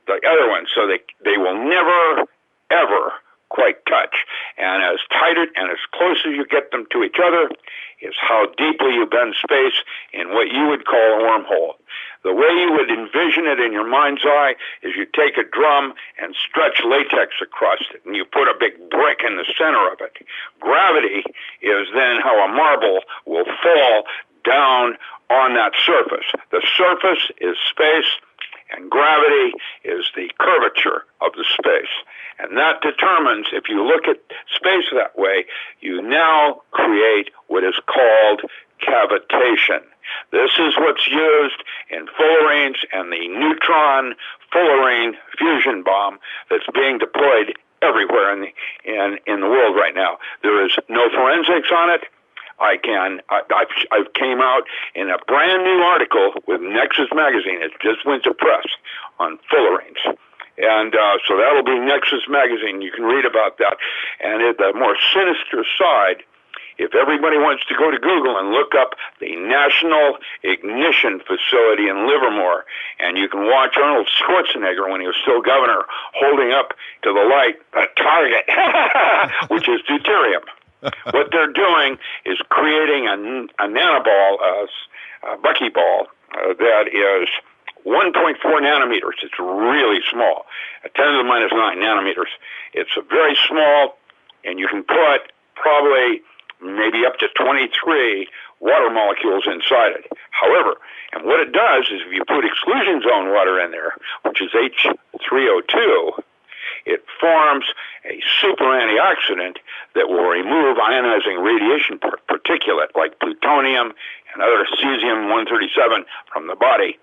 the other one so they will never, ever quite touch. And as tight and as close as you get them to each other is how deeply you bend space in what you would call a wormhole. The way you would envision it in your mind's eye is you take a drum and stretch latex across it, and you put a big brick in the center of it. Gravity is then how a marble will fall down on that surface. The surface is space, and gravity is the curvature of the space. And that determines, if you look at space that way, you now create what is called cavitation. This is what's used in Fullerenes and the neutron Fullerene fusion bomb that's being deployed everywhere in the world right now. There is no forensics on it. I came out in a brand new article with Nexus magazine. It just went to press on Fullerenes. And so that'll be Nexus magazine. You can read about that. And the more sinister side, if everybody wants to go to Google and look up the National Ignition Facility in Livermore, and you can watch Arnold Schwarzenegger when he was still governor holding up to the light a target, which is deuterium. What they're doing is creating a nanoball, a buckyball, that is 1.4 nanometers. It's really small, 10 to the minus 9 nanometers. It's very small, and you can put probably maybe up to 23 water molecules inside it. However, and what it does is if you put exclusion zone water in there, which is H3O2, it forms a super antioxidant that will remove ionizing radiation particulate like plutonium and other cesium-137 from the body.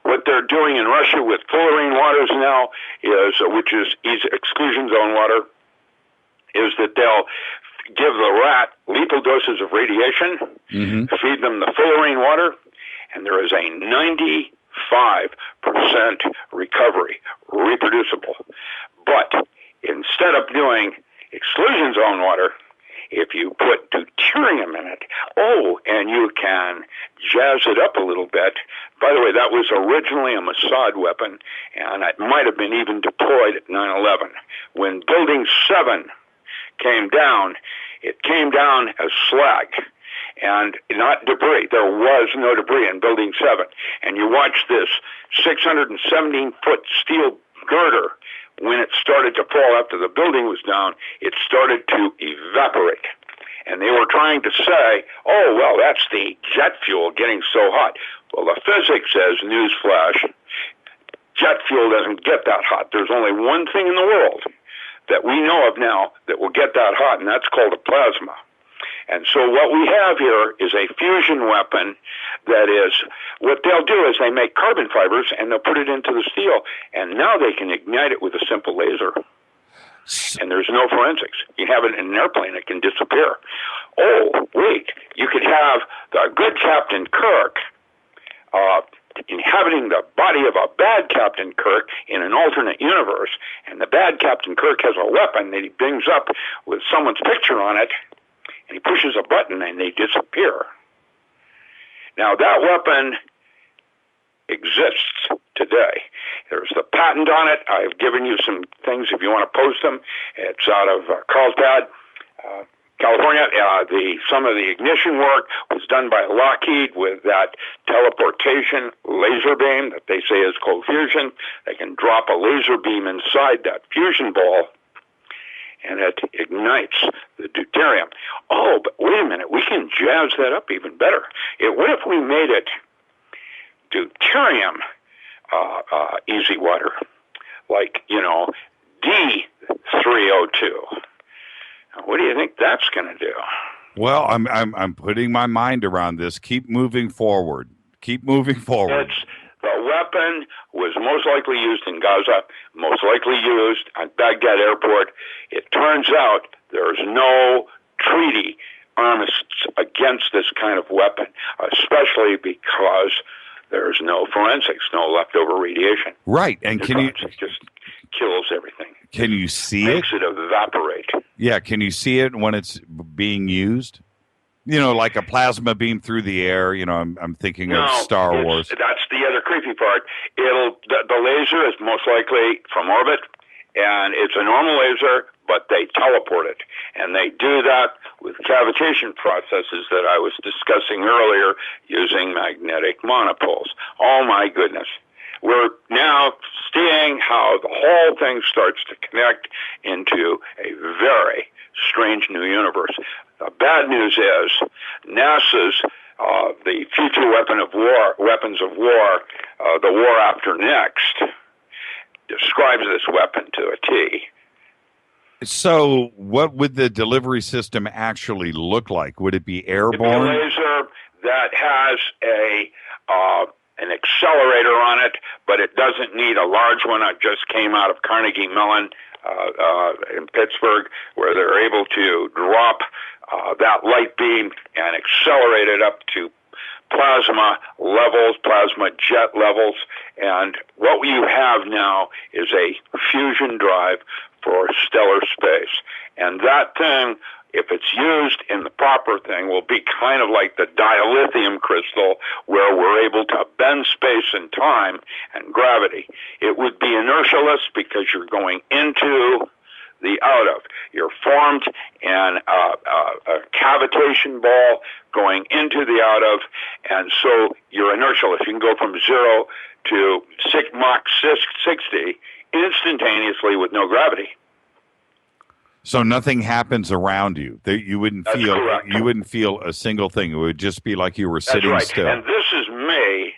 What they're doing in Russia with Fullerene waters now is, which is exclusion zone water, is that they'll give the rat lethal doses of radiation, feed them the Fullerene water, and there is a 95% recovery, reproducible. But instead of doing exclusion zone water, if you put deuterium in it, and you can jazz it up a little bit. By the way, that was originally a Mossad weapon, and it might have been even deployed at 9/11. When Building 7 came down It came down as slag and not debris. There was no debris in Building 7. And you watch this 617-foot steel girder. When it started to fall after the building was down, it started to evaporate. And they were trying to say, oh, well, that's the jet fuel getting so hot. Well, the physics says, newsflash, jet fuel doesn't get that hot. There's only one thing in the world that we know of now that will get that hot, and that's called a plasma. And so what we have here is a fusion weapon that is, what they'll do is they make carbon fibers and they'll put it into the steel, and now they can ignite it with a simple laser. And there's no forensics. You have it in an airplane, it can disappear. Oh, wait, you could have the good Captain Kirk inhabiting the body of a bad Captain Kirk in an alternate universe, and the bad Captain Kirk has a weapon that he brings up with someone's picture on it, and he pushes a button and they disappear. Now that weapon exists today. There's the patent on it. I've given you some things if you want to post them. It's out of Carlsbad, California. Some of the ignition work was done by Lockheed with that teleportation laser beam that they say is cold fusion. They can drop a laser beam inside that fusion ball, and it ignites the deuterium. Oh, but wait a minute, we can jazz that up even better. What if we made it deuterium easy water, like, D302? What do you think that's going to do? Well, I'm putting my mind around this. Keep moving forward. Keep moving forward. The weapon was most likely used in Gaza, most likely used at Baghdad airport. It turns out there's no treaty armistice against this kind of weapon, especially because there's no forensics, no leftover radiation. Right, and it just kills everything. Can you see Makes it evaporate. Yeah, can you see it when it's being used? Like a plasma beam through the air. I'm thinking of Star Wars. That's the other creepy part. The laser is most likely from orbit, and it's a normal laser, but they teleport it. And they do that with cavitation processes that I was discussing earlier using magnetic monopoles. Oh, my goodness. We're now seeing how the whole thing starts to connect into a very strange new universe. The bad news is NASA's the future weapons of war, the war after next, describes this weapon to a T. So what would the delivery system actually look like? Would it be airborne? It'd be a laser that has an accelerator on it, but it doesn't need a large one. It just came out of Carnegie Mellon in Pittsburgh, where they're able to drop that light beam and accelerate it up to plasma levels, plasma jet levels. And what you have now is a fusion drive for stellar space. And that thing, if it's used in the proper thing, will be kind of like the dilithium crystal, where we're able to bend space and time and gravity. It would be inertialess because you're going into the out of. You're formed in a cavitation ball going into the out of, and so you're inertialess. You can go from 0 to Mach 60 instantaneously with no gravity. So nothing happens around you. You wouldn't That's feel. correct. You wouldn't feel a single thing. It would just be like you were sitting That's right. still. And this is me,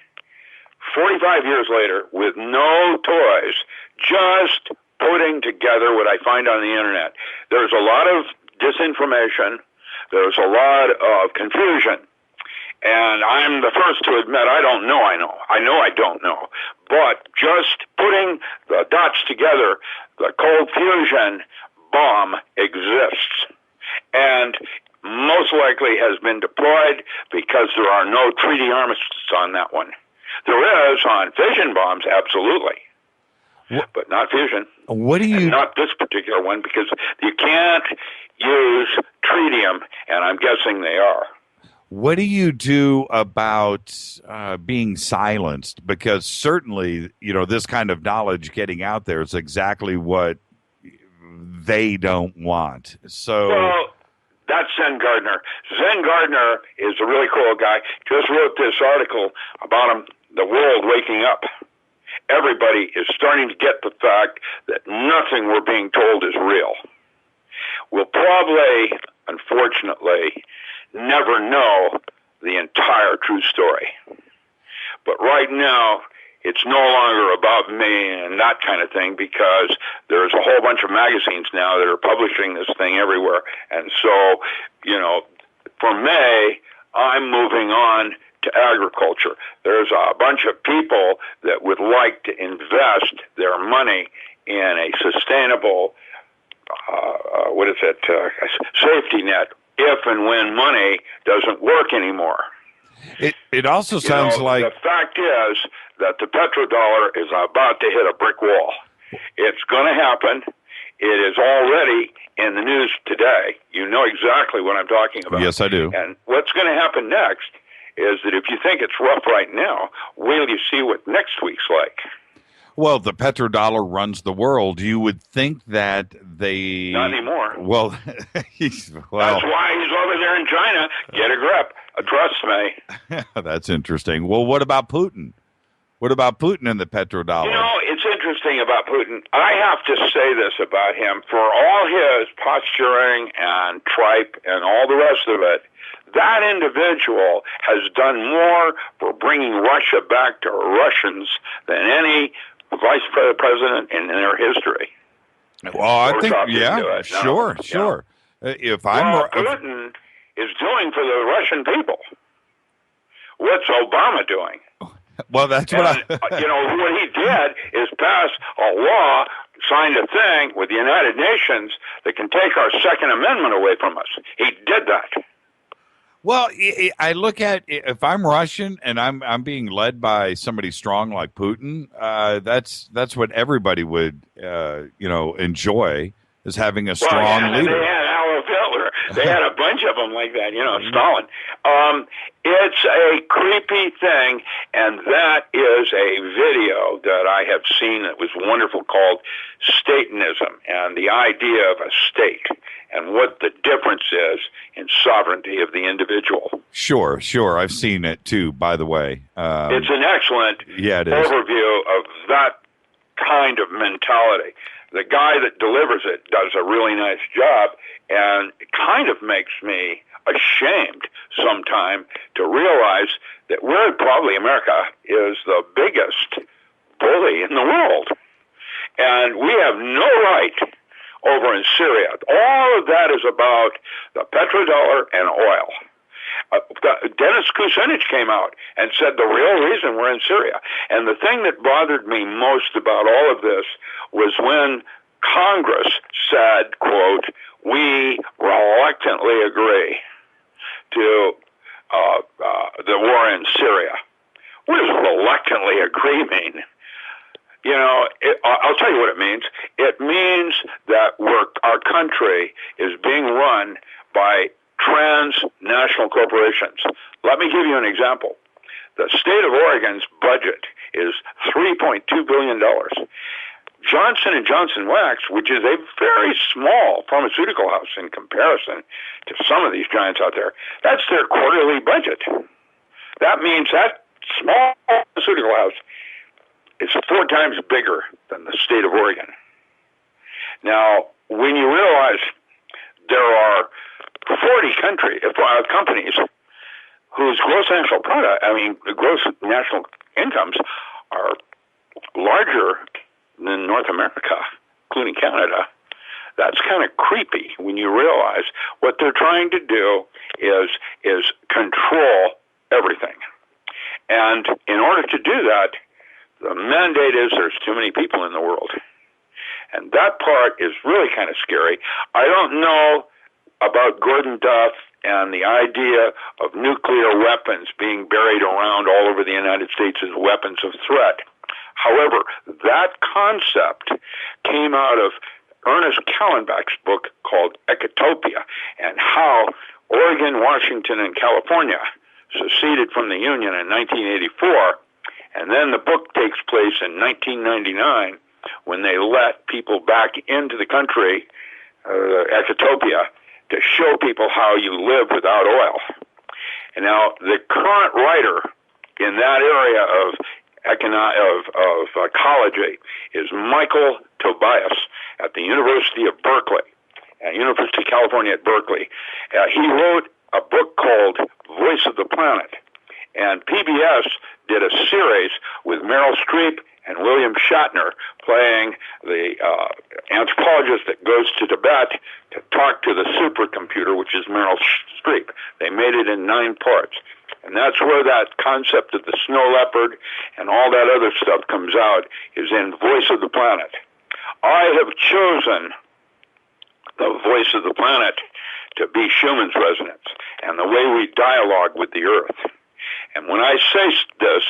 45 years later, with no toys, just putting together what I find on the internet. There's a lot of disinformation. There's a lot of confusion. And I'm the first to admit I don't know I don't know. But just putting the dots together, the cold fusion bomb exists. And most likely has been deployed because there are no treaty armistices on that one. There is on fission bombs, absolutely. But not fusion. What do you... And not this particular one, because you can't use tritium, and I'm guessing they are. What do you do about being silenced? Because certainly, this kind of knowledge getting out there is exactly what they don't want. So, well, That's Zen Gardner. Zen Gardner is a really cool guy. Just wrote this article about him, the world waking up. Everybody is starting to get the fact that nothing we're being told is real. We'll probably, unfortunately, never know the entire true story. But right now, it's no longer about me and that kind of thing, because there's a whole bunch of magazines now that are publishing this thing everywhere. And so, for May, I'm moving on to agriculture. There's a bunch of people that would like to invest their money in a sustainable, safety net if and when money doesn't work anymore. It also sounds like... The fact is that the petrodollar is about to hit a brick wall. It's going to happen. It is already in the news today. You know exactly what I'm talking about. Yes, I do. And what's going to happen next is that if you think it's rough right now, wait till you see what next week's like. Well, the petrodollar runs the world. You would think that they... Not anymore. Well, That's why he's over there in China. Get a grip. Trust me. That's interesting. Well, what about Putin? What about Putin and the petrodollar? It's interesting about Putin. I have to say this about him. For all his posturing and tripe and all the rest of it, that individual has done more for bringing Russia back to Russians than any vice president in their history. Well, I think, sure. Putin is doing for the Russian people. What's Obama doing? Well, that's what what he did is pass a law, signed a thing with the United Nations that can take our Second Amendment away from us. He did that. Well, I look at, if I'm Russian and I'm being led by somebody strong like Putin, that's what everybody would enjoy, is having a strong leader. They had Adolf Hitler. They had a bunch of them like that, Stalin. It's a creepy thing, and that is a video that I have seen that was wonderful called Statanism and the idea of a state and what the difference is in sovereignty of the individual. Sure. I've seen it too, by the way. It's an excellent overview of that kind of mentality. The guy that delivers it does a really nice job, and it kind of makes me ashamed sometime to realize that America is the biggest bully in the world. And we have no right over in Syria. All of that is about the petrodollar and oil. Dennis Kucinich came out and said the real reason we're in Syria. And the thing that bothered me most about all of this was when Congress said, quote, "We reluctantly agree to the war in Syria." What does reluctantly agree mean? I'll tell you what it means. It means that our country is being run by transnational corporations. Let me give you an example. The state of Oregon's budget is $3.2 billion. Johnson & Johnson Wax, which is a very small pharmaceutical house in comparison to some of these giants out there, that's their quarterly budget. That means that small pharmaceutical house is 4 times bigger than the state of Oregon. Now, when you realize there are 40 companies whose gross national incomes are larger than North America, including Canada, that's kind of creepy when you realize what they're trying to do is control everything. And in order to do that, the mandate is there's too many people in the world. And that part is really kind of scary. I don't know about Gordon Duff and the idea of nuclear weapons being buried around all over the United States as weapons of threat. However, that concept came out of Ernest Callenbach's book called Ecotopia, and how Oregon, Washington, and California seceded from the Union in 1984, and then the book takes place in 1999 when they let people back into the country, Ecotopia, to show people how you live without oil. And now, the current writer in that area of ecology is Michael Tobias at the University of Berkeley, University of California at Berkeley. He wrote a book called Voice of the Planet, and PBS did a series with Meryl Streep and William Shatner playing the anthropologist that goes to Tibet to talk to the supercomputer, which is Meryl Streep. They made it in 9 parts. And that's where that concept of the snow leopard and all that other stuff comes out, is in Voice of the Planet. I have chosen the Voice of the Planet to be Schumann's resonance and the way we dialogue with the earth. And when I say this,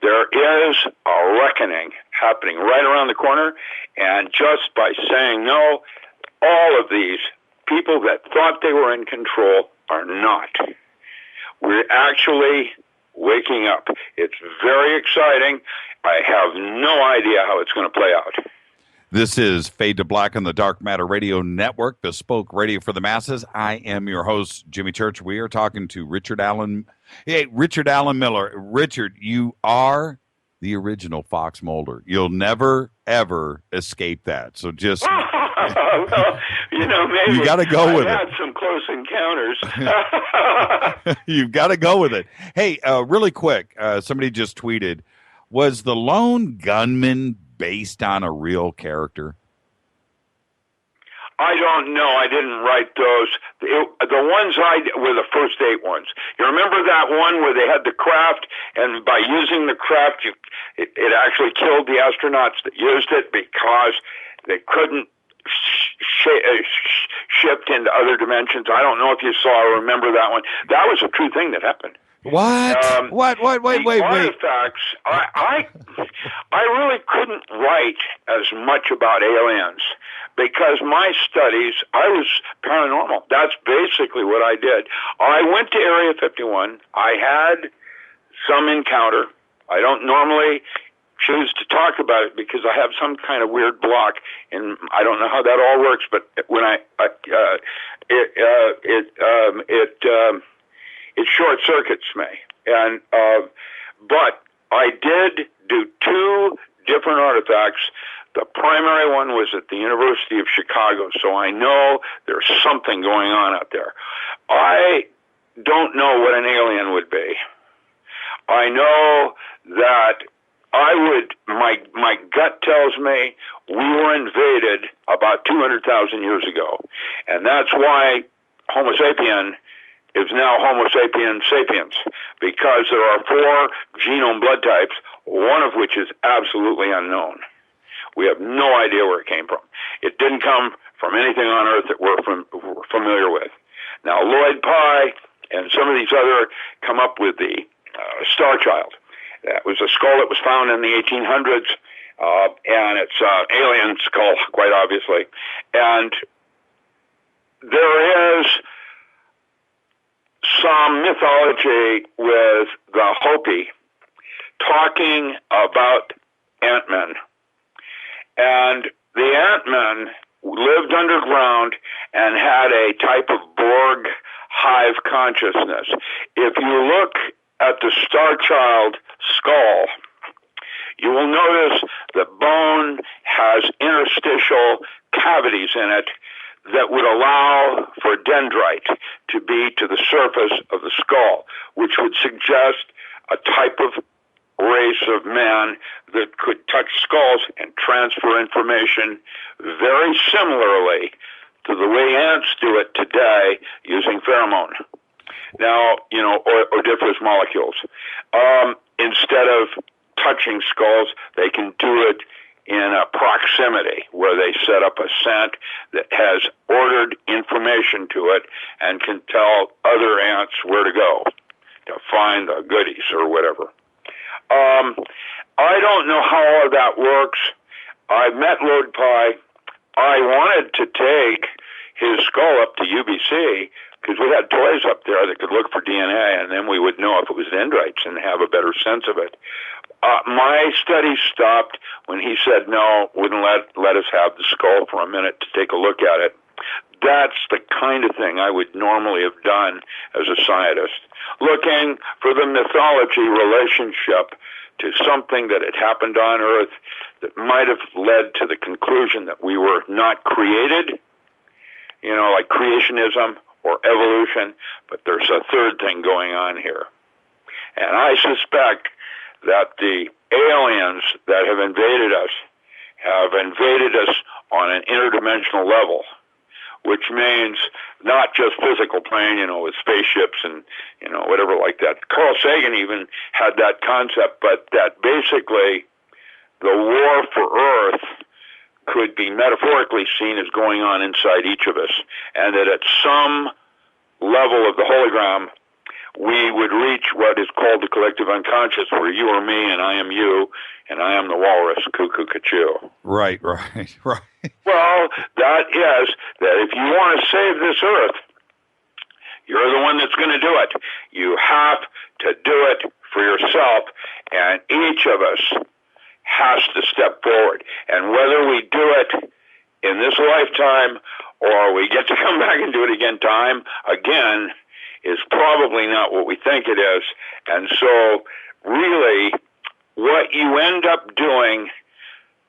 there is a reckoning happening right around the corner, and just by saying no, all of these people that thought they were in control are not. We're actually waking up. It's very exciting. I have no idea how it's going to play out. This is Fade to Black on the Dark Matter Radio Network, bespoke radio for the masses. I am your host, Jimmy Church. We are talking to Richard Allen. Hey, Richard Allen Miller. Richard, you are the original Fox Mulder. You'll never, ever escape that. So just... well, maybe you got to go with it. I've had some close encounters. You've got to go with it. Hey, really quick, somebody just tweeted, was the lone gunman based on a real character? I don't know. I didn't write those. The ones were the first 8 ones. You remember that one where they had the craft, and by using the craft, it actually killed the astronauts that used it because they couldn't shift into other dimensions. I don't know if you saw or remember that one. That was a true thing that happened. What? Wait. Artifacts. I really couldn't write as much about aliens because my studies, I was paranormal. That's basically what I did. I went to Area 51. I had some encounter. I don't normally choose to talk about it because I have some kind of weird block, and I don't know how that all works. But when it short circuits me, and but I did do 2 different artifacts. The primary one was at the University of Chicago, so I know there's something going on out there. I don't know what an alien would be. I know that my gut tells me we were invaded about 200,000 years ago, and that's why Homo sapien is now Homo sapien sapiens, because there are 4 genome blood types, one of which is absolutely unknown. We have no idea where it came from. It didn't come from anything on Earth that we're familiar with. Now, Lloyd Pye and some of these other come up with the Star Child. That was a skull that was found in the 1800s, and it's an alien skull, quite obviously. And there is some mythology with the Hopi talking about Ant-Men. And the Ant-Men lived underground and had a type of Borg hive consciousness. If you look at the Star Child skull, you will notice the bone has interstitial cavities in it that would allow for dendrite to be to the surface of the skull, which would suggest a type of race of man that could touch skulls and transfer information very similarly to the way ants do it today using pheromone. Now, or different molecules. Instead of touching skulls, they can do it in a proximity where they set up a scent that has ordered information to it and can tell other ants where to go to find the goodies or whatever. I don't know how all of that works. I met Lloyd Pye. I wanted to take his skull up to UBC because we had toys up there that could look for DNA, and then we would know if it was dendrites and have a better sense of it. My study stopped when he said no, wouldn't let us have the skull for a minute to take a look at it. That's the kind of thing I would normally have done as a scientist, looking for the mythology relationship to something that had happened on Earth that might have led to the conclusion that we were not created, like creationism or evolution, but there's a third thing going on here. And I suspect that the aliens that have invaded us on an interdimensional level, which means not just physical plane, with spaceships and, whatever like that. Carl Sagan even had that concept, but that basically the war for Earth could be metaphorically seen as going on inside each of us, and that at some level of the hologram, we would reach what is called the collective unconscious, where you are me and I am you, and I am the walrus, cuckoo, cuckoo. Right. Well, that is that if you want to save this Earth, you're the one that's going to do it. You have to do it for yourself, and each of us has to step forward. And whether we do it in this lifetime or we get to come back and do it time again is probably not what we think it is. And so really what you end up doing,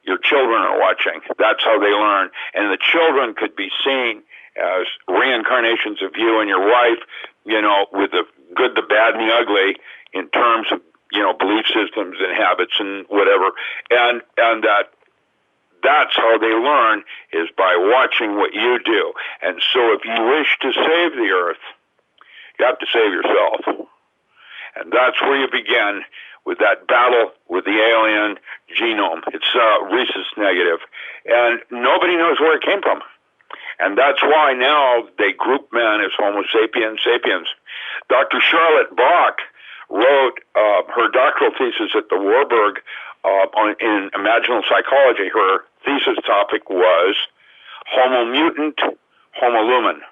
your children are watching. That's how they learn. And the children could be seen as reincarnations of you and your wife, with the good, the bad, and the ugly in terms of, belief systems and habits and whatever. And that's how they learn, is by watching what you do. And so if you wish to save the Earth, you have to save yourself. And that's where you begin, with that battle with the alien genome. It's rhesus negative. And nobody knows where it came from. And that's why now they group man as Homo sapiens sapiens. Dr. Charlotte Bach wrote her doctoral thesis at the Warburg in imaginal psychology. Her thesis topic was Homo mutant, Homo lumen.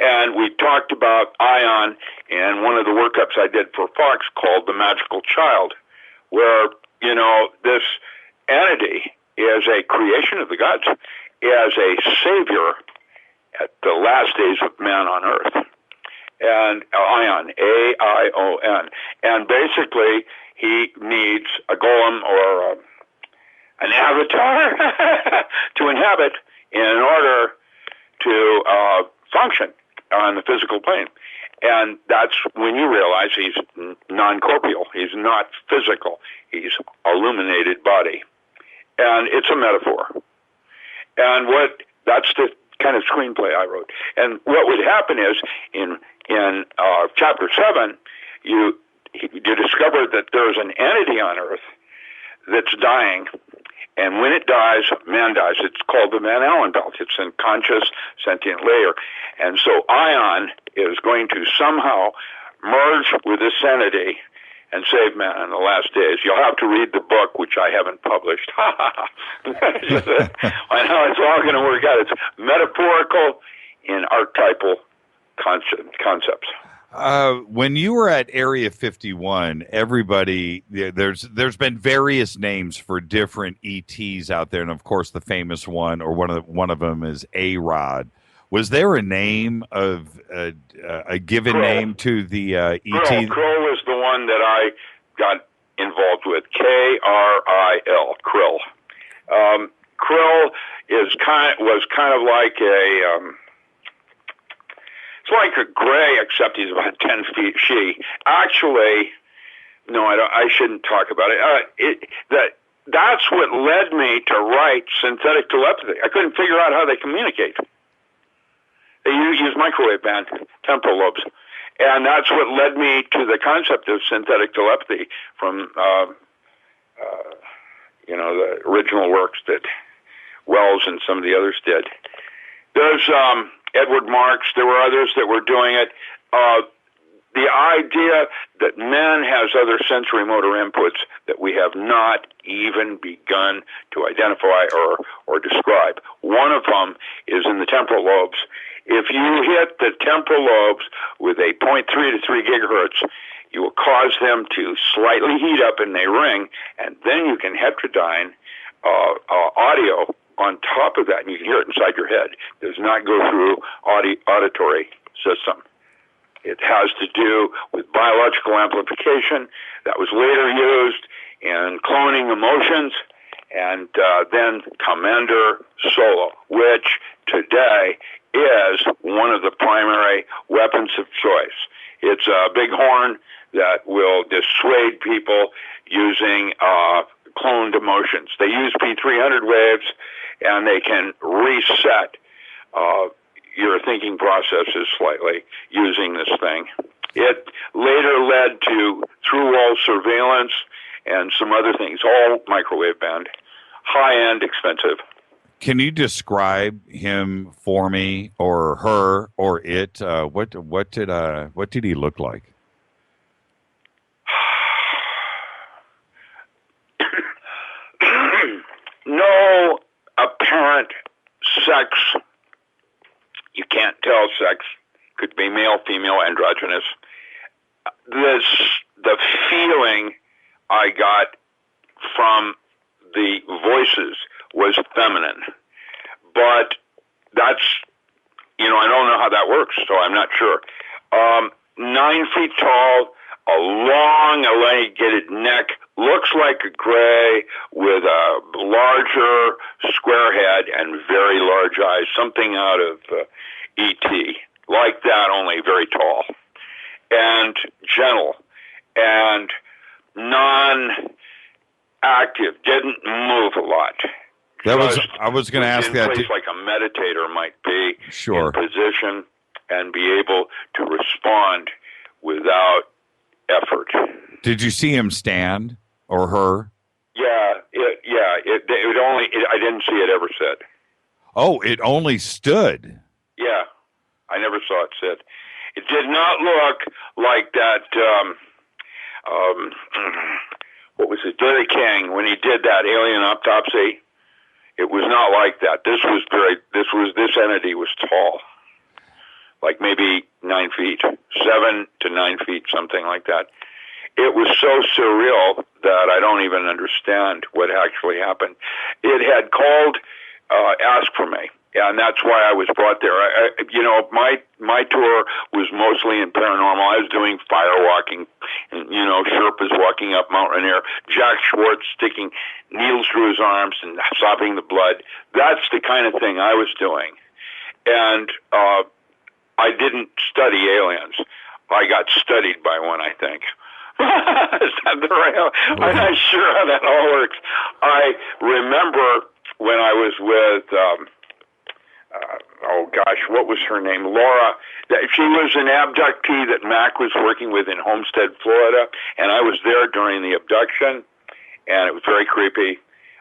And we talked about Ion in one of the workups I did for Fox called The Magical Child, where, this entity is a creation of the gods, as a savior at the last days of man on Earth. And Ion, A-I-O-N. And basically, he needs a golem or an avatar to inhabit in order to function on the physical plane. And that's when you realize he's non-corporeal. He's not physical. He's illuminated body. And it's a metaphor. And that's the kind of screenplay I wrote. And what would happen is, in chapter 7, you discover that there's an entity on Earth that's dying. And when it dies, man dies. It's called the Van Allen belt. It's a conscious, sentient layer. And so Ion is going to somehow merge with this entity and save man in the last days. You'll have to read the book, which I haven't published. I know it's all going to work out. It's metaphorical in archetypal concepts. When you were at Area 51, everybody, there's been various names for different ETs out there, and of course the famous one, or one of them is A-Rod. Was there a name of a given Kril. name to the ET? Kril was the one that I got involved with. K-R-I-L, Kril. Kril was kind of like it's like a gray, except he's about 10 feet she. Actually, no, I shouldn't talk about it. That's what led me to write synthetic telepathy. I couldn't figure out how they communicate. They use microwave band, temporal lobes. And that's what led me to the concept of synthetic telepathy from, the original works that Wells and some of the others did. There's Edward Marks. There were others that were doing it. The idea that man has other sensory motor inputs that we have not even begun to identify or describe. One of them is in the temporal lobes. If you hit the temporal lobes with a 0.3 to 3 gigahertz, you will cause them to slightly heat up and they ring, and then you can heterodyne audio on top of that, and you can hear it inside your head, does not go through auditory system. It has to do with biological amplification that was later used in cloning emotions, and then Commander Solo, which today is one of the primary weapons of choice. It's a big horn that will dissuade people using cloned emotions. They use P300 waves, and they can reset your thinking processes slightly using this thing. It later led to through-wall surveillance and some other things, all microwave band, high-end, expensive. Can you describe him for me, or her, or it? What did he look like? No apparent sex. You can't tell sex. Could be male, female, androgynous. The feeling I got from the voices was feminine. But that's, I don't know how that works, so I'm not sure. 9 feet tall, a long, elongated neck, looks like a gray with a larger square head and very large eyes, something out of ET. Like that, only very tall. And gentle. And non-active, didn't move a lot. I was going to ask that. Place like a meditator might be Sure. in position and be able to respond without effort. Did you see him stand or her? I didn't see it ever sit. Oh, it only stood. Yeah, I never saw it sit. It did not look like that. What was it, Diddy King, when he did that alien autopsy? It was not like that. This entity was tall, like maybe 9 feet, 7 to 9 feet, something like that. It was so surreal that I don't even understand what actually happened. It had called, asked for me, and that's why I was brought there. My tour was mostly in paranormal. I was doing fire walking, and, Sherpas walking up Mount Rainier, Jack Schwartz sticking needles through his arms and sopping the blood. That's the kind of thing I was doing. And I didn't study aliens. I got studied by one, I think. Is that the right? I'm not sure how that all works. I remember when I was with, what was her name? Laura. She was an abductee that Mac was working with in Homestead, Florida, and I was there during the abduction, and it was very creepy.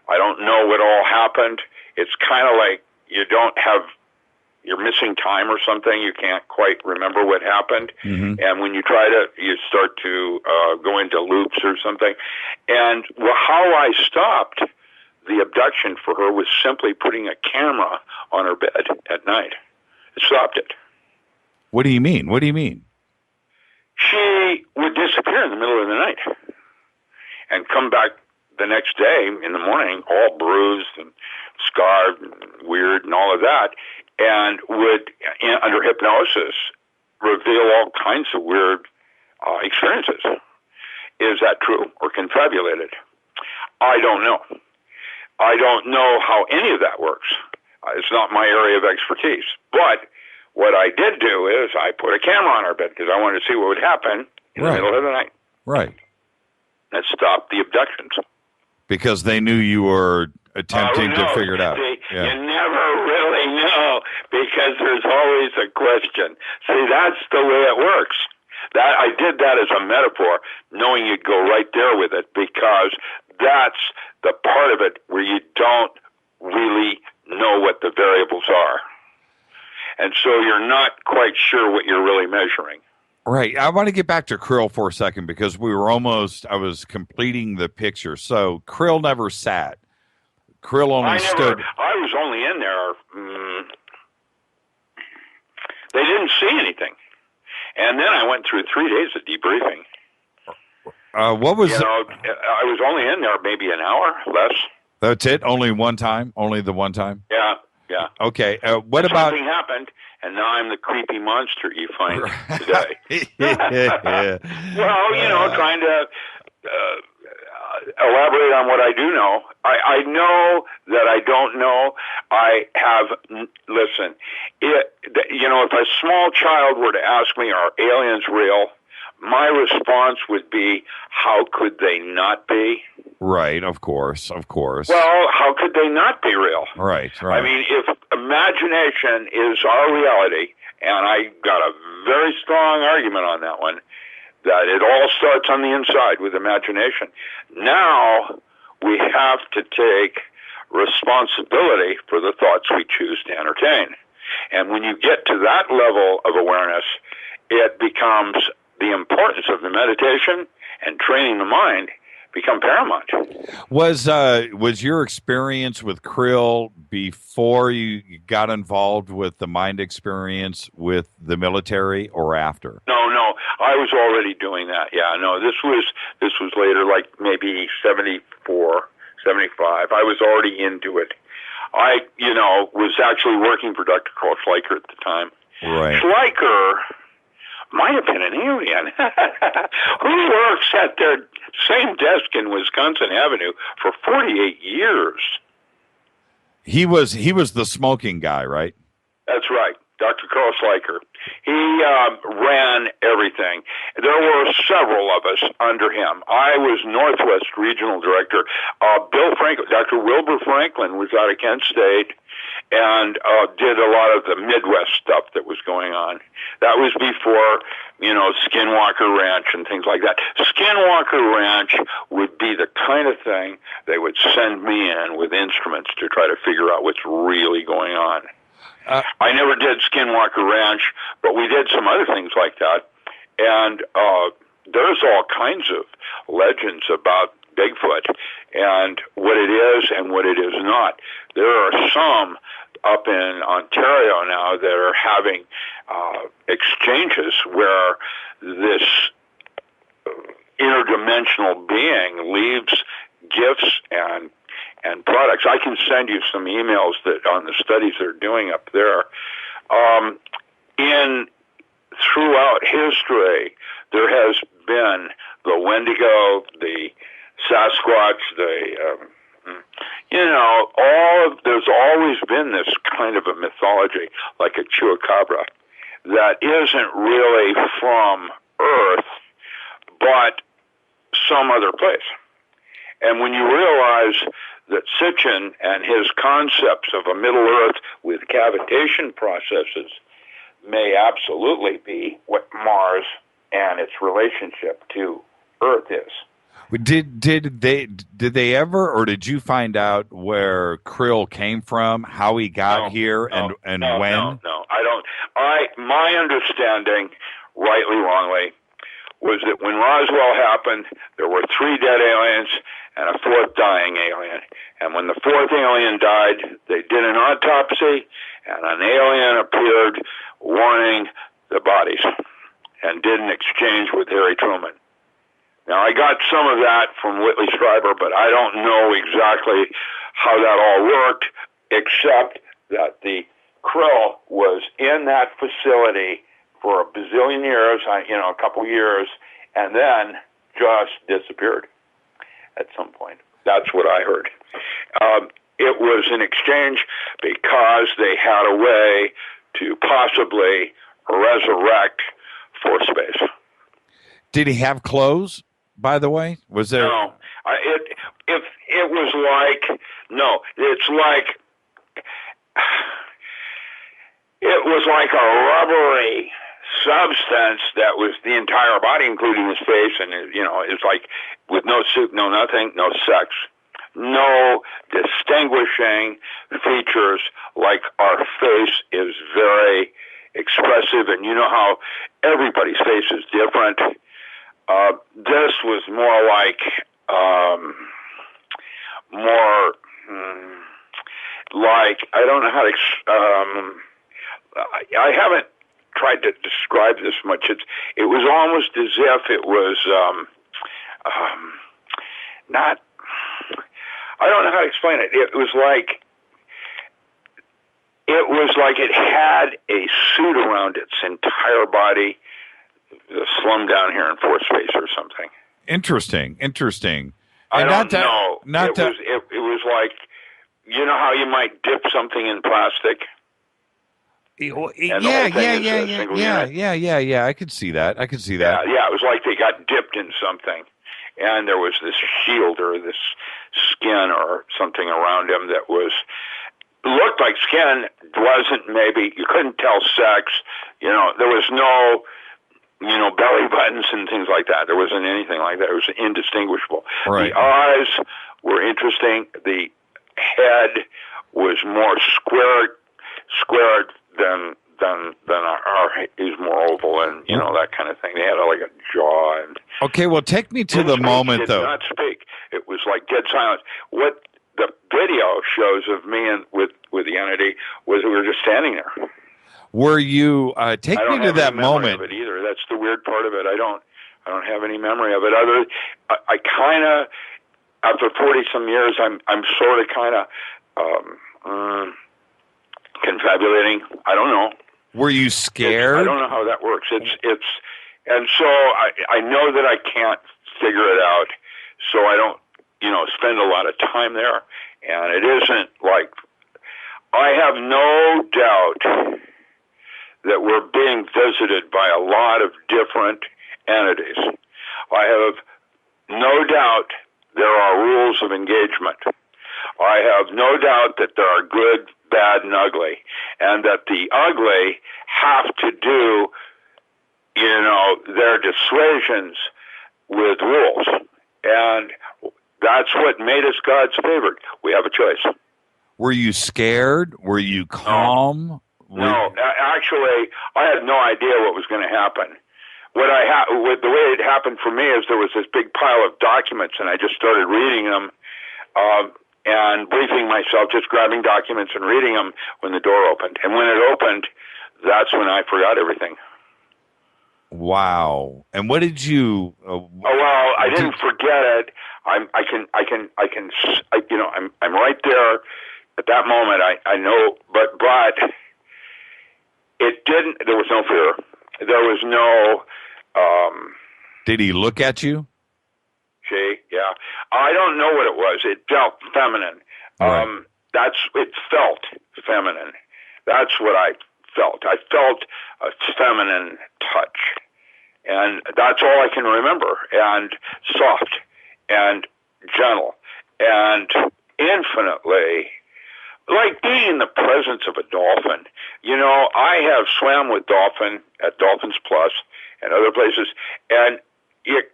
I don't know what all happened. It's kind of like you're missing time or something. You can't quite remember what happened. Mm-hmm. And when you start to go into loops or something. And how I stopped the abduction for her was simply putting a camera on her bed at night. It stopped it. What do you mean? She would disappear in the middle of the night and come back the next day in the morning, all bruised and scarred and weird and all of that, and would, under hypnosis, reveal all kinds of weird experiences. Is that true or confabulated? I don't know. I don't know how any of that works. It's not my area of expertise. But what I did do is I put a camera on her bed because I wanted to see what would happen in the middle of the night. Right. That stopped the abductions. Because they knew you were attempting to figure it out. See, you never really know because there's always a question. See, that's the way it works. I did that as a metaphor, knowing you'd go right there with it, because that's the part of it where you don't really know what the variables are. And so you're not quite sure what you're really measuring. Right. I want to get back to Kril for a second because I was completing the picture. So Kril never sat. Kril only stood. I was only in there. They didn't see anything. And then I went through 3 days of debriefing. What was... I was only in there maybe an hour, less. That's it? Only one time? Only the one time? Yeah. Okay. What about... Something happened, and now I'm the creepy monster you find today. Well, trying to elaborate on what I do know. I know that I don't know. Listen, if a small child were to ask me, are aliens real? My response would be, how could they not be? Right, of course. Well, how could they not be real? Right. I mean, if imagination is our reality, and I got a very strong argument on that one, that it all starts on the inside with imagination. Now we have to take responsibility for the thoughts we choose to entertain. And when you get to that level of awareness, it becomes the importance of the meditation and training the mind become paramount. Was your experience with Kril before you got involved with the mind experience with the military or after? No, I was already doing that. Yeah, no, this was later, like maybe 74, 75. I was already into it. I, was actually working for Dr. Carl Schleicher at the time. Right. Schleicher might have been an alien who works at their same desk in Wisconsin Avenue for 48 years. He was the smoking guy, right? That's right, Dr. Carl Schleicher. He ran everything. There were several of us under him. I was Northwest Regional Director. Bill Franklin, Dr. Wilbur Franklin was out of Kent State and did a lot of the Midwest stuff that was going on. That was before, Skinwalker Ranch and things like that. Skinwalker Ranch would be the kind of thing they would send me in with instruments to try to figure out what's really going on. I never did Skinwalker Ranch, but we did some other things like that. And there's all kinds of legends about Bigfoot and what it is and what it is not. There are some up in Ontario now that are having exchanges where this interdimensional being leaves gifts and products. I can send you some emails that on the studies they're doing up there. Throughout history, there has been the Wendigo, the Sasquatch, there's always been this kind of a mythology, like a chupacabra, that isn't really from Earth, but some other place. And when you realize that Sitchin and his concepts of a Middle Earth with cavitation processes may absolutely be what Mars and its relationship to Earth is. Did they ever, or did you find out where Kril came from, how he got here, and when? No, I don't. My understanding, rightly, wrongly, was that when Roswell happened, there were 3 dead aliens and a 4th dying alien. And when the 4th alien died, they did an autopsy, and an alien appeared warning the bodies and did an exchange with Harry Truman. Now, I got some of that from Whitley Strieber, but I don't know exactly how that all worked, except that the Kril was in that facility for a bazillion years, a couple years, and then just disappeared at some point. That's what I heard. It was an exchange because they had a way to possibly resurrect force space. Did he have clothes, by the way? Was there? No. It was like, no, it's like, it was like a rubbery substance that was the entire body, including his face, and it's like with no suit, no nothing, no sex, no distinguishing features. Like our face is very expressive, and you know how everybody's face is different. This was more like I don't know how to. I haven't tried to describe this much. It was almost as if it was not. I don't know how to explain it. It was like it had a suit around its entire body, slummed down here in fourth space or something. Interesting. I And don't know. It was like, you know how you might dip something in plastic? Yeah. I could see that. Yeah, it was like they got dipped in something, and there was this shield or this skin or something around him that looked like skin. Wasn't, maybe you couldn't tell sex. You know, there was no, belly buttons and things like that. There wasn't anything like that. It was indistinguishable. Right. The eyes were interesting. The head was more squared than our is more oval, and that kind of thing. They had like a jaw and. Okay, well, take me to the moment did though. Not speak. It was like dead silence. What the video shows of me and with the entity was we were just standing there. Were you take me to that moment? Of it either. That's the weird part of it. I don't have any memory of it. I kind of, after 40 some years, I'm sort of kind of confabulating. I don't know. Were you scared? I don't know how that works. It's and so I know that I can't figure it out. So I don't spend a lot of time there. And it isn't like, I have no doubt that we're being visited by a lot of different entities. I have no doubt there are rules of engagement. I have no doubt that there are good, bad, and ugly, and that the ugly have to do, their dissuasions with rules. And that's what made us God's favorite. We have a choice. Were you scared? Were you calm? No, actually, I had no idea what was going to happen. The way it happened for me is there was this big pile of documents, and I just started reading them and briefing myself, just grabbing documents and reading them when the door opened. And when it opened, that's when I forgot everything. Wow! And what did you? I didn't forget it. I'm right there at that moment. I know, but it didn't. There was no fear. There was no. Did he look at you? Yeah. I don't know what it was. It felt feminine. Right. It felt feminine. That's what I felt. I felt a feminine touch. And that's all I can remember. And soft and gentle and infinitely, like being in the presence of a dolphin. I have swam with dolphin at Dolphins Plus and other places, and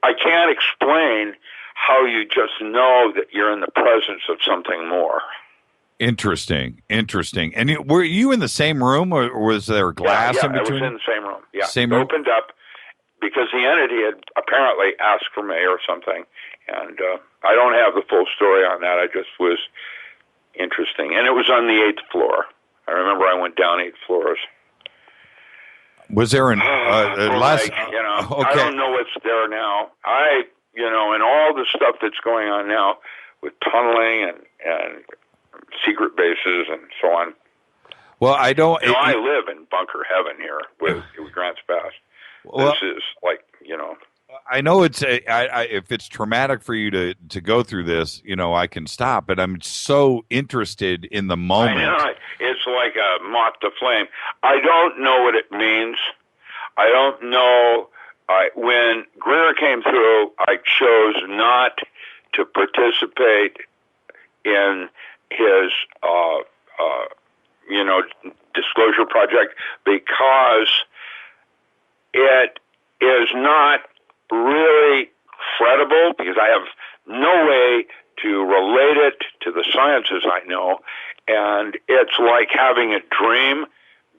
I can't explain how you just know that you're in the presence of something more. Interesting. And were you in the same room, or was there glass in between? Yeah, I was in the same room. Yeah, same it room? Opened up because the entity had apparently asked for me or something, and I don't have the full story on that. I just was interesting, and it was on the 8th floor. I remember I went down 8 floors. Was there an last? Okay. I don't know what's there now. And all the stuff that's going on now with tunneling and secret bases and so on. Well, I don't. I live in bunker heaven here with Grants Pass. This is like, I know it's if it's traumatic for you to go through this, I can stop. But I'm so interested in the moment. I know. It's like a moth to flame. I don't know what it means. I don't know. When Greer came through, I chose not to participate in his, disclosure project because it is not really credible, because I have no way to relate it to the sciences I know, and it's like having a dream.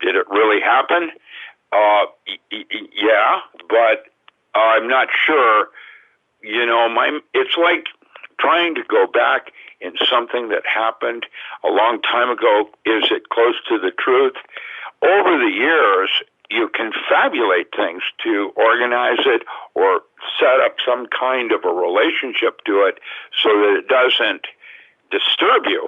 Did it really happen? Yeah, but I'm not sure. It's like trying to go back in something that happened a long time ago. Is it close to the truth? Over the years, you can fabulate things to organize it or set up some kind of a relationship to it so that it doesn't disturb you,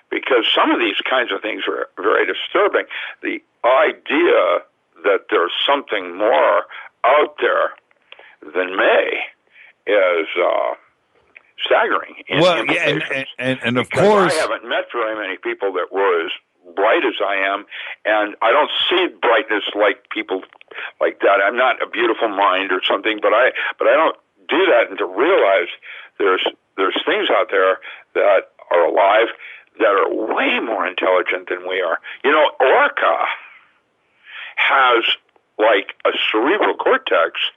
because some of these kinds of things are very disturbing. The idea that there's something more out there than me is staggering. Well, yeah, and of because course, I haven't met very many people that were as bright as I am, and I don't see brightness like people like that. I'm not a beautiful mind or something, but I don't do that, and to realize there's things out there that are alive that are way more intelligent than we are. You know, Orca has like a cerebral cortex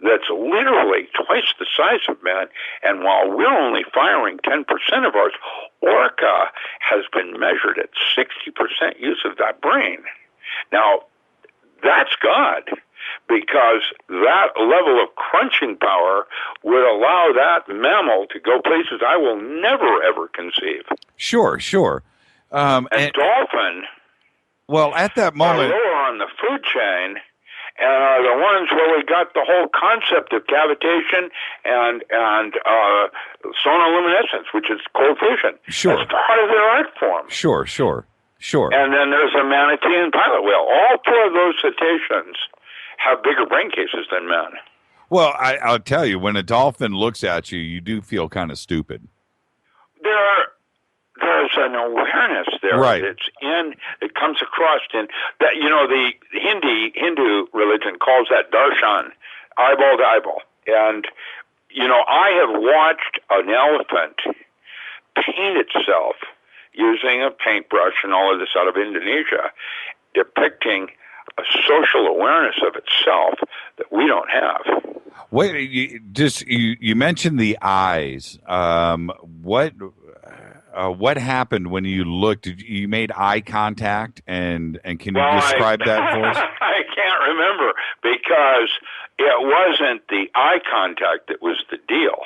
that's literally twice the size of man, and while we're only firing 10% of ours, Orca has been measured at 60% use of that brain. Now, that's God, because that level of crunching power would allow that mammal to go places I will never, ever conceive. Sure. And dolphin, well, at that moment, are lower on the food chain, and are the ones where we got the whole concept of cavitation and sonoluminescence, which is cold fission. Sure. It's part of their art form. Sure. And then there's a manatee and pilot whale. All four of those cetaceans have bigger brain cases than men. Well, I'll tell you, when a dolphin looks at you, you do feel kind of stupid. There's an awareness there. Right. It comes across in that, you know, the Hindu religion calls that darshan, eyeball to eyeball. And, you know, I have watched an elephant paint itself using a paintbrush and all of this out of Indonesia, depicting a social awareness of itself that we don't have. Wait, you mentioned the eyes. What happened when you looked? You made eye contact, and can you describe that for us? I can't remember, because it wasn't the eye contact that was the deal.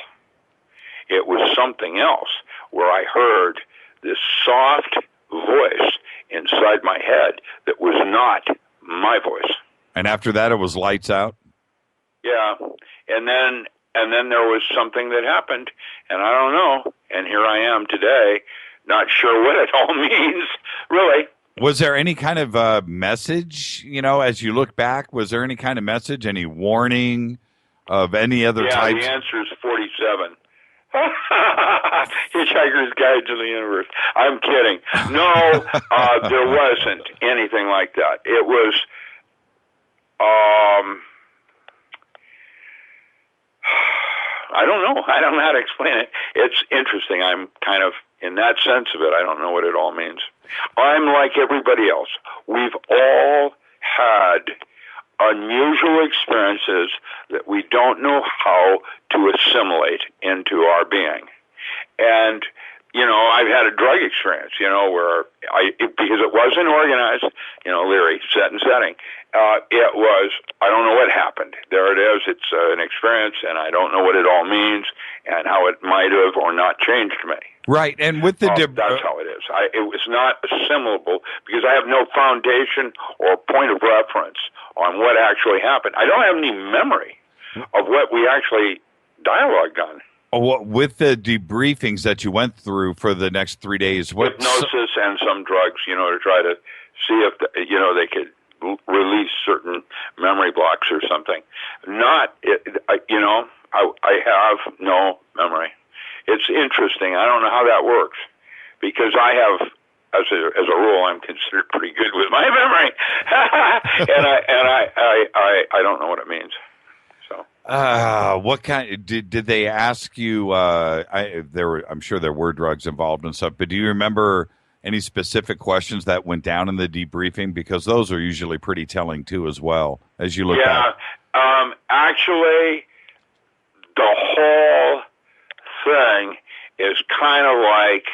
It was something else, where I heard this soft voice inside my head that was not my voice. And after that, it was lights out? Yeah. And then there was something that happened, and I don't know. And here I am today, not sure what it all means, really. Was there any kind of message, you know, as you look back? Was there any kind of message, any warning of any other types? Yeah, the answer is 47. Hitchhiker's Guide to the Universe. I'm kidding. No, there wasn't anything like that. It was, I don't know. I don't know how to explain it. It's interesting. I'm kind of, in that sense of it, I don't know what it all means. I'm like everybody else. We've all had unusual experiences that we don't know how to assimilate into our being. And, you know, I've had a drug experience, you know, where because it wasn't organized, you know, Leary, set and setting, it was, I don't know what happened. There it is. It's an experience, and I don't know what it all means and how it might have or not changed me. Right, and with the... that's how it is. It was not assimilable because I have no foundation or point of reference on what actually happened. I don't have any memory of what we actually dialogued on. With the debriefings that you went through for the next 3 days, hypnosis and some drugs, you know, to try to see if they could release certain memory blocks or something. I have no memory. It's interesting. I don't know how that works, because I have, as a rule, I'm considered pretty good with my memory, and I don't know what it means. So, what kind did they ask you? I'm sure there were drugs involved and stuff, but do you remember any specific questions that went down in the debriefing? Because those are usually pretty telling too, as well, as you look back. Actually, the whole thing is kind of like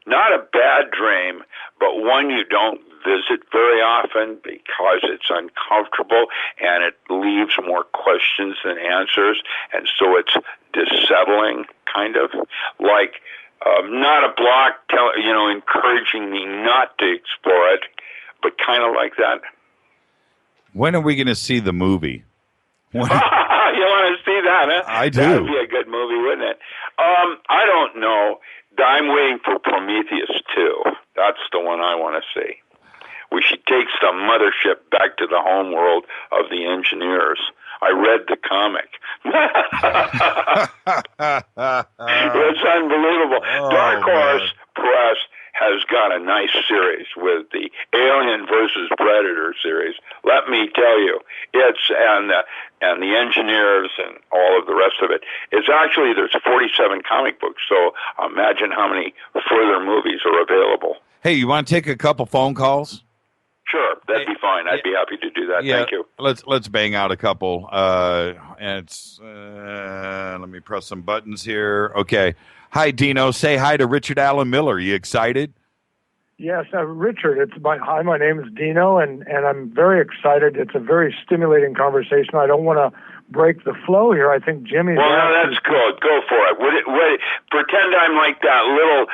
not a bad dream, but one you don't visit very often because it's uncomfortable and it leaves more questions than answers, and so it's dissettling, kind of like not a block, encouraging me not to explore it, but kind of like that. When are we going to see the movie? You want to see that, huh? I do. That would be a good movie, wouldn't it? I don't know. I'm waiting for Prometheus 2. That's the one I want to see. We should take some mothership back to the home world of the engineers. I read the comic. It's unbelievable. Dark Horse Press has got a nice series with the Alien versus Predator series. Let me tell you, it's and the engineers and all of the rest of it. It's actually, there's 47 comic books, so imagine how many further movies are available. Hey, you want to take a couple phone calls? Sure, that'd be fine. I'd be happy to do that. Yeah, Thank you. Let's bang out a couple. And it's let me press some buttons here. Okay. Hi, Dino. Say hi to Richard Allen Miller. You excited? Yes, Richard. Hi. My name is Dino, and I'm very excited. It's a very stimulating conversation. I don't want to break the flow here. I think Jimmy's. Well, no, that's good. Go for it. Pretend I'm like that little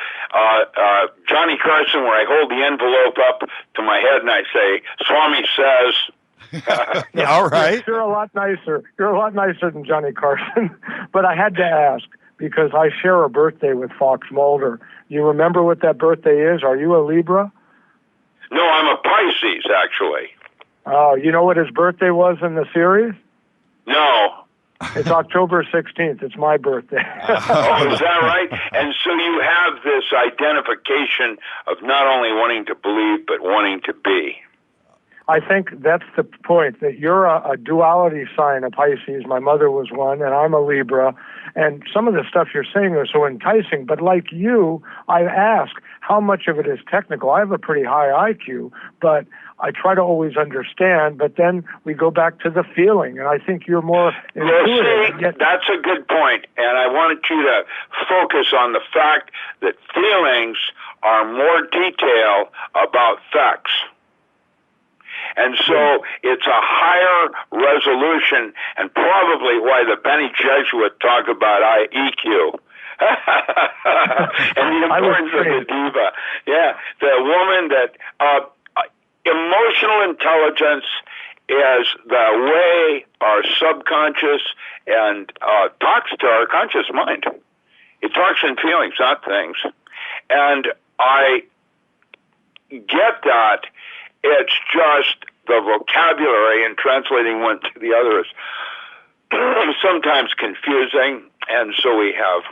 Johnny Carson, where I hold the envelope up to my head and I say, "Swami says." All right. You're a lot nicer. You're a lot nicer than Johnny Carson. But I had to ask because I share a birthday with Fox Mulder. You remember what that birthday is? Are you a Libra? No, I'm a Pisces, actually. Oh, you know what his birthday was in the series? No. It's October 16th. It's my birthday. Oh, is that right? And so you have this identification of not only wanting to believe, but wanting to be. I think that's the point, that you're a duality sign, a Pisces. My mother was one, and I'm a Libra. And some of the stuff you're saying is so enticing. But like you, I ask, how much of it is technical? I have a pretty high IQ, but I try to always understand. But then we go back to the feeling, and I think you're more intuitive. Well, see, that's a good point. And I wanted you to focus on the fact that feelings are more detail about facts. And so it's a higher resolution, and probably why the Benny Jesuit talk about EQ. And the importance of the diva. Yeah, the woman that emotional intelligence is the way our subconscious and talks to our conscious mind. It talks in feelings, not things. And I get that. It's just the vocabulary and translating one to the other is sometimes confusing, and so we have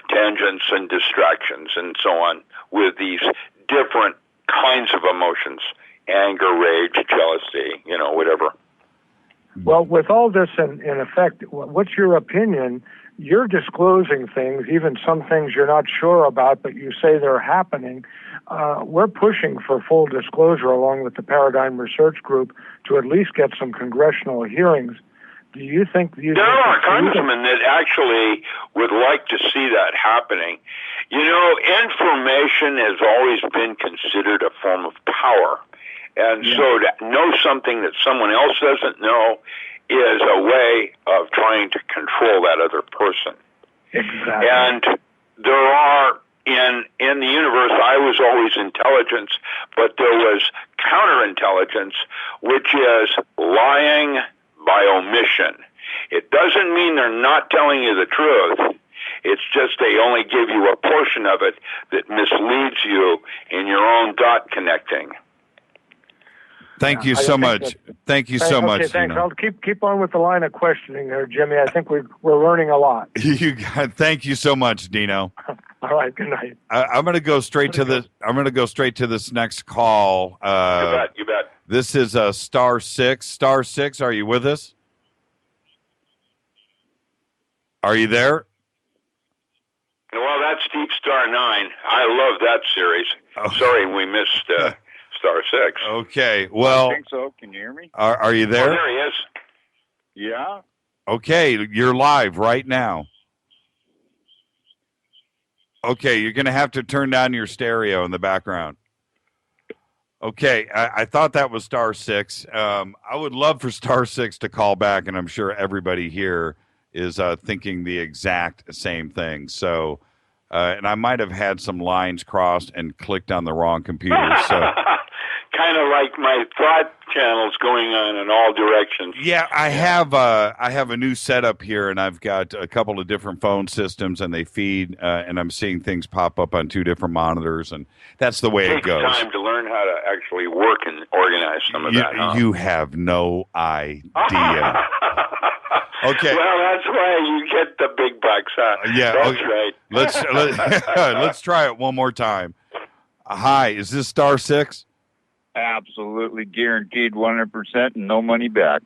tangents and distractions and so on with these different kinds of emotions, anger, rage, jealousy, whatever. Well, with all this in effect, what's your opinion? You're disclosing things, even some things you're not sure about, but you say they're happening. We're pushing for full disclosure along with the Paradigm Research Group to at least get some congressional hearings. Do you think... There are congressmen that actually would like to see that happening. Information has always been considered a form of power. And so to know something that someone else doesn't know is a way of trying to control that other person. Exactly. And there are... In the universe, I was always intelligence, but there was counterintelligence, which is lying by omission. It doesn't mean they're not telling you the truth. It's just they only give you a portion of it that misleads you in your own dot connecting. Thank you so much. Thank you so much. Thanks. I'll keep on with the line of questioning there, Jimmy. I think we're learning a lot. Thank you so much, Dino. All right. Good night. I'm going to go straight to the. I'm going to go straight to this next call. You bet. This is star 6. Star 6. Are you with us? Are you there? Well, that's Deep Star 9. I love that series. Sorry, we missed Star 6. Okay. Well, I think so. Can you hear me? Are you there? Oh, there he is. Yeah. Okay, you're live right now. Okay, you're going to have to turn down your stereo in the background. Okay, I thought that was Star 6. I would love for Star 6 to call back, and I'm sure everybody here is thinking the exact same thing. So, and I might have had some lines crossed and clicked on the wrong computer. So, kind kind of like my thought channels going on in all directions. Yeah, I have a new setup here, and I've got a couple of different phone systems, and they feed, and I'm seeing things pop up on 2 different monitors, and that's the way it goes. Takes time to learn how to actually work and organize some of that. Huh? You have no idea. Okay. Well, that's why you get the big bucks, huh? Yeah, that's okay. right. Let's try it one more time. Hi, is this star 6? Absolutely guaranteed 100% and no money back.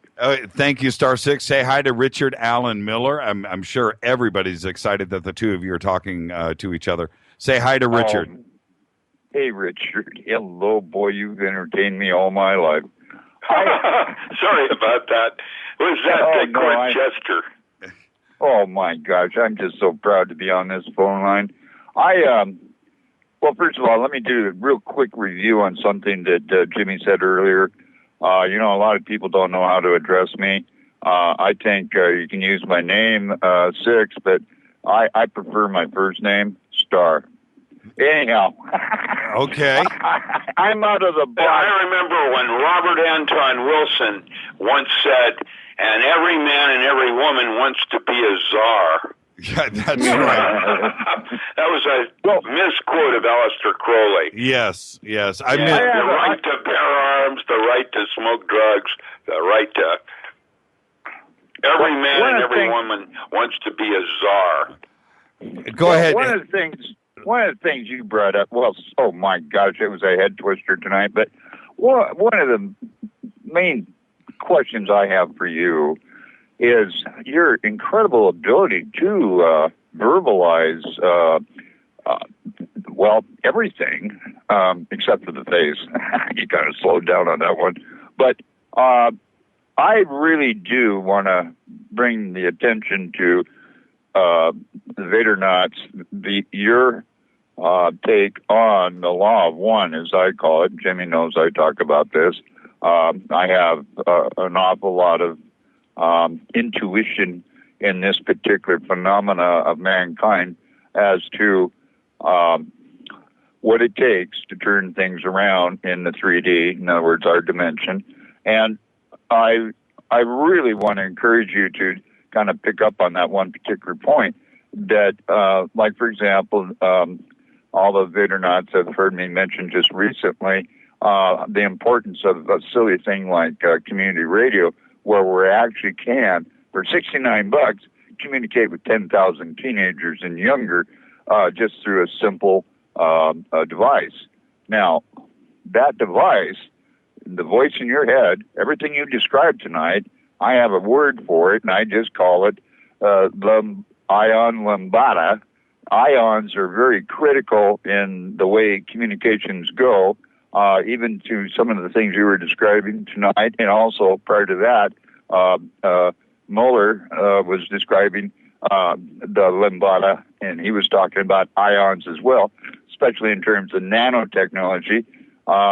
Thank you, star 6. Say hi to Richard Allen Miller. I'm sure everybody's excited that the two of you are talking to each other. Say hi to Richard. Hey, Richard. Hello, boy. You've entertained me all my life. Sorry about that. Was that court gesture? Oh, my gosh. I'm just so proud to be on this phone line. Well, first of all, let me do a real quick review on something that Jimmy said earlier. A lot of people don't know how to address me. I think you can use my name, 6, but I prefer my first name, Star. Anyhow. Okay. I'm out of the box. I remember when Robert Anton Wilson once said, and every man and every woman wants to be a czar. Yeah, that's right. That was a misquote of Aleister Crowley. Yes. The right to bear arms, the right to smoke drugs, the right to... Every man and every woman wants to be a czar. Go ahead. One of the things you brought up, oh my gosh, it was a head twister tonight, but one of the main questions I have for you is your incredible ability to verbalize, everything, except for the face. You kind of slowed down on that one. But I really do want to bring the attention to the Vadernauts, your take on the law of one, as I call it. Jimmy knows I talk about this. I have an awful lot of intuition in this particular phenomena of mankind as to what it takes to turn things around in the 3D, in other words, our dimension. And I really want to encourage you to kind of pick up on that one particular point that, like, for example, all the Vadernauts have heard me mention just recently, the importance of a silly thing like community radio, where we actually can, for $69, communicate with 10,000 teenagers and younger just through a simple device. Now, that device, the voice in your head, everything you described tonight, I have a word for it, and I just call it ion lambada. Ions are very critical in the way communications go, even to some of the things you were describing tonight, and also prior to that, Moller was describing the lambada, and he was talking about ions as well, especially in terms of nanotechnology.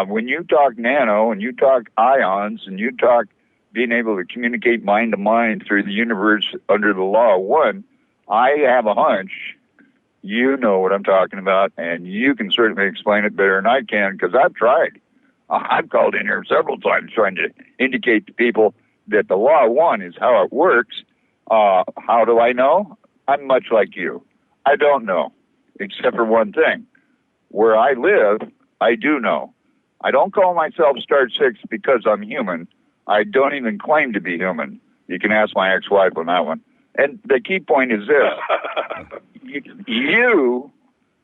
When you talk nano, and you talk ions, and you talk being able to communicate mind to mind through the universe under the law of one, I have a hunch you know what I'm talking about, and you can certainly explain it better than I can, because I've tried. I've called in here several times trying to indicate to people that the law of one is how it works. How do I know? I'm much like you. I don't know, except for one thing. Where I live, I do know. I don't call myself Star 6 because I'm human. I don't even claim to be human. You can ask my ex-wife on that one. And the key point is this. You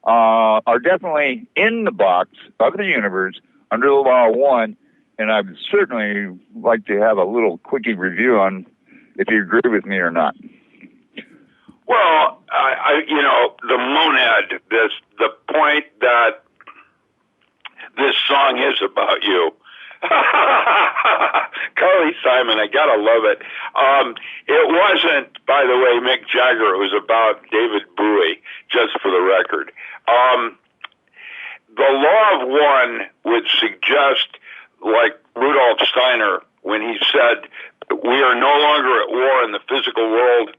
are definitely in the box of the universe under the law of one, and I would certainly like to have a little quickie review on if you agree with me or not. Well, the monad, the point that this song is about you. Carly Simon, I gotta love it. It wasn't, by the way, Mick Jagger. It was about David Bowie, just for the record. The law of one would suggest, like Rudolf Steiner, when he said, we are no longer at war in the physical world,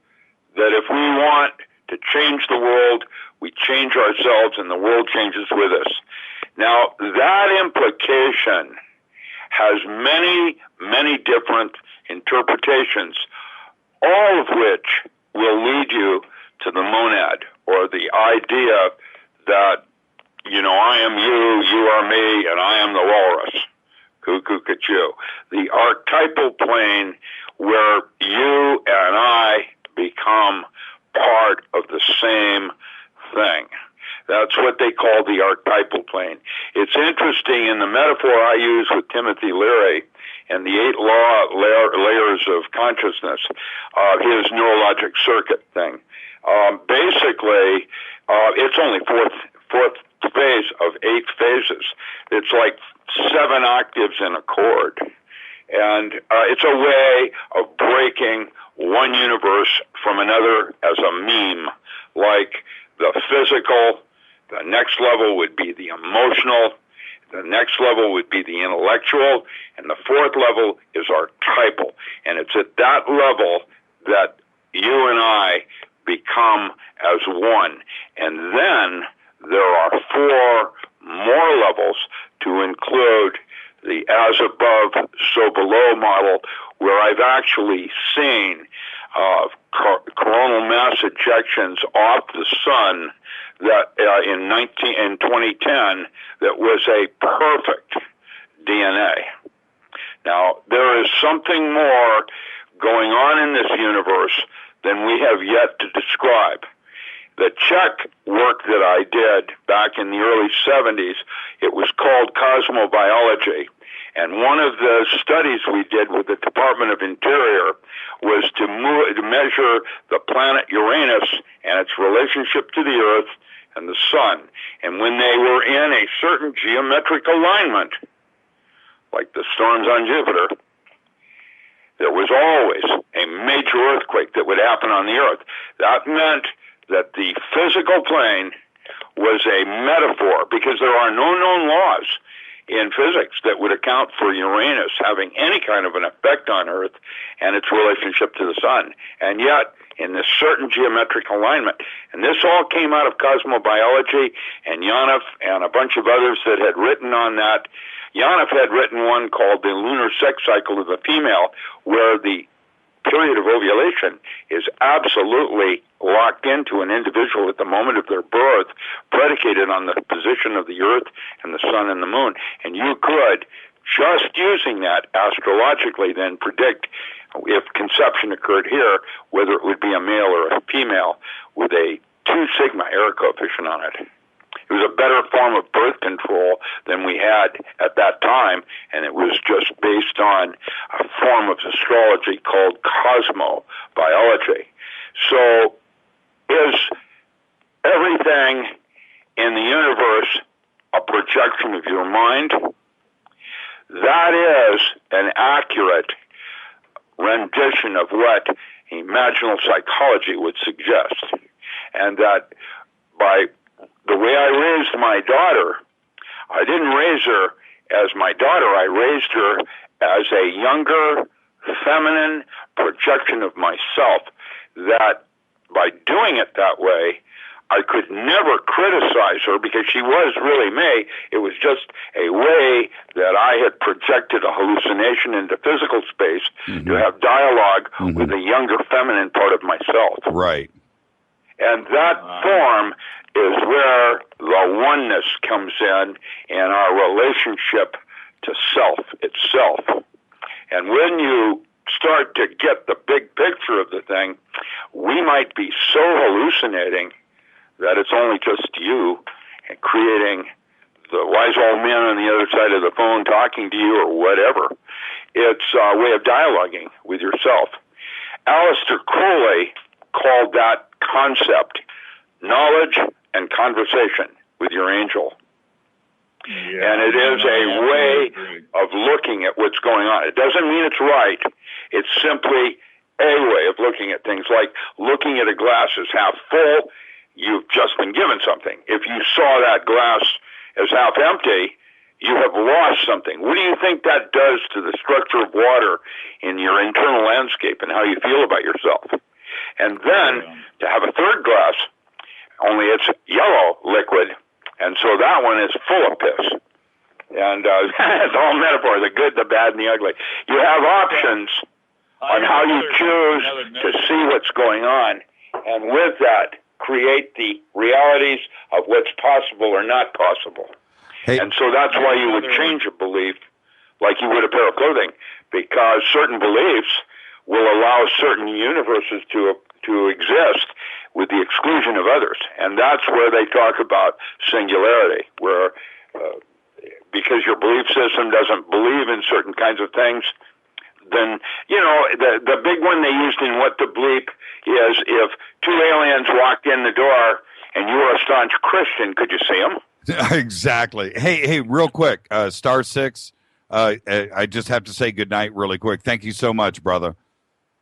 that if we want to change the world, we change ourselves and the world changes with us. Now, that implication has many, many different interpretations, all of which will lead you to the monad, or the idea that, I am you, you are me, and I am the walrus. Cuckoo-ca-choo. The archetypal plane where you and I become part of the same thing. That's what they call the archetypal plane. It's interesting in the metaphor I use with Timothy Leary and the 8 layers of consciousness, his neurologic circuit thing. Basically, it's only fourth phase of 8 phases. It's like 7 octaves in a chord. And it's a way of breaking one universe from another as a meme, like the physical, the next level would be the emotional, the next level would be the intellectual, and the 4th level is archetypal. And it's at that level that you and I become as one. And then there are 4 more levels to include the as above, so below model, where I've actually seen coronal mass ejections off the sun that in 2010 that was a perfect DNA. Now, there is something more going on in this universe than we have yet to describe. The Czech work that I did back in the early 70s, it was called cosmobiology. And one of the studies we did with the Department of Interior was to measure the planet Uranus and its relationship to the Earth and the Sun. And when they were in a certain geometric alignment, like the storms on Jupiter, there was always a major earthquake that would happen on the Earth. That meant that the physical plane was a metaphor, because there are no known laws in physics that would account for Uranus having any kind of an effect on Earth and its relationship to the Sun. And yet, in this certain geometric alignment, and this all came out of cosmobiology, and Janov and a bunch of others that had written on that. Janov had written one called The Lunar Sex Cycle of the Female, where the period of ovulation is absolutely locked into an individual at the moment of their birth, predicated on the position of the Earth and the Sun and the Moon. And you could, just using that astrologically, then predict if conception occurred here, whether it would be a male or a female with a 2 sigma error coefficient on it. It was a better form of birth control than we had at that time, and it was just based on a form of astrology called cosmobiology. So is everything in the universe a projection of your mind? That is an accurate rendition of what imaginal psychology would suggest. And that by the way I raised my daughter, I didn't raise her as my daughter. I raised her as a younger, feminine projection of myself, that by doing it that way, I could never criticize her because she was really me. It was just a way that I had projected a hallucination into physical space to have dialogue with the younger feminine part of myself. Right. And that form is where the oneness comes in our relationship to self itself. And when you start to get the big picture of the thing, we might be so hallucinating that it's only just you and creating the wise old man on the other side of the phone talking to you or whatever. It's a way of dialoguing with yourself. Aleister Crowley called that concept knowledge and conversation with your angel. Yeah, and it is a way of looking at what's going on. It doesn't mean it's right. It's simply a way of looking at things, like looking at a glass as half full. You've just been given something. If you saw that glass as half empty, you have lost something. What do you think that does to the structure of water in your internal landscape and how you feel about yourself? And then to have a third glass, only it's yellow liquid, and so that one is full of piss. And it's all metaphor, the good, the bad, and the ugly. You have options on how you choose to see what's going on, and with that, create the realities of what's possible or not possible. And so that's why you would change a belief like you would a pair of clothing, because certain beliefs will allow certain universes to exist with the exclusion of others. And that's where they talk about singularity, where because your belief system doesn't believe in certain kinds of things, then, the big one they used in What the Bleep is if two aliens walked in the door and you were a staunch Christian, could you see them? Exactly. Hey, real quick, Star 6, I just have to say goodnight really quick. Thank you so much, brother.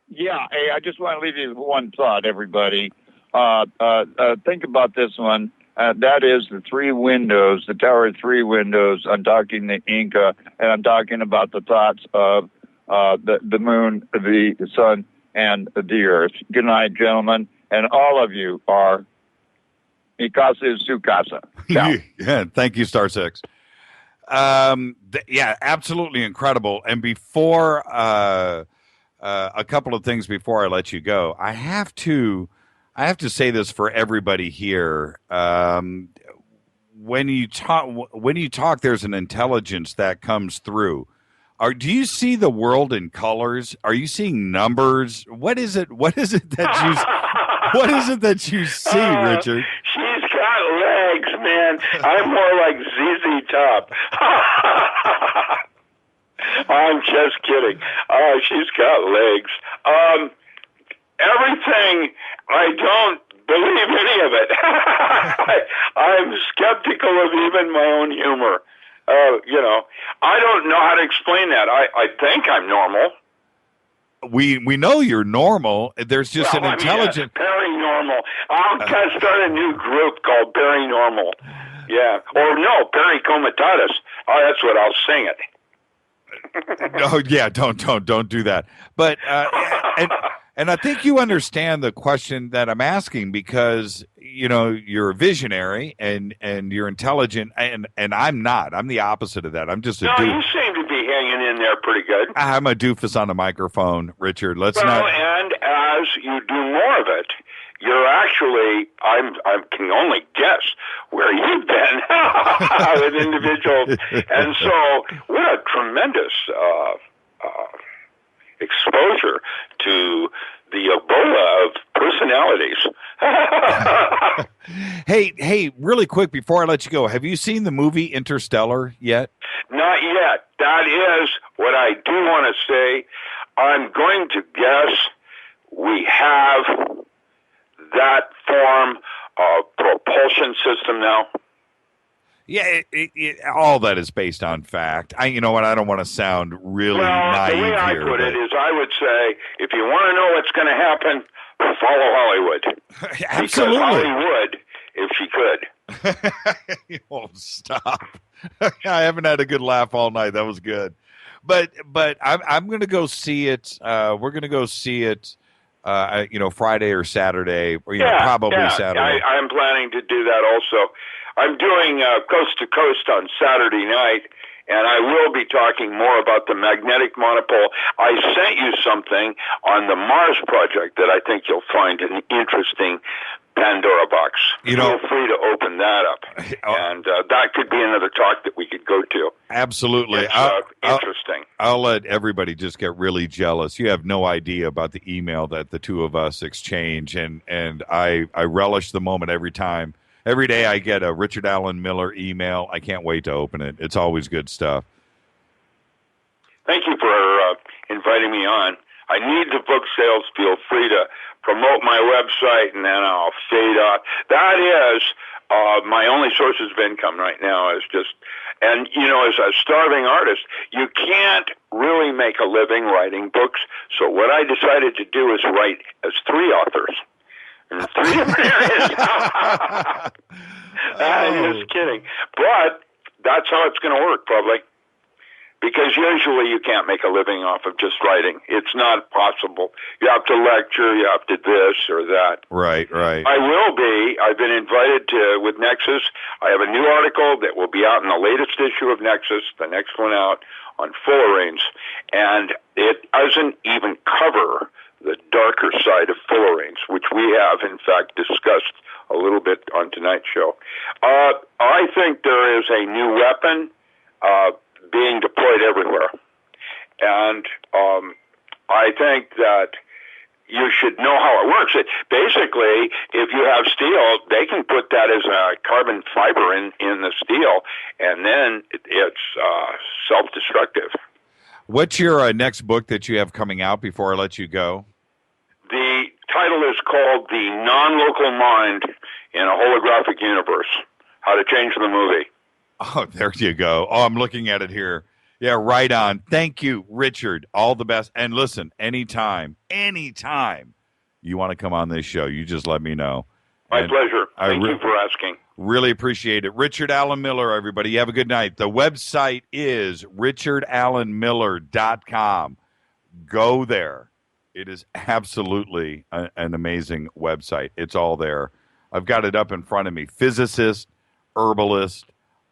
Yeah, hey, I just want to leave you with one thought, everybody. Think about this one. That is the three windows, the Tower of Three Windows. I'm talking the Inca, and I'm talking about the thoughts of the moon, the sun, and the earth. Good night, gentlemen. And all of you are mi casa es su casa. Ciao. Yeah, thank you, Star 6. Yeah, absolutely incredible. And before a couple of things before I let you go, I have to say this for everybody here. When you talk, there's an intelligence that comes through. Do you see the world in colors? Are you seeing numbers? What is it that you see, Richard? She's got legs, man. I'm more like ZZ Top. I'm just kidding. She's got legs. Everything, I don't believe any of it. I'm skeptical of even my own humor. I don't know how to explain that. I think I'm normal. We know you're normal. There's just an intelligent. Paranormal. I'm going to start a new group called Paranormal. Yeah. Or no, Pericomitatus. Oh, that's what I'll sing it. No, yeah, don't do that. But and I think you understand the question that I'm asking, because you're a visionary and you're intelligent, and I'm not. I'm the opposite of that. I'm just a no, dude. You seem to be hanging in there pretty good. I'm a doofus on a microphone, Richard. And as you do more of it, you're actually, I can only guess where you've been with individuals. And so what a tremendous exposure to the Ebola of personalities. Hey, really quick before I let you go, have you seen the movie Interstellar yet? Not yet. That is what I do want to say. I'm going to guess we have that form of propulsion system now. Yeah, all that is based on fact. You know what? I don't want to sound really naive the way I here, put it is, I would say, if you want to know what's going to happen, follow Hollywood. Absolutely. Because Hollywood, if she could. Oh, stop! I haven't had a good laugh all night. That was good, but I'm going to go see it. We're going to go see it. Friday or Saturday, or probably Saturday. I'm planning to do that also. I'm doing Coast to Coast on Saturday night, and I will be talking more about the magnetic monopole. I sent you something on the Mars project that I think you'll find an interesting Pandora box. Feel free to open that up, and that could be another talk that we could go to. Absolutely. It's interesting. I'll let everybody just get really jealous. You have no idea about the email that the two of us exchange, and I relish the moment every time. Every day I get a Richard Allen Miller email. I can't wait to open it. It's always good stuff. Thank you for inviting me on. I need the book sales. Feel free to promote my website, and then I'll fade off. That is my only sources of income right now. Is just, and as a starving artist, you can't really make a living writing books. So what I decided to do is write as three authors. In 3 different areas. I'm just kidding. But that's how it's going to work, probably. Because usually you can't make a living off of just writing. It's not possible. You have to lecture, you have to this or that. Right. I've been invited to, with Nexus, I have a new article that will be out in the latest issue of Nexus, the next one out, on Fullerenes. And it doesn't even cover the darker side of Fullerenes, which we have, in fact, discussed a little bit on tonight's show. I think there is a new weapon being deployed everywhere. And I think that you should know how it works. Basically, if you have steel, they can put that as a carbon fiber in the steel, and then it's self-destructive. What's your next book that you have coming out before I let you go? The title is called The Non-Local Mind in a Holographic Universe, How to Change the Movie. Oh, there you go. Oh, I'm looking at it here. Yeah, right on. Thank you, Richard. All the best. And listen, anytime you want to come on this show, you just let me know. My pleasure. Thank you for asking. Really appreciate it. Richard Allen Miller, everybody. Have a good night. The website is richardallenmiller.com. Go there. It is absolutely an amazing website. It's all there. I've got it up in front of me. Physicist, herbalist,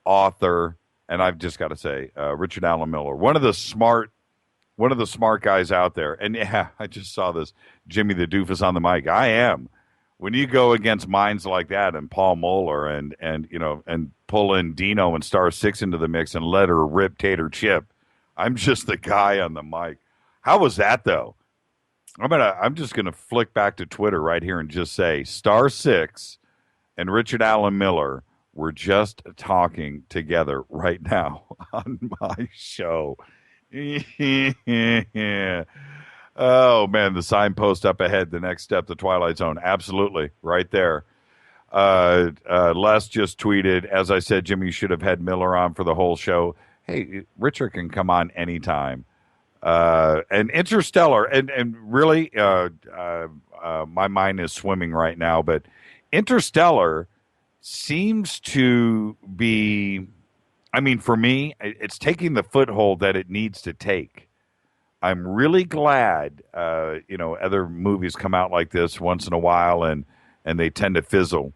author, and I've just got to say, Richard Allen Miller, one of the smart guys out there. And yeah, I just saw this, Jimmy the Doofus on the mic. I am. When you go against minds like that, and Paul Mohler, and pull in Dino and Star 6 into the mix and let her rip Tater Chip, I'm just the guy on the mic. How was that though? I'm just gonna flick back to Twitter right here and just say Star 6 and Richard Allen Miller were just talking together right now on my show. Oh, man, the signpost up ahead, the next step, the Twilight Zone. Absolutely, right there. Les just tweeted, as I said, Jimmy, you should have had Miller on for the whole show. Hey, Richard can come on anytime. And Interstellar, and really, my mind is swimming right now, but Interstellar seems to be, I mean, for me, it's taking the foothold that it needs to take. I'm really glad, other movies come out like this once in a while and they tend to fizzle.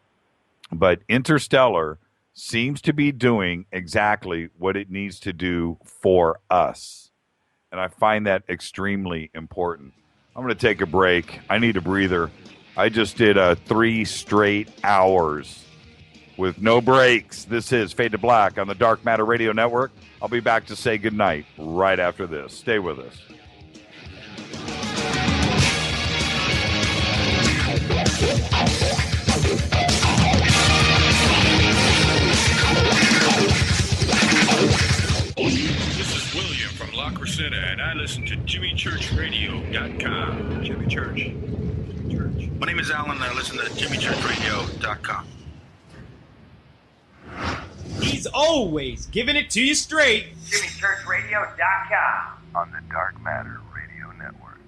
But Interstellar seems to be doing exactly what it needs to do for us. And I find that extremely important. I'm going to take a break. I need a breather. I just did 3 straight hours with no breaks. This is Fade to Black on the Dark Matter Radio Network. I'll be back to say goodnight right after this. Stay with us. This is William from La Crescenta, and I listen to JimmyChurchRadio.com. Jimmy Church. My name is Alan, and I listen to JimmyChurchRadio.com. He's always giving it to you straight. JimmyChurchRadio.com on the Dark Matter Radio Network.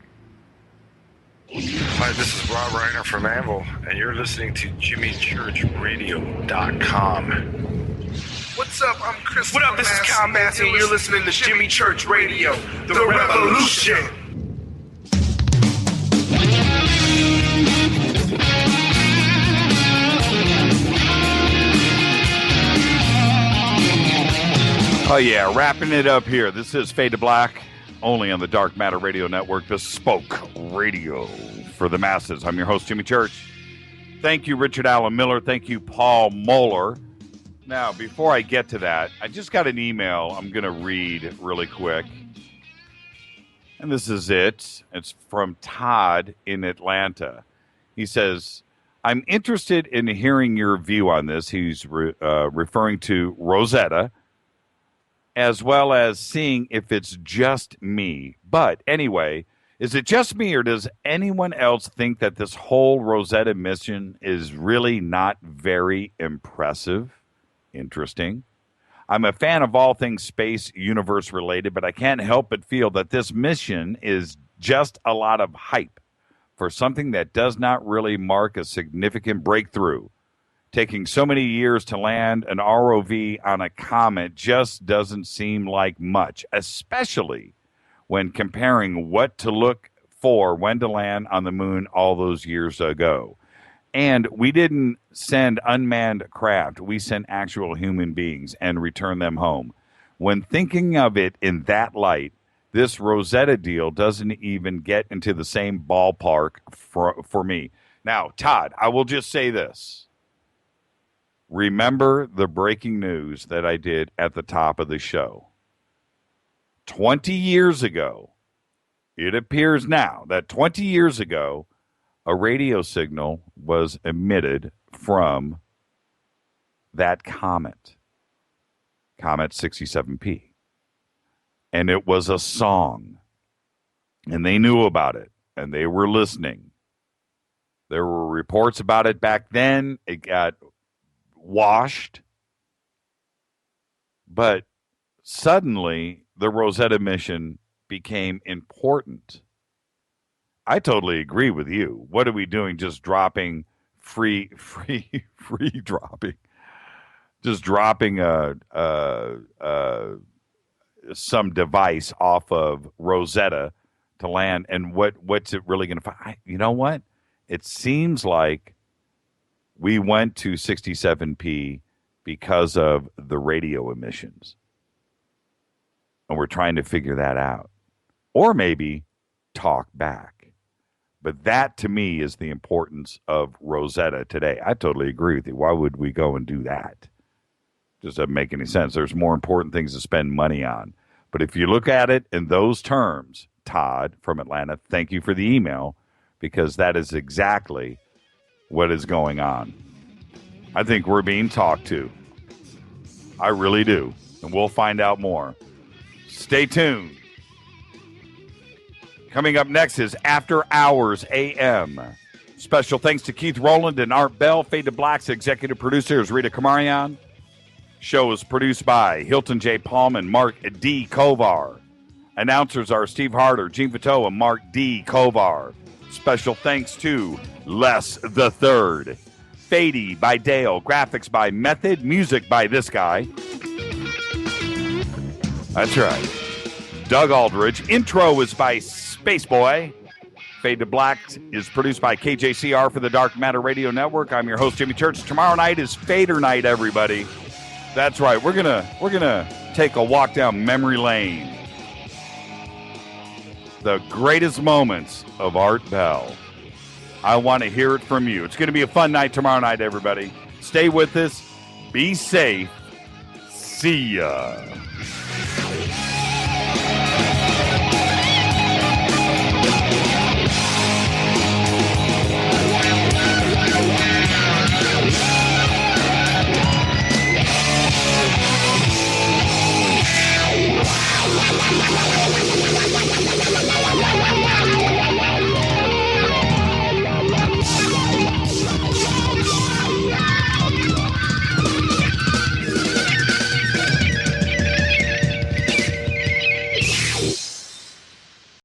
Hi, this is Rob Reiner from Anvil, and you're listening to JimmyChurchRadio.com. What's up? I'm Chris. What up? This is Kyle Massey, and you're listening to Jimmy Church Radio, the Revolution. Oh, yeah, wrapping it up here. This is Fade to Black, only on the Dark Matter Radio Network, bespoke radio for the masses. I'm your host, Jimmy Church. Thank you, Richard Allen Miller. Thank you, Paul Mohler. Now, before I get to that, I just got an email I'm going to read really quick. And this is it. It's from Todd in Atlanta. He says, I'm interested in hearing your view on this. He's referring to Rosetta, as well as seeing if it's just me. But anyway, is it just me, or does anyone else think that this whole Rosetta mission is really not very impressive? Interesting. I'm a fan of all things space universe related, but I can't help but feel that this mission is just a lot of hype for something that does not really mark a significant breakthrough. taking so many years to land an ROV on a comet just doesn't seem like much, especially when comparing what to look for when to land on the moon all those years ago. And we didn't send unmanned craft. We sent actual human beings and returned them home. When thinking of it in that light, this Rosetta deal doesn't even get into the same ballpark for me. Now, Todd, I will just say this. Remember the breaking news that I did at the top of the show. 20 years ago, it appears now that 20 years ago, a radio signal was emitted from that comet, Comet 67P. And it was a song. And they knew about it, and they were listening. There were reports about it back then. It got washed. But suddenly, the Rosetta mission became important. I totally agree with you. What are we doing? Just dropping free dropping. Just dropping some device off of Rosetta to land, and what's it really going to find? You know what? It seems like we went to 67P because of the radio emissions, and we're trying to figure that out, or maybe talk back. But that, to me, is the importance of Rosetta today. I totally agree with you. Why would we go and do that? Just doesn't make any sense. There's more important things to spend money on. But if you look at it in those terms, Todd from Atlanta, thank you for the email, because that is exactly what is going on. I think we're being talked to. I really do. And we'll find out more. Stay tuned. Coming up next is After Hours AM. Special thanks to Keith Rowland and Art Bell. Fade to Black's executive producer is Rita Kamarian. Show is produced by Hilton J. Palm and Mark D. Kovar. Announcers are Steve Harder, Gene Vito, and Mark D. Kovar. Special thanks to Les the Third. Fady by Dale. Graphics by Method. Music by this guy. That's right. Doug Aldridge. Intro is by Space Boy. Fade to Black is produced by KJCR for the Dark Matter Radio Network. I'm your host, Jimmy Church. Tomorrow night is Fader night, everybody. That's right. We're gonna take a walk down memory lane. The greatest moments of Art Bell. I want to hear it from you. It's going to be a fun night tomorrow night, everybody. Stay with us. Be safe. See ya.